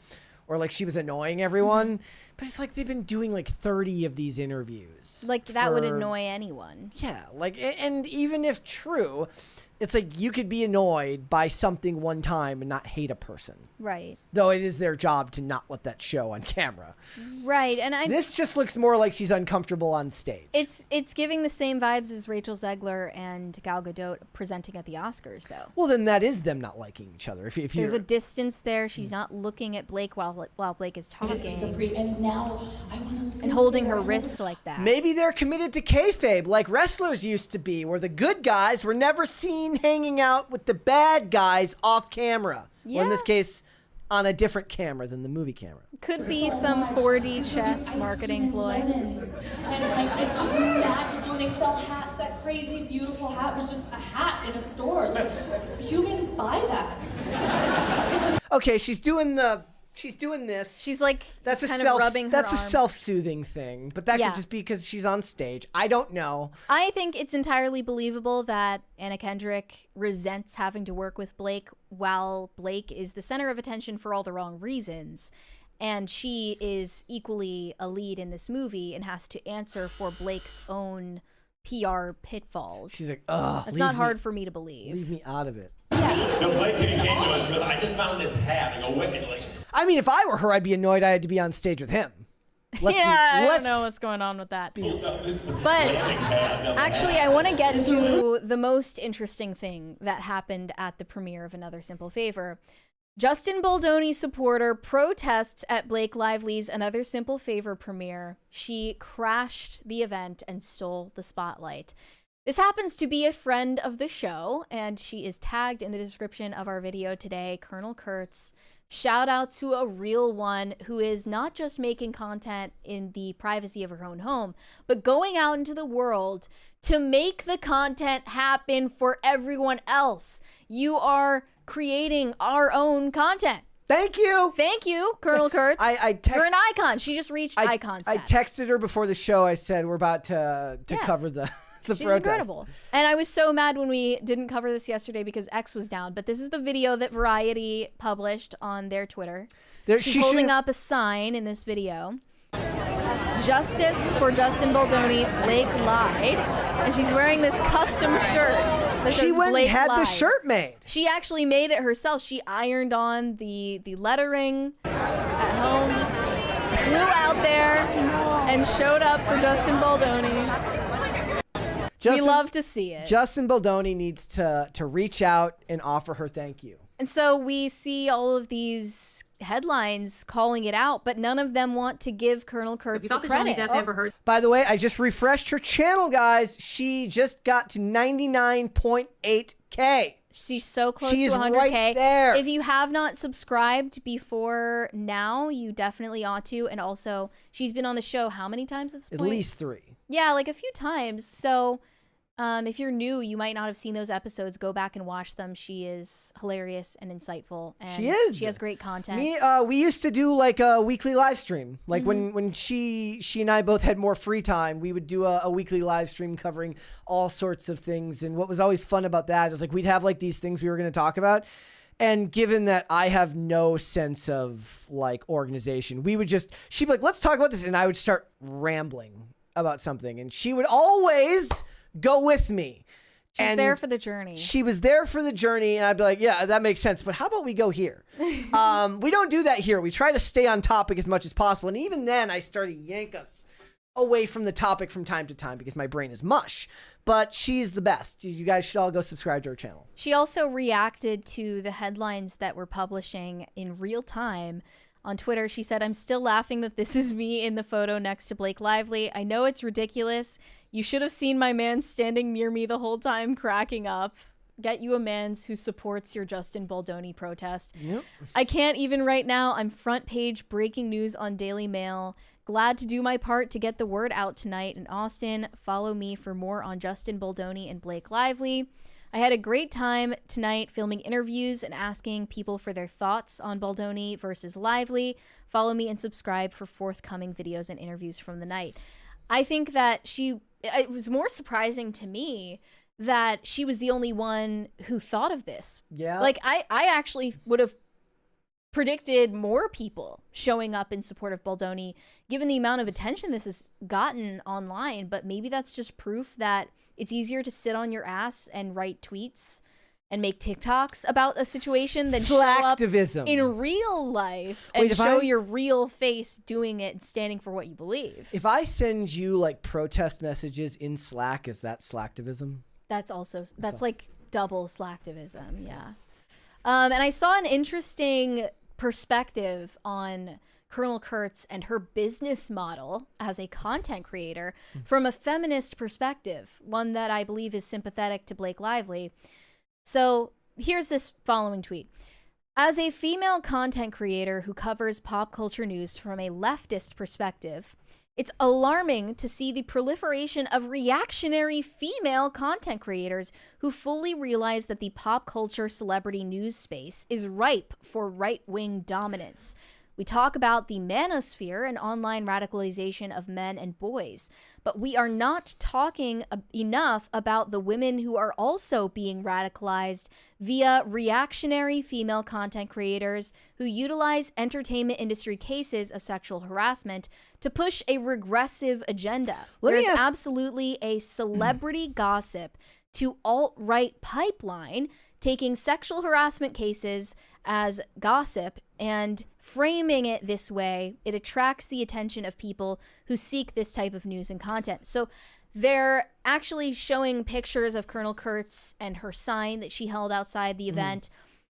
or like she was annoying everyone. But it's like they've been doing like 30 of these interviews. Like that would annoy anyone. Yeah, like, and even if true, it's like you could be annoyed by something one time and not hate a person. Right. Though it is their job to not let that show on camera. Right. And this just looks more like she's uncomfortable on stage. It's giving the same vibes as Rachel Zegler and Gal Gadot presenting at the Oscars, though. Well, then that is them not liking each other. If There's a distance there. She's not looking at Blake while Blake is talking. And now I want to. And holding her wrist like that. Maybe they're committed to kayfabe like wrestlers used to be, where the good guys were never seen hanging out with the bad guys off camera. Yeah. Or in this case, on a different camera than the movie camera. Could be some 4D chess marketing ploy. And like it's just magical, and they sell hats. That crazy, beautiful hat was just a hat in a store. Like humans buy that. Okay, she's doing the she's doing this. She's like that's kind of rubbing her That's a arm. self-soothing thing, but that Yeah. could just be because she's on stage. I don't know. I think it's entirely believable that Anna Kendrick resents having to work with Blake while Blake is the center of attention for all the wrong reasons. And she is equally a lead in this movie and has to answer for Blake's own PR pitfalls. She's like, ugh. It's not hard for me to believe. Leave me out of it. No, Blake came to us with, I just found this hat and go, wait, like. I mean, if I were her, I'd be annoyed I had to be on stage with him. I don't know what's going on with that. But actually, I want to get to the most interesting thing that happened at the premiere of Another Simple Favor. Justin Baldoni supporter protests at Blake Lively's Another Simple Favor premiere. She crashed the event and stole the spotlight. This happens to be a friend of the show, and she is tagged in the description of our video today, Colonel Kurtz. Shout out to a real one who is not just making content in the privacy of her own home, but going out into the world to make the content happen for everyone else. You are creating our own content. Thank you. Thank you, Colonel Kurtz. You're an icon. She just reached icon I status. texted her before the show. I said, we're about to cover the She's protest. incredible. And I was so mad when we didn't cover this yesterday because X was down. But this is the video that Variety published on their Twitter. She's holding up a sign in this video. Justice for Justin Baldoni, Blake lied. And she's wearing this custom shirt that She says went Blake and had the lied. shirt made. She actually made it herself. She ironed on the lettering at home, flew out there, and showed up for Justin Baldoni. We love to see it. Justin Baldoni needs to reach out and offer her thank you. And so we see all of these headlines calling it out, but none of them want to give Colonel Kurtz the credit. By the way, I just refreshed her channel, guys. She just got to 99.8K. She's so close She's to 100K. right there. If you have not subscribed before now, you definitely ought to. And also, she's been on the show how many times at this At point? least 3. Yeah, like a few times. So if you're new, you might not have seen those episodes. Go back and watch them. She is hilarious and insightful. And She is. She has great content. We used to do like a weekly live stream. Like when she and I both had more free time, we would do a weekly live stream covering all sorts of things. And what was always fun about that is like we'd have like these things we were going to talk about. And given that I have no sense of like organization, she'd be like, let's talk about this. And I would start rambling about something. And she would always go with me. She's there for the journey. She was there for the journey, and I'd be like, yeah, that makes sense, but how about we go here? We don't do that here. We try to stay on topic as much as possible, and even then, I started to yank us away from the topic from time to time because my brain is mush. But she's the best. You guys should all go subscribe to her channel. She also reacted to the headlines that we're publishing in real time. On Twitter, she said, I'm still laughing that this is me in the photo next to Blake Lively. I know it's ridiculous. You should have seen my man standing near me the whole time cracking up. Get you a man's who supports your Justin Baldoni protest. Yep. I can't even right now. I'm front page breaking news on Daily Mail. Glad to do my part to get the word out tonight in Austin. Follow me for more on Justin Baldoni and Blake Lively. I had a great time tonight filming interviews and asking people for their thoughts on Baldoni versus Lively. Follow me and subscribe for forthcoming videos and interviews from the night. I think that it was more surprising to me that she was the only one who thought of this. Yeah. Like I actually would have predicted more people showing up in support of Baldoni given the amount of attention this has gotten online, but maybe that's just proof that it's easier to sit on your ass and write tweets and make TikToks about a situation than show up Slacktivism. in real life and show your real face doing it and standing for what you believe. If I send you like protest messages in Slack, is that slacktivism? That's like double slacktivism, yeah. And I saw an interesting perspective on Colonel Kurtz and her business model as a content creator from a feminist perspective, one that I believe is sympathetic to Blake Lively. So here's this following tweet. As a female content creator who covers pop culture news from a leftist perspective, it's alarming to see the proliferation of reactionary female content creators who fully realize that the pop culture celebrity news space is ripe for right-wing dominance. We talk about the manosphere and online radicalization of men and boys, but we are not talking enough about the women who are also being radicalized via reactionary female content creators who utilize entertainment industry cases of sexual harassment to push a regressive agenda. There's absolutely a celebrity gossip to alt-right pipeline taking sexual harassment cases as gossip and framing it this way. It attracts the attention of people who seek this type of news and content. So they're actually showing pictures of Colonel Kurtz and her sign that she held outside the event.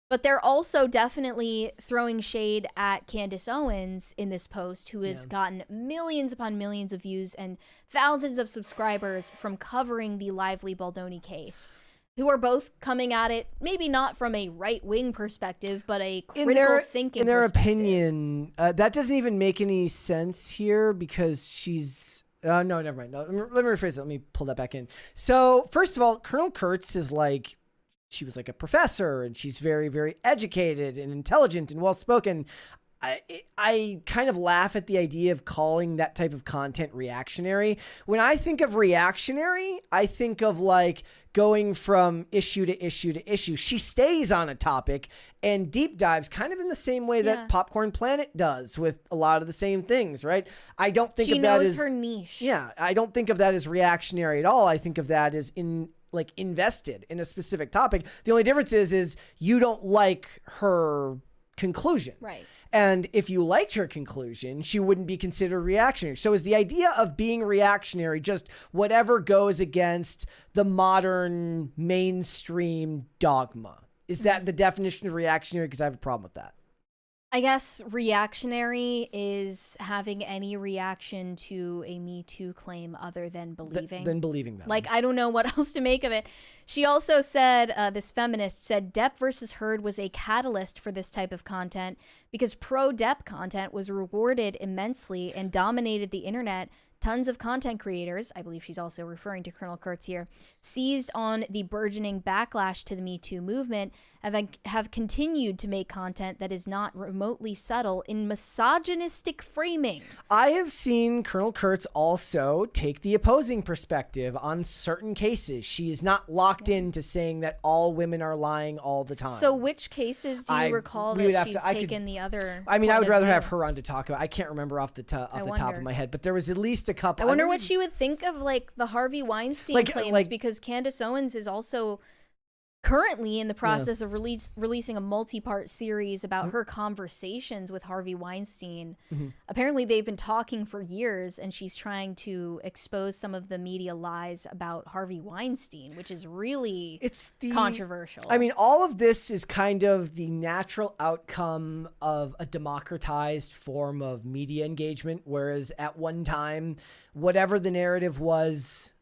But they're also definitely throwing shade at Candace Owens in this post, who has gotten millions upon millions of views and thousands of subscribers from covering the Lively Baldoni case, who are both coming at it, maybe not from a right-wing perspective, but a critical thinking in their perspective. Opinion, that doesn't even make any sense here because she's... no, never mind. No, let me rephrase it. Let me pull that back in. So, first of all, Colonel Kurtz is like... She was like a professor, and she's very, very educated and intelligent and well-spoken. I kind of laugh at the idea of calling that type of content reactionary. When I think of reactionary, I think of like going from issue to issue to issue. She stays on a topic and deep dives kind of in the same way that Popcorn Planet does with a lot of the same things, right? I don't think of that as... She knows her niche. Yeah, I don't think of that as reactionary at all. I think of that as invested in a specific topic. The only difference is you don't like her conclusion. Right. And if you liked her conclusion, she wouldn't be considered reactionary. So is the idea of being reactionary just whatever goes against the modern mainstream dogma? Is that the definition of reactionary? Because I have a problem with that. I guess reactionary is having any reaction to a Me Too claim other than believing. Than believing them. Like, I don't know what else to make of it. She also said, this feminist said, Depp versus Heard was a catalyst for this type of content because pro-Depp content was rewarded immensely and dominated the internet. Tons of content creators, I believe she's also referring to Colonel Kurtz here, seized on the burgeoning backlash to the Me Too movement, have continued to make content that is not remotely subtle in misogynistic framing. I have seen Colonel Kurtz also take the opposing perspective on certain cases. She is not locked into saying that all women are lying all the time. So which cases do you recall that she's taken the other I mean, I would rather have her on to talk about. I can't remember off the top of my head, but there was at least a couple. I wonder what she would think of like the Harvey Weinstein claims, because Candace Owens is also currently in the process of releasing a multi-part series about her conversations with Harvey Weinstein. Apparently they've been talking for years, and she's trying to expose some of the media lies about Harvey Weinstein, which is really controversial. I mean, all of this is kind of the natural outcome of a democratized form of media engagement, whereas at one time, whatever the narrative was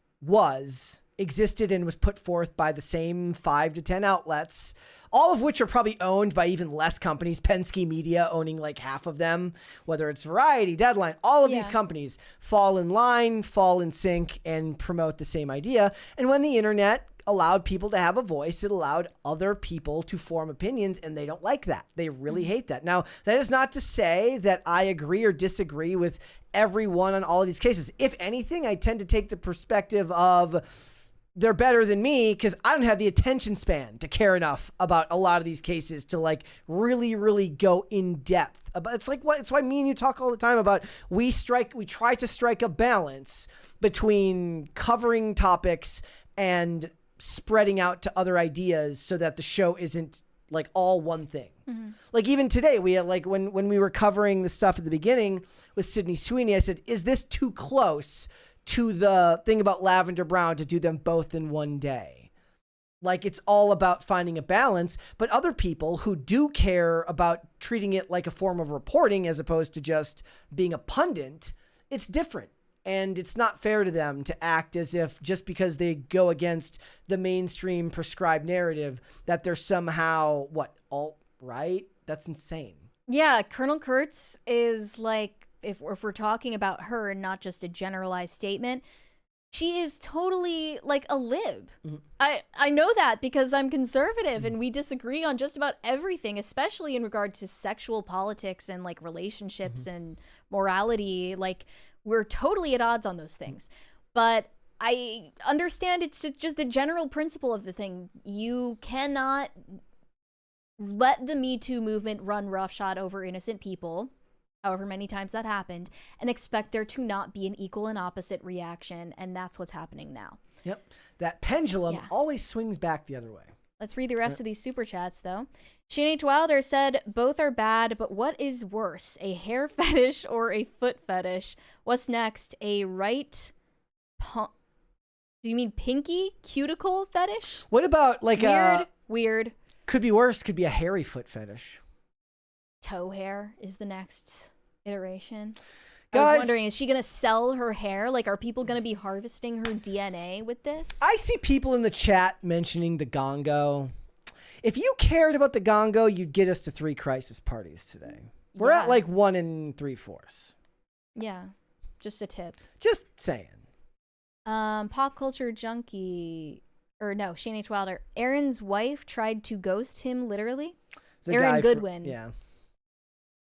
existed and was put forth by the same 5 to 10 outlets, all of which are probably owned by even less companies. Penske Media owning like half of them, whether it's Variety, Deadline, all of these companies fall in line, fall in sync, and promote the same idea. And when the internet allowed people to have a voice, it allowed other people to form opinions, and they don't like that. They really hate that. Now, that is not to say that I agree or disagree with everyone on all of these cases. If anything, I tend to take the perspective of they're better than me because I don't have the attention span to care enough about a lot of these cases to like really, really go in depth. It's like it's why me and you talk all the time about we try to strike a balance between covering topics and spreading out to other ideas so that the show isn't like all one thing. Like even today, we had like when we were covering the stuff at the beginning with Sydney Sweeney, I said, is this too close to the thing about Lavender Brown to do them both in one day? Like it's all about finding a balance, but other people who do care about treating it like a form of reporting as opposed to just being a pundit, it's different. And it's not fair to them to act as if just because they go against the mainstream prescribed narrative that they're somehow, alt-right? That's insane. Yeah, Colonel Kurtz is like, if we're talking about her and not just a generalized statement, She is totally like a lib. I know that because I'm conservative and we disagree on just about everything, especially in regard to sexual politics and like relationships and morality. Like we're totally at odds on those things. But I understand it's just the general principle of the thing. You cannot let the Me Too movement run roughshod over innocent people, however many times that happened, and expect there to not be an equal and opposite reaction, and that's what's happening now. Yep. That pendulum always swings back the other way. Let's read the rest of these super chats, though. Shane H. Wilder said, both are bad, but what is worse, a hair fetish or a foot fetish? What's next? A right... Do you mean pinky cuticle fetish? What about like Weird. Could be worse. Could be a hairy foot fetish. Toe hair is the next iteration. Guys, I was wondering, is she going to sell her hair? Like, are people going to be harvesting her DNA with this? I see people in the chat mentioning the gongo. If you cared about the gongo, you'd get us to 3 crisis parties today. We're at like 1 3/4. Yeah, just a tip. Just saying. Pop culture junkie, or no, Shane H. Wilder. Aaron's wife tried to ghost him, literally. Aaron Goodwin.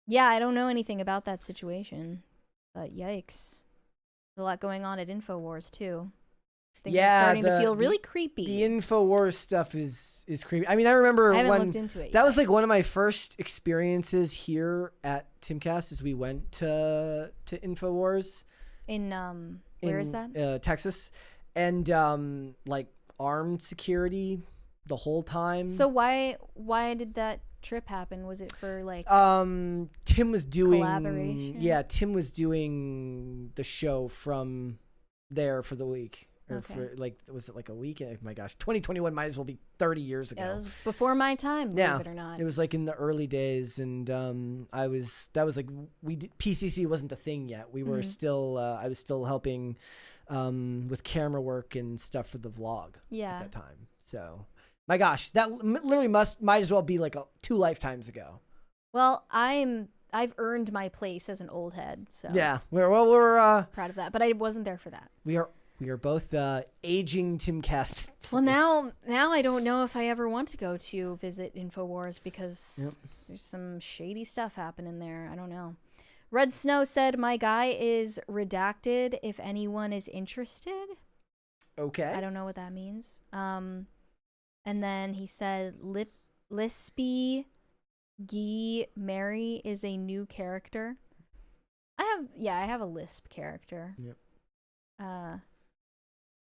Yeah, I don't know anything about that situation, but yikes. There's a lot going on at InfoWars too. Things are starting to feel really creepy. The InfoWars stuff is creepy. I mean, I remember I haven't looked into it that yet. was like one of my first experiences here at Timcast as we went to InfoWars. Where is that? Texas. And like armed security the whole time. So why did that trip happen? Was it for like Tim was doing collaboration? Yeah, Tim was doing the show from there for the week. Or for like, was it like a week? Oh my gosh, 2021 might as well be 30 years ago. Yeah, it was before my time, believe it or not. It was like in the early days, and that was like PCC wasn't a thing yet. We were still I was still helping with camera work and stuff for the vlog at that time. So my gosh, that literally might as well be like 2 lifetimes ago. Well, I've earned my place as an old head, so yeah, we're proud of that. But I wasn't there for that. We are both aging Timcast. Well, now I don't know if I ever want to go to visit InfoWars because there's some shady stuff happening there. I don't know. Red Snow said, my guy is redacted if anyone is interested. Okay. I don't know what that means. And then he said, Lispy Guy Mary is a new character. I have a Lisp character. Yep.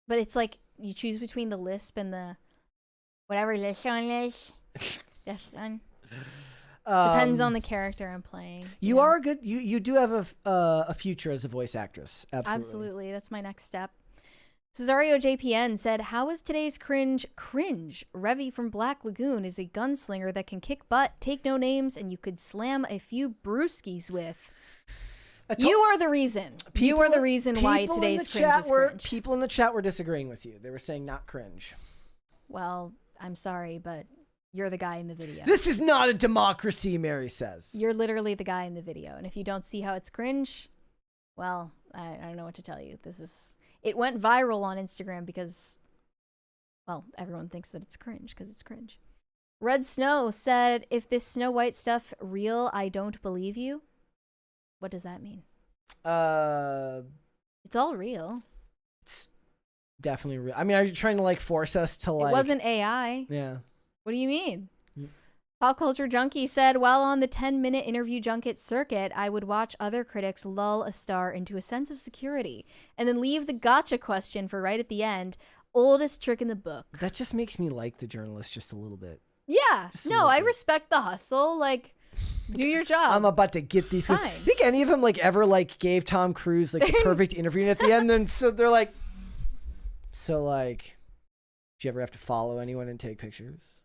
But it's like you choose between the lisp and the whatever this one is. This one. Depends on the character I'm playing. You are good. You do have a future as a voice actress. Absolutely. That's my next step. Cesario JPN said, how is today's cringe? Revy from Black Lagoon is a gunslinger that can kick butt, take no names, and you could slam a few brewskis with. You are the reason. You are the reason why today's cringe is cringe. People in the chat were disagreeing with you. They were saying not cringe. Well, I'm sorry, but you're the guy in the video. This is not a democracy, Mary says. You're literally the guy in the video. And if you don't see how it's cringe, well, I don't know what to tell you. It went viral on Instagram because, well, everyone thinks that it's cringe because it's cringe. Red Snow said, if this Snow White stuff real, I don't believe you. What does that mean? It's all real. It's definitely real. I mean, are you trying to like force us to like? It wasn't AI. Yeah. What do you mean? Pop Culture Junkie said, while on the 10-minute interview junket circuit, I would watch other critics lull a star into a sense of security and then leave the gotcha question for right at the end. Oldest trick in the book. That just makes me like the journalist just a little bit. Yeah. No, I respect the hustle. Like, do your job. I'm about to get these. I think any of them like ever like gave Tom Cruise like the perfect interview, and at the end, then so they're like, did you ever have to follow anyone and take pictures?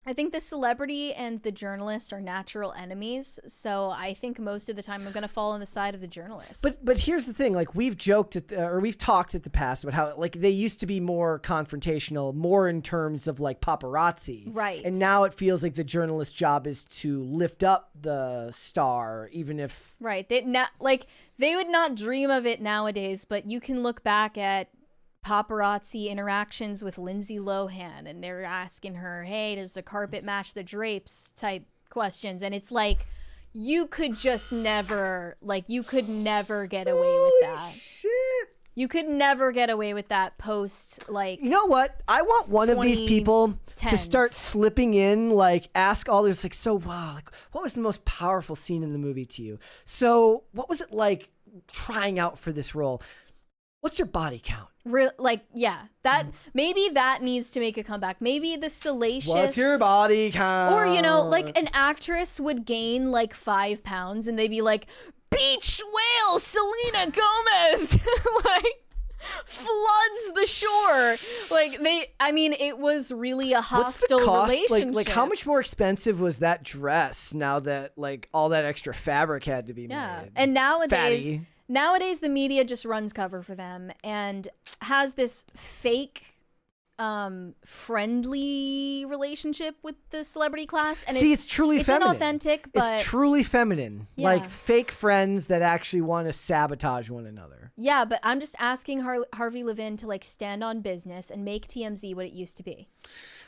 I think the celebrity and the journalist are natural enemies, so I think most of the time I'm going to fall on the side of the journalist. But here's the thing, like we've talked at the past about how like they used to be more confrontational, more in terms of like paparazzi. Right. And now it feels like the journalist's job is to lift up the star, even if Right. They would not dream of it nowadays, but you can look back at paparazzi interactions with Lindsay Lohan, and they're asking her, hey, does the carpet match the drapes type questions, and it's like you could never get away with that. Shit. You could never get away with that post, like, you know what? I want one of these people to start slipping in, like, ask all this, like, so, wow, like, what was the most powerful scene in the movie to you? So, what was it like trying out for this role? What's your body count? Maybe that needs to make a comeback. Maybe the salacious. What's your body count? Or, like an actress would gain like 5 pounds and they'd be like, beach whale Selena Gomez, like floods the shore. It was really a hostile What's the cost? relationship. Like how much more expensive was that dress now that like all that extra fabric had to be made? And Fatty. Nowadays, the media just runs cover for them and has this fake, friendly relationship with the celebrity class. And it's truly feminine. It's inauthentic, but it's truly feminine. Yeah. Like fake friends that actually want to sabotage one another. Yeah, but I'm just asking Harvey Levin to like stand on business and make TMZ what it used to be.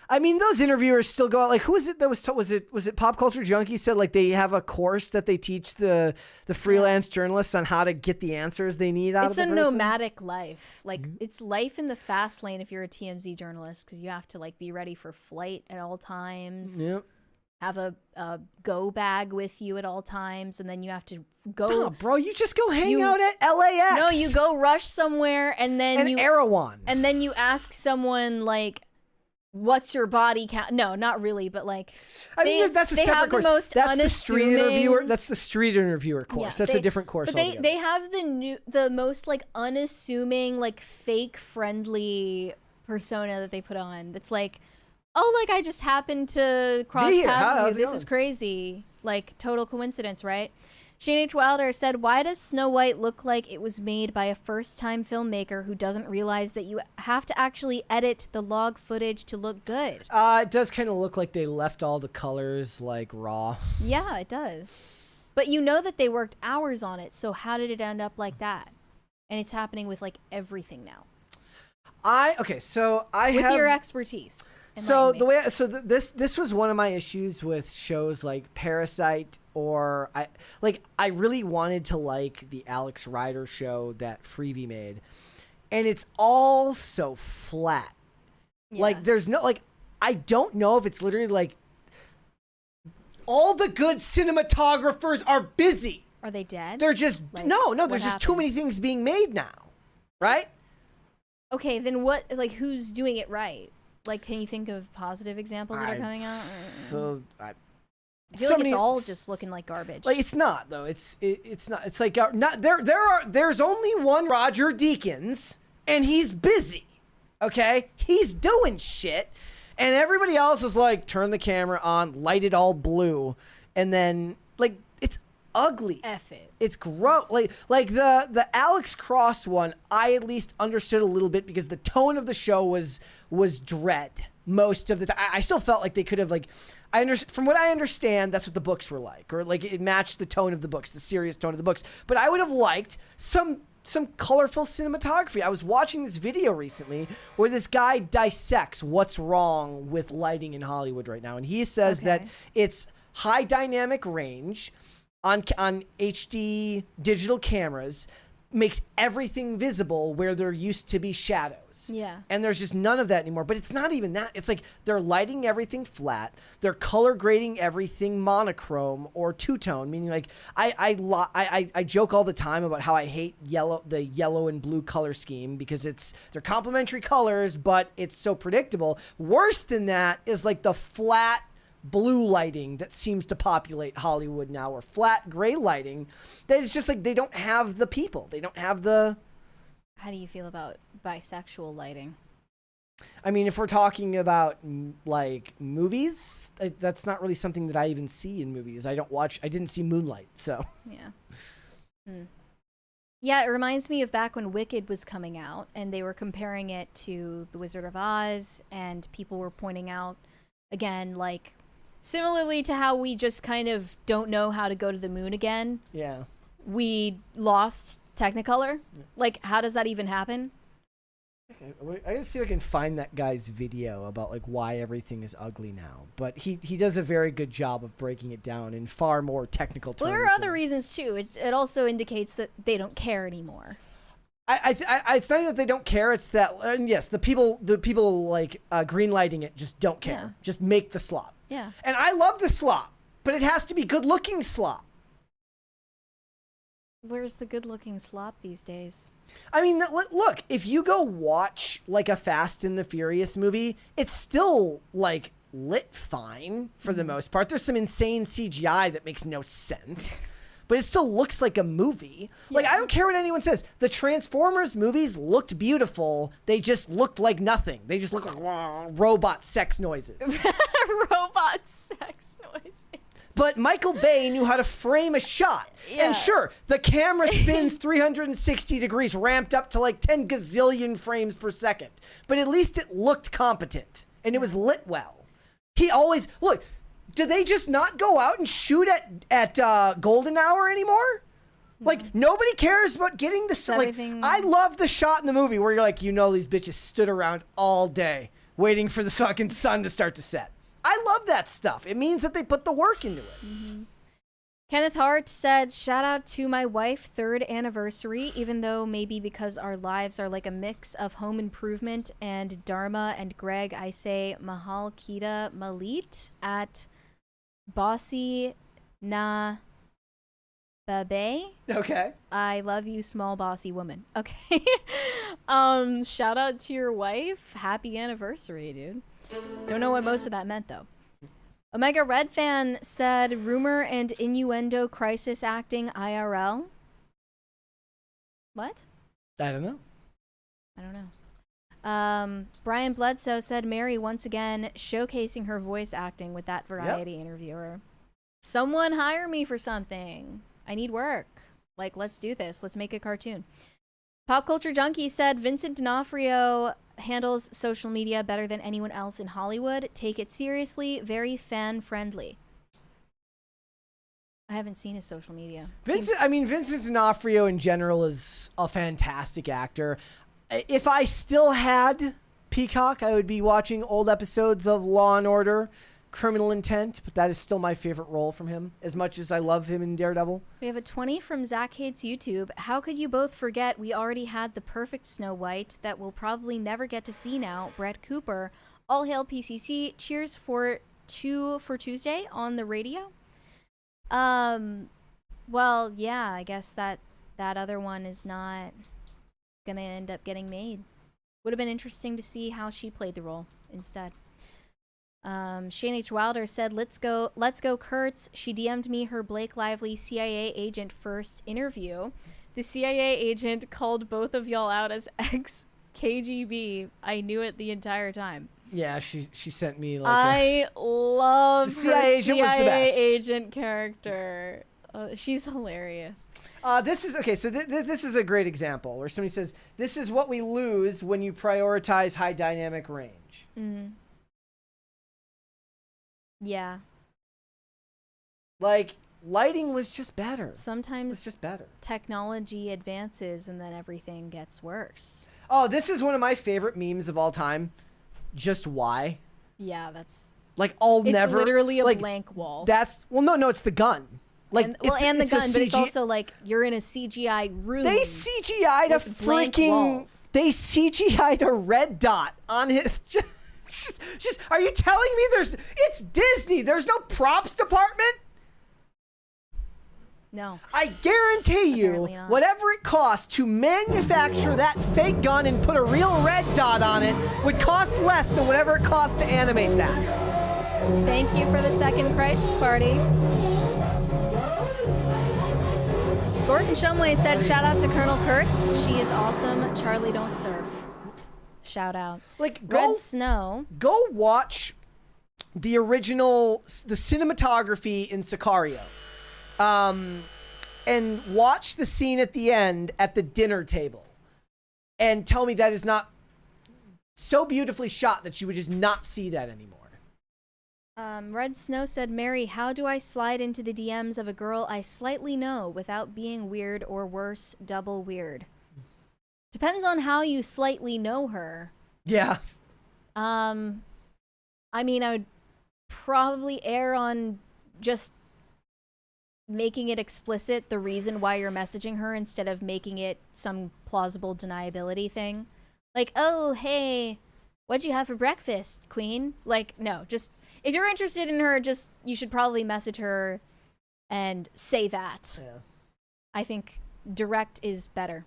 I mean, those interviewers still go out. Like, who is it that was it Pop Culture Junkie said like they have a course that they teach the freelance journalists on how to get the answers they need out of the person? It's a nomadic life. Like it's life in the fast lane if you're a TMZ journalist, because you have to like be ready for flight at all times. Yep. Have a go bag with you at all times, and then you have to go. No, bro, you just go hang out at LAX. No, you go rush somewhere, and then Erewhon. And then you ask someone like, what's your body count? No, not really, but like that's a separate course. That's the street interviewer. That's the street interviewer course. Yeah, that's a different course. But they have the most like unassuming, like fake friendly persona that they put on. It's like, oh, like I just happened to cross paths with you. This is crazy. Like total coincidence, right? Shane H. Wilder said, why does Snow White look like it was made by a first-time filmmaker who doesn't realize that you have to actually edit the log footage to look good? It does kind of look like they left all the colors like raw. Yeah, it does. But you know that they worked hours on it, so how did it end up like that? And it's happening with like everything now. With your expertise. So this was one of my issues with shows like Parasite, or I really wanted to like the Alex Rider show that Freevee made, and it's all so flat. Yeah. Like there's no I don't know if it's literally like all the good cinematographers are busy. Are they dead? They're just no. There's just too many things being made now, right? Okay, then who's doing it right? Like, can you think of positive examples that are coming out? I feel like it's all just looking like garbage. Like it's not though. It's not. It's like there's only one Roger Deakins, and he's busy. Okay, he's doing shit, and everybody else is like, turn the camera on, light it all blue, and then like it's ugly. F it. It's gross. Like the Alex Cross one, I at least understood a little bit because the tone of the show was dread most of the time. I still felt like they could have from what I understand, that's what the books were like, or like it matched the tone of the books, the serious tone of the books. But I would have liked some colorful cinematography. I was watching this video recently where this guy dissects what's wrong with lighting in Hollywood right now, and he says that it's high dynamic range on HD digital cameras makes everything visible where there used to be shadows. Yeah. And there's just none of that anymore. But it's not even that. It's like they're lighting everything flat. They're color grading everything monochrome or two-tone, meaning like I joke all the time about how I hate the yellow and blue color scheme because they're complementary colors, but it's so predictable. Worse than that is like the flat blue lighting that seems to populate Hollywood now, or flat gray lighting that it's just like they don't have the people. They don't have the... How do you feel about bisexual lighting? I mean, if we're talking about like movies, that's not really something that I even see in movies. I didn't see Moonlight, so. Yeah. Yeah, it reminds me of back when Wicked was coming out and they were comparing it to The Wizard of Oz, and people were pointing out, again, like, similarly to how we just kind of don't know how to go to the moon again. Yeah. We lost Technicolor. Like, how does that even happen? Okay, I gotta see if I can find that guy's video about like why everything is ugly now. But he does a very good job of breaking it down in far more technical terms. Well, there are other reasons too. It also indicates that they don't care anymore. It's not that they don't care. It's that yes, the people like greenlighting it just don't care. Yeah. Just make the slop. Yeah. And I love the slop, but it has to be good looking slop. Where's the good-looking slop these days? I mean, look, if you go watch like a Fast and the Furious movie, it's still like lit fine for the most part. There's some insane CGI that makes no sense, but it still looks like a movie. Like, I don't care what anyone says. The Transformers movies looked beautiful. They just looked like nothing. They just looked like robot sex noises. Robot sex noises. But Michael Bay knew how to frame a shot. Yeah. And sure, the camera spins 360 degrees, ramped up to like 10 gazillion frames per second. But at least it looked competent, and it was lit well. He always, look, do they just not go out and shoot at golden hour anymore? Like, nobody cares about getting the, like, I love the shot in the movie where you're like, you know, these bitches stood around all day waiting for the fucking sun to start to set. I love that stuff. It means that they put the work into it. Mm-hmm. Kenneth Hart said, shout out to my wife, 3rd anniversary, even though maybe because our lives are like a mix of Home Improvement and Dharma and Greg, I say Mahal Kita Malit at Bossy Na Babe. Okay. I love you, small bossy woman. Okay. Shout out to your wife. Happy anniversary, dude. Don't know what most of that meant, though. Omega Red Fan said, rumor and innuendo crisis acting IRL. What? I don't know. I don't know. Brian Bledsoe said, Mary once again showcasing her voice acting with that Variety interviewer. Someone hire me for something. I need work. Like, let's do this. Let's make a cartoon. Pop Culture Junkie said, Vincent D'Onofrio handles social media better than anyone else in Hollywood. Take it seriously. Very fan-friendly. I haven't seen his social media. Vincent D'Onofrio in general is a fantastic actor. If I still had Peacock, I would be watching old episodes of Law & Order, Criminal Intent, but that is still my favorite role from him, as much as I love him in Daredevil. We have a 20 from Zach Hates YouTube. How could you both forget we already had the perfect Snow White that we'll probably never get to see now, Brett Cooper. All hail PCC. Cheers for Tuesday on the radio. Well, yeah, I guess that other one is not gonna end up getting made. Would have been interesting to see how she played the role instead. Shane H. Wilder said, let's go Kurtz. She DM'd me her Blake Lively CIA agent first interview. The CIA agent called both of y'all out as ex-KGB. I knew it the entire time. Yeah, she sent me like I love the CIA agent was the best. Agent character. She's hilarious. This is okay. So this is a great example where somebody says, "This is what we lose when you prioritize high dynamic range." Mm-hmm. Yeah. Like, lighting was just better. Sometimes it's just better. Technology advances and then everything gets worse. Oh, this is one of my favorite memes of all time. Just why? Yeah, that's like it's literally a blank wall. No, it's the gun. Like, and the gun, but it's also like you're in a CGI room. They CGI'd a freaking. They CGI'd a red dot on his. Just, are you telling me it's Disney? There's no props department? No. I guarantee you, whatever it costs to manufacture that fake gun and put a real red dot on it would cost less than whatever it costs to animate that. Thank you for the second crisis party. Gordon Shumway said, shout out to Colonel Kurtz. She is awesome. Charlie don't serve. Shout out. Like, Red Snow. Go watch the original, the cinematography in Sicario. And watch the scene at the end at the dinner table. And tell me that is not so beautifully shot that you would just not see that anymore. Red Snow said, Mary, how do I slide into the DMs of a girl I slightly know without being weird or worse, double weird? Depends on how you slightly know her. Yeah. I mean, I would probably err on just making it explicit the reason why you're messaging her instead of making it some plausible deniability thing. Like, oh, hey, what'd you have for breakfast, queen? Like, no, just, if you're interested in her, just, you should probably message her and say that. Yeah. I think direct is better.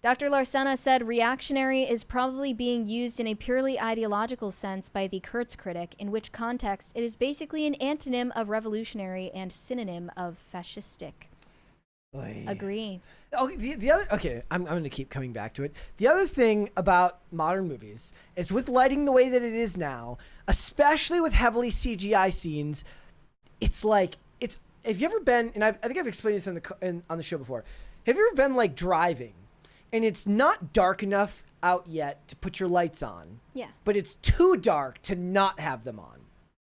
Dr. Larsena said reactionary is probably being used in a purely ideological sense by the Kurtz critic, in which context it is basically an antonym of revolutionary and synonym of fascistic. Oy. Agree. Oh, the other, okay, I'm going to keep coming back to it. The other thing about modern movies is with lighting the way that it is now, especially with heavily CGI scenes, it's like, have you ever been, and I think I've explained this on the show before, have you ever been like driving and it's not dark enough out yet to put your lights on? Yeah. But it's too dark to not have them on.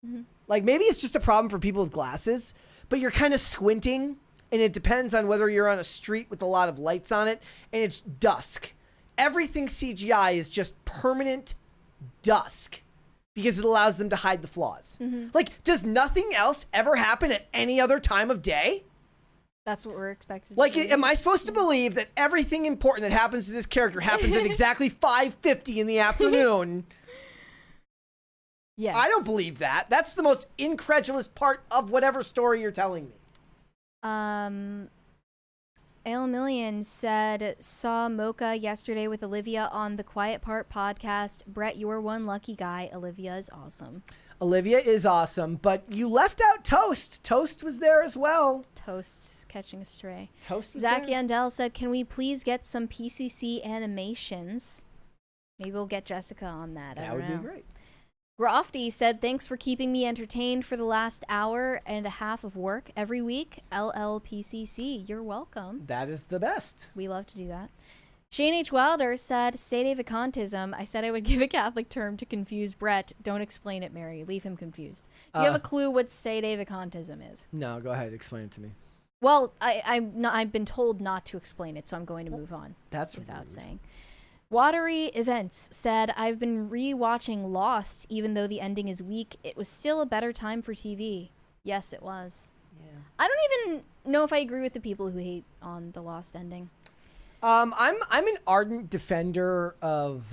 Mm-hmm. Like, maybe it's just a problem for people with glasses, but you're kind of squinting, and it depends on whether you're on a street with a lot of lights on it, and it's dusk. Everything CGI is just permanent dusk because it allows them to hide the flaws. Mm-hmm. Like, does nothing else ever happen at any other time of day? That's what we're expected Like, to do. am I supposed to believe that everything important that happens to this character happens at exactly 5:50 in the afternoon? Yes. I don't believe that. That's the most incredulous part of whatever story you're telling me. Ale Million said, saw Mocha yesterday with Olivia on the Quiet Part podcast. Brett, you're one lucky guy. Olivia is awesome. Olivia is awesome, but you left out Toast. Toast was there as well. Toast's catching a stray. Toast was Zach there. Yandel said, can we please get some PCC animations? Maybe we'll get Jessica on that. That would be great. Grofty said, thanks for keeping me entertained for the last hour and a half of work every week. LLPCC, you're welcome. That is the best. We love to do that. Shane H. Wilder said, sedevacantism. I said I would give a Catholic term to confuse Brett. Don't explain it, Mary. Leave him confused. Do you have a clue what sedevacantism is? No, go ahead. Explain it to me. Well, I've been told not to explain it, so I'm going to move on. That's without rude. saying. Watery Events said, I've been re-watching Lost, even though the ending is weak. It was still a better time for TV. Yes, it was. Yeah. I don't even know if I agree with the people who hate on the Lost ending. I'm an ardent defender of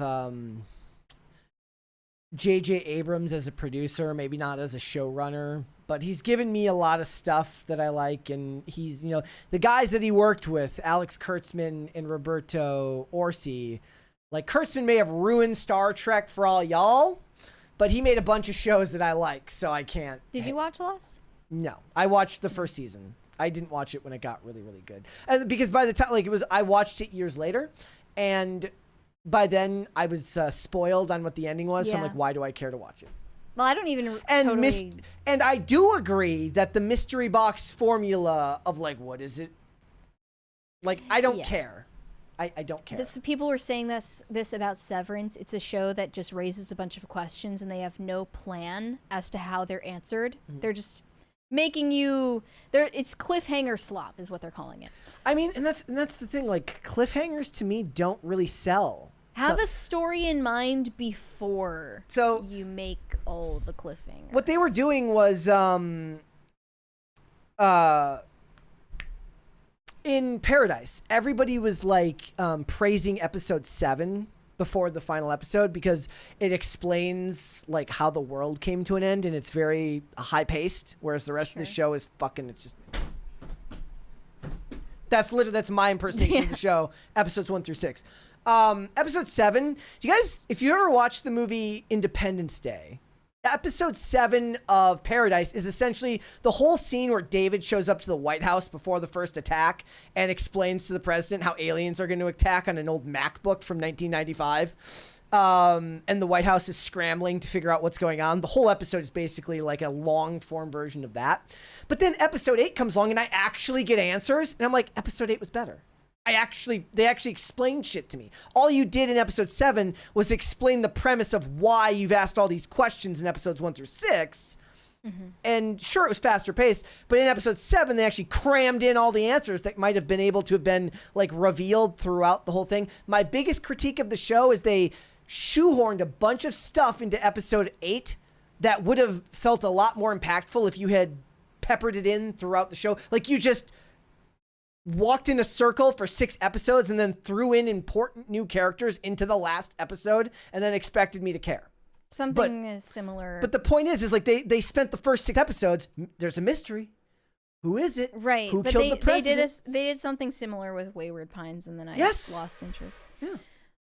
J.J. Abrams as a producer, maybe not as a showrunner, but he's given me a lot of stuff that I like, and he's, the guys that he worked with, Alex Kurtzman and Roberto Orci, like, Kurtzman may have ruined Star Trek for all y'all, but he made a bunch of shows that I like, so I can't. Did you watch Lost? No, I watched the first season. I didn't watch it when it got really, really good. And because by the time, I watched it years later, and by then I was spoiled on what the ending was. So I'm Yeah. like, why do I care to watch it? Well, I don't even And and I do agree that the mystery box formula of like, what is it? Like, I don't care. I don't care. People were saying this about Severance. It's a show that just raises a bunch of questions, and they have no plan as to how they're answered. They're just making you it's cliffhanger slop is what they're calling it. I mean, and that's the thing, like, cliffhangers to me don't really sell. Have a story in mind before you make all the cliffhangers. What they were doing was in Paradise, everybody was like praising episode 7 before the final episode because it explains like how the world came to an end, and it's very high paced, whereas the rest of the show is fucking, it's just, that's my impersonation of the show, episodes 1 through 6. Episode 7, do you guys, if you ever watched the movie Independence Day, episode 7 of Paradise is essentially the whole scene where David shows up to the White House before the first attack and explains to the president how aliens are going to attack on an old MacBook from 1995. And the White House is scrambling to figure out what's going on. The whole episode is basically like a long form version of that. But then episode 8 comes along and I actually get answers. And I'm like, episode 8 was better. They actually explained shit to me. All you did in episode 7 was explain the premise of why you've asked all these questions in episodes 1 through 6. And sure, it was faster paced, but in episode 7, they actually crammed in all the answers that might have been able to have been like revealed throughout the whole thing. My biggest critique of the show is they shoehorned a bunch of stuff into episode 8 that would have felt a lot more impactful if you had peppered it in throughout the show. Like you just walked in a circle for 6 episodes and then threw in important new characters into the last episode and then expected me to care. Something is similar. But the point is like they spent the first 6 episodes. There's a mystery. Who is it? Right. Who killed the president? They did something similar with Wayward Pines, and then I lost interest. Yeah.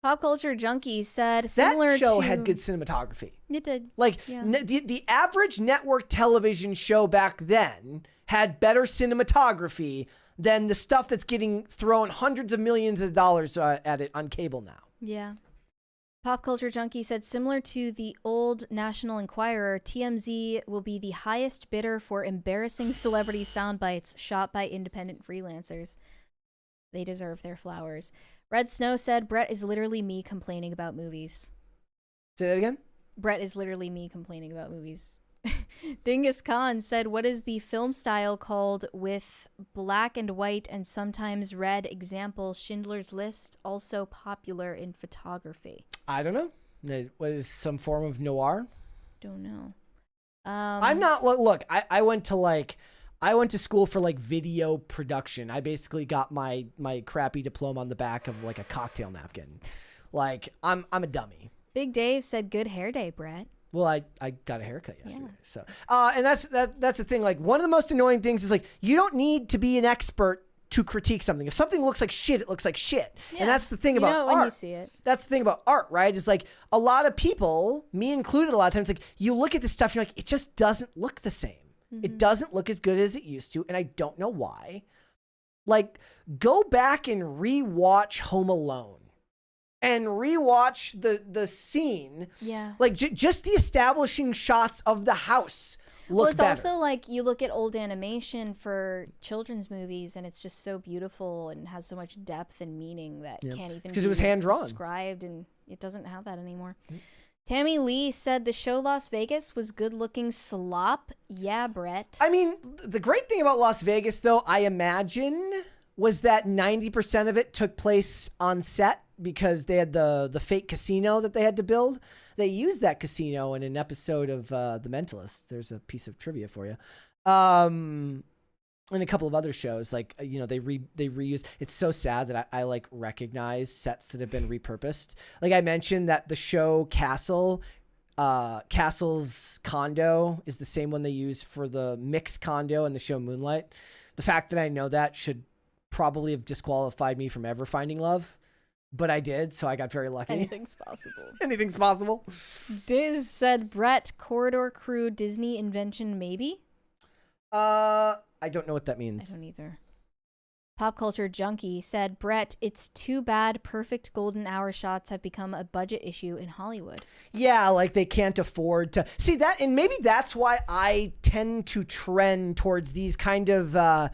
Pop Culture Junkie said similar that show to... had good cinematography. It did. Like yeah. the average network television show back then had better cinematography than the stuff that's getting thrown hundreds of millions of dollars at it on cable now. Yeah. Pop Culture Junkie said, similar to the old National Enquirer, TMZ will be the highest bidder for embarrassing celebrity sound bites shot by independent freelancers. They deserve their flowers. Red Snow said, Brett is literally me complaining about movies. Say that again? Brett is literally me complaining about movies. Dingus Khan said, what is the film style called with black and white and sometimes red? Example, Schindler's List, also popular in photography. I don't know. What is some form of noir? Don't know. I'm not, look, I went to school for like video production. I basically got my crappy diploma on the back of like a cocktail napkin. Like I'm a dummy. Big Dave said, good hair day, Brett. Well, I got a haircut yesterday. Yeah. So, and that's the thing. Like one of the most annoying things is like, you don't need to be an expert to critique something. If something looks like shit, it looks like shit. Yeah. And that's the thing about art. When you see it. That's the thing about art, right? Is like a lot of people, me included a lot of times, like you look at this stuff, you're like, it just doesn't look the same. Mm-hmm. It doesn't look as good as it used to. And I don't know why. Like go back and rewatch Home Alone. And rewatch the scene. Yeah. Like just the establishing shots of the house look it's better. Also like you look at old animation for children's movies and it's just so beautiful and has so much depth and meaning that can't even because it was hand drawn, described, and it doesn't have that anymore. Tammy Lee said the show Las Vegas was good looking slop. Yeah, Brett. I mean, the great thing about Las Vegas, though, I imagine, was that 90% of it took place on set. Because they had the fake casino that they had to build. They used that casino in an episode of The Mentalist. There's a piece of trivia for you. And a couple of other shows, like, you know, they reuse. It's so sad that I like recognize sets that have been repurposed. Like I mentioned that the show Castle's condo is the same one they use for the mixed condo in the show Moonlight. The fact that I know that should probably have disqualified me from ever finding love. But I did, so I got very lucky. Anything's possible. Anything's possible. Diz said, Brett, Corridor Crew, Disney invention, maybe? I don't know what that means. I don't either. Pop Culture Junkie said, Brett, it's too bad perfect golden hour shots have become a budget issue in Hollywood. Yeah, like they can't afford to see that. And maybe that's why I tend to trend towards these kind of...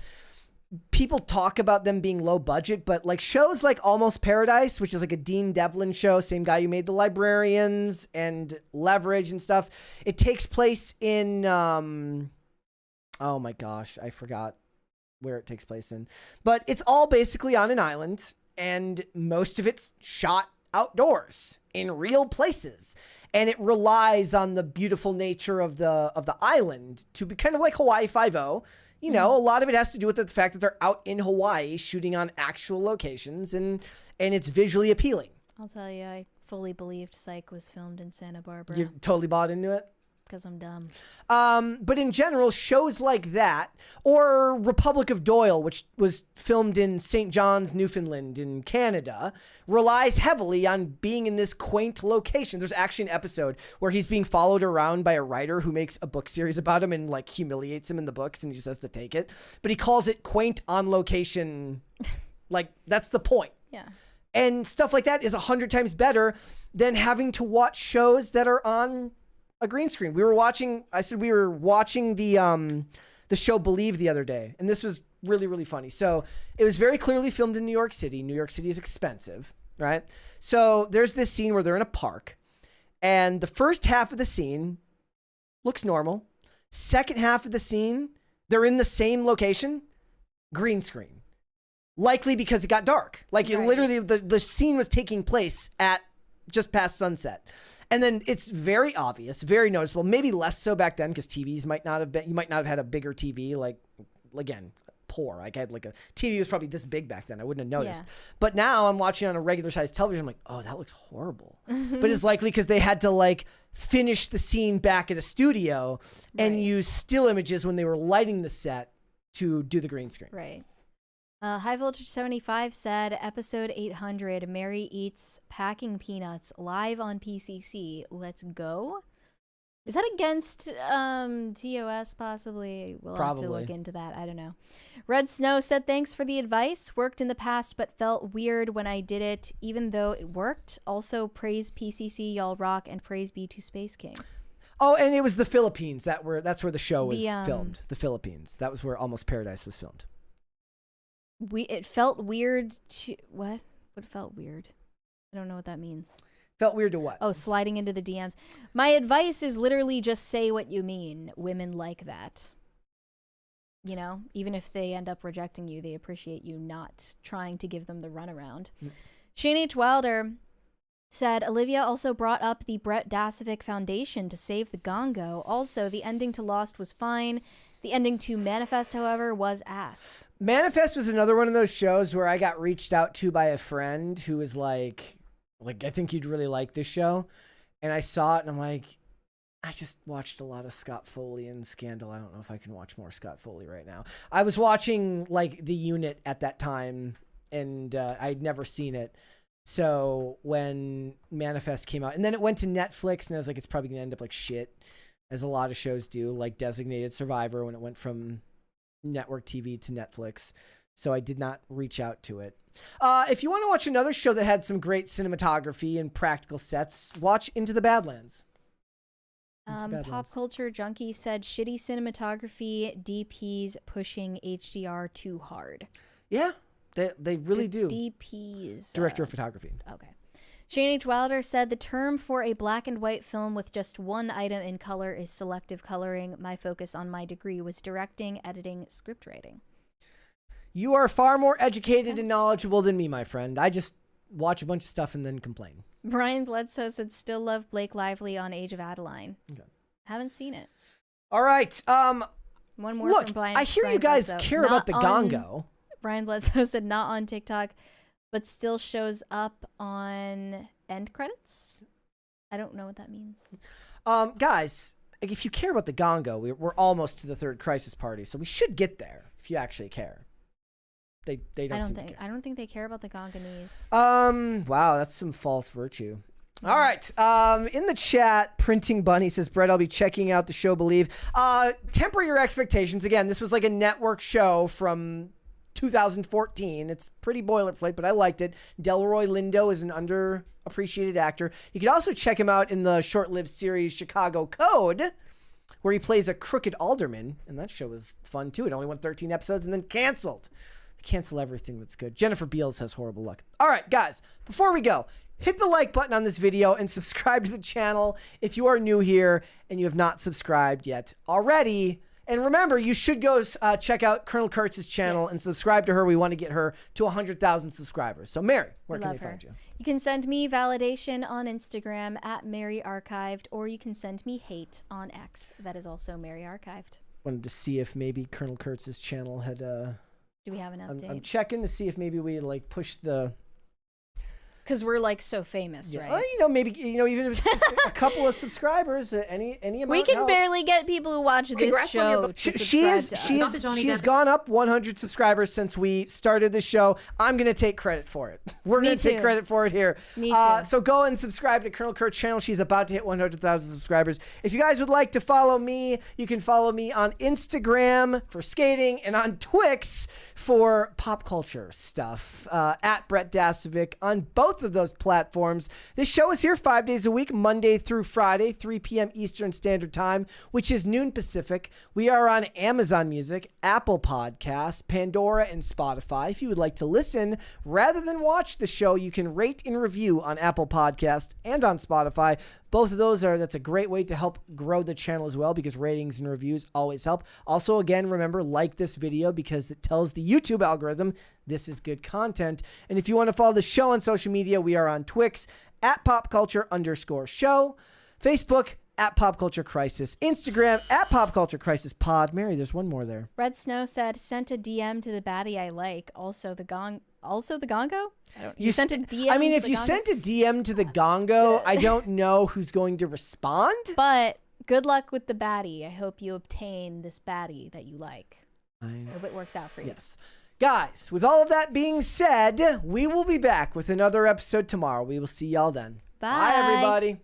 people talk about them being low budget, but like shows like Almost Paradise, which is like a Dean Devlin show, same guy who made The Librarians and Leverage and stuff. It takes place in, oh my gosh, I forgot where it takes place in, but it's all basically on an island and most of it's shot outdoors in real places. And it relies on the beautiful nature of the island to be kind of like Hawaii Five-0. You know, a lot of it has to do with the fact that they're out in Hawaii shooting on actual locations and it's visually appealing. I'll tell you, I fully believed Psych was filmed in Santa Barbara. You totally bought into it? Because I'm dumb. But in general, shows like that, or Republic of Doyle, which was filmed in St. John's, Newfoundland in Canada, relies heavily on being in this quaint location. There's actually an episode where he's being followed around by a writer who makes a book series about him and like humiliates him in the books and he just has to take it. But he calls it quaint on location. Like that's the point. Yeah. And stuff like that is 100 times better than having to watch shows that are on a green screen. We were watching the show Believe the other day, and this was really, really funny. So it was very clearly filmed in New York City. New York City is expensive, right? So there's this scene where they're in a park, and the first half of the scene looks normal. Second half of the scene, they're in the same location, green screen. Likely because it got dark. Like it literally, the scene was taking place at just past sunset. And then it's very obvious, very noticeable, maybe less so back then because TVs might not have been, you might not have had a bigger TV, like, again, poor. Like I had like a TV was probably this big back then. I wouldn't have noticed. Yeah. But now I'm watching on a regular sized television. I'm like, oh, that looks horrible. But it's likely because they had to like finish the scene back at a studio and use still images when they were lighting the set to do the green screen. Right. High Voltage 75 said, episode 800, Mary eats packing peanuts live on PCC. Let's go. Is that against TOS possibly? We'll have to look into that. I don't know. Red Snow said, thanks for the advice. Worked in the past, but felt weird when I did it, even though it worked. Also, praise PCC, y'all rock, and praise be to Space King. Oh, and it was the Philippines. That's where the show was filmed. The Philippines. That was where Almost Paradise was filmed. It felt weird to what felt weird? I don't know what that means. Felt weird to what? Oh, sliding into the DMs. My advice is literally just say what you mean. Women like that. You know, even if they end up rejecting you, they appreciate you not trying to give them the runaround. Shane H. Wilder said, Olivia also brought up the Brett Dasovic Foundation to save the Gongo. Also, the ending to Lost was fine. The ending to Manifest, however, was ass. Manifest was another one of those shows where I got reached out to by a friend who was like, I think you'd really like this show. And I saw it and I'm like, I just watched a lot of Scott Foley and Scandal. I don't know if I can watch more Scott Foley right now. I was watching like The Unit at that time and I'd never seen it. So when Manifest came out and then it went to Netflix and I was like, it's probably gonna end up like shit. As a lot of shows do, like Designated Survivor when it went from network TV to Netflix. So I did not reach out to it. If you want to watch another show that had some great cinematography and practical sets, watch Into the Badlands. Pop Culture Junkie said, shitty cinematography, DPs pushing HDR too hard. Yeah, they really do. DPs. Director of Photography. Okay. Shane H. Wilder said, the term for a black and white film with just one item in color is selective coloring. My focus on my degree was directing, editing, script writing. You are far more educated and knowledgeable than me, my friend. I just watch a bunch of stuff and then complain. Brian Bledsoe said, still love Blake Lively on Age of Adeline. Okay. Haven't seen it. All right. One more look, from Brian. I hear Brian you guys Bledsoe. care Not about the on, Gongo. Brian Bledsoe said, not on TikTok, but still shows up on end credits. I don't know what that means. Guys, if you care about the Gongo, we're almost to the third crisis party, so we should get there if you actually care. They don't seem to care. I don't think they care about the Gonganese. Wow, that's some false virtue. All right. In the chat, Printing Bunny says, Brett, I'll be checking out the show Believe. Temper your expectations. Again, this was like a network show from 2014. It's pretty boilerplate, but I liked it. Delroy Lindo is an underappreciated actor. You could also check him out in the short-lived series Chicago Code, where he plays a crooked alderman, and that show was fun too. It only went 13 episodes and then canceled. They cancel everything that's good. Jennifer Beals has horrible luck. All right, guys, before we go, hit the like button on this video and subscribe to the channel if you are new here and you have not subscribed yet already. And remember, you should go check out Colonel Kurtz's channel and subscribe to her. We want to get her to 100,000 subscribers. So, Mary, where can they find you? You can send me validation on Instagram at Mary Archived, or you can send me hate on X. That is also Mary Archived. Wanted to see if maybe Colonel Kurtz's channel had... Do we have an update? I'm checking to see if maybe we like push the Because we're like so famous, right? Well, you know, maybe even if it's just a couple of subscribers, any amount. We can helps. barely get people who watch this show. She has gone up 100 subscribers since we started the show. I'm gonna take credit for it. We're gonna take credit for it here. Me too. So go and subscribe to Colonel Kurt's channel. She's about to hit 100,000 subscribers. If you guys would like to follow me, you can follow me on Instagram for skating and on Twix for pop culture stuff. At Brett Dasovic on both of those platforms. This show is here 5 days a week, Monday through Friday, 3 p.m. Eastern Standard Time, which is noon Pacific. We are on Amazon Music, Apple Podcasts, Pandora, and Spotify. If you would like to listen rather than watch the show, you can rate and review on Apple Podcasts and on Spotify. Both of those that's a great way to help grow the channel as well, because ratings and reviews always help. Also, again, remember, like this video because it tells the YouTube algorithm this is good content. And if you want to follow the show on social media, we are on Twix at popculture_show, Facebook at Pop Culture Crisis, Instagram at Pop Culture Crisis Pod. Mary, there's one more there. Red Snow said, sent a DM to the baddie I like. Also the Gongo? You sent a DM. I mean, to if the you Gongo? sent a DM to the Gongo, I don't know who's going to respond. But good luck with the baddie. I hope you obtain this baddie that you like. I hope it works out for you. Yes. Guys, with all of that being said, we will be back with another episode tomorrow. We will see y'all then. Bye. Bye, everybody.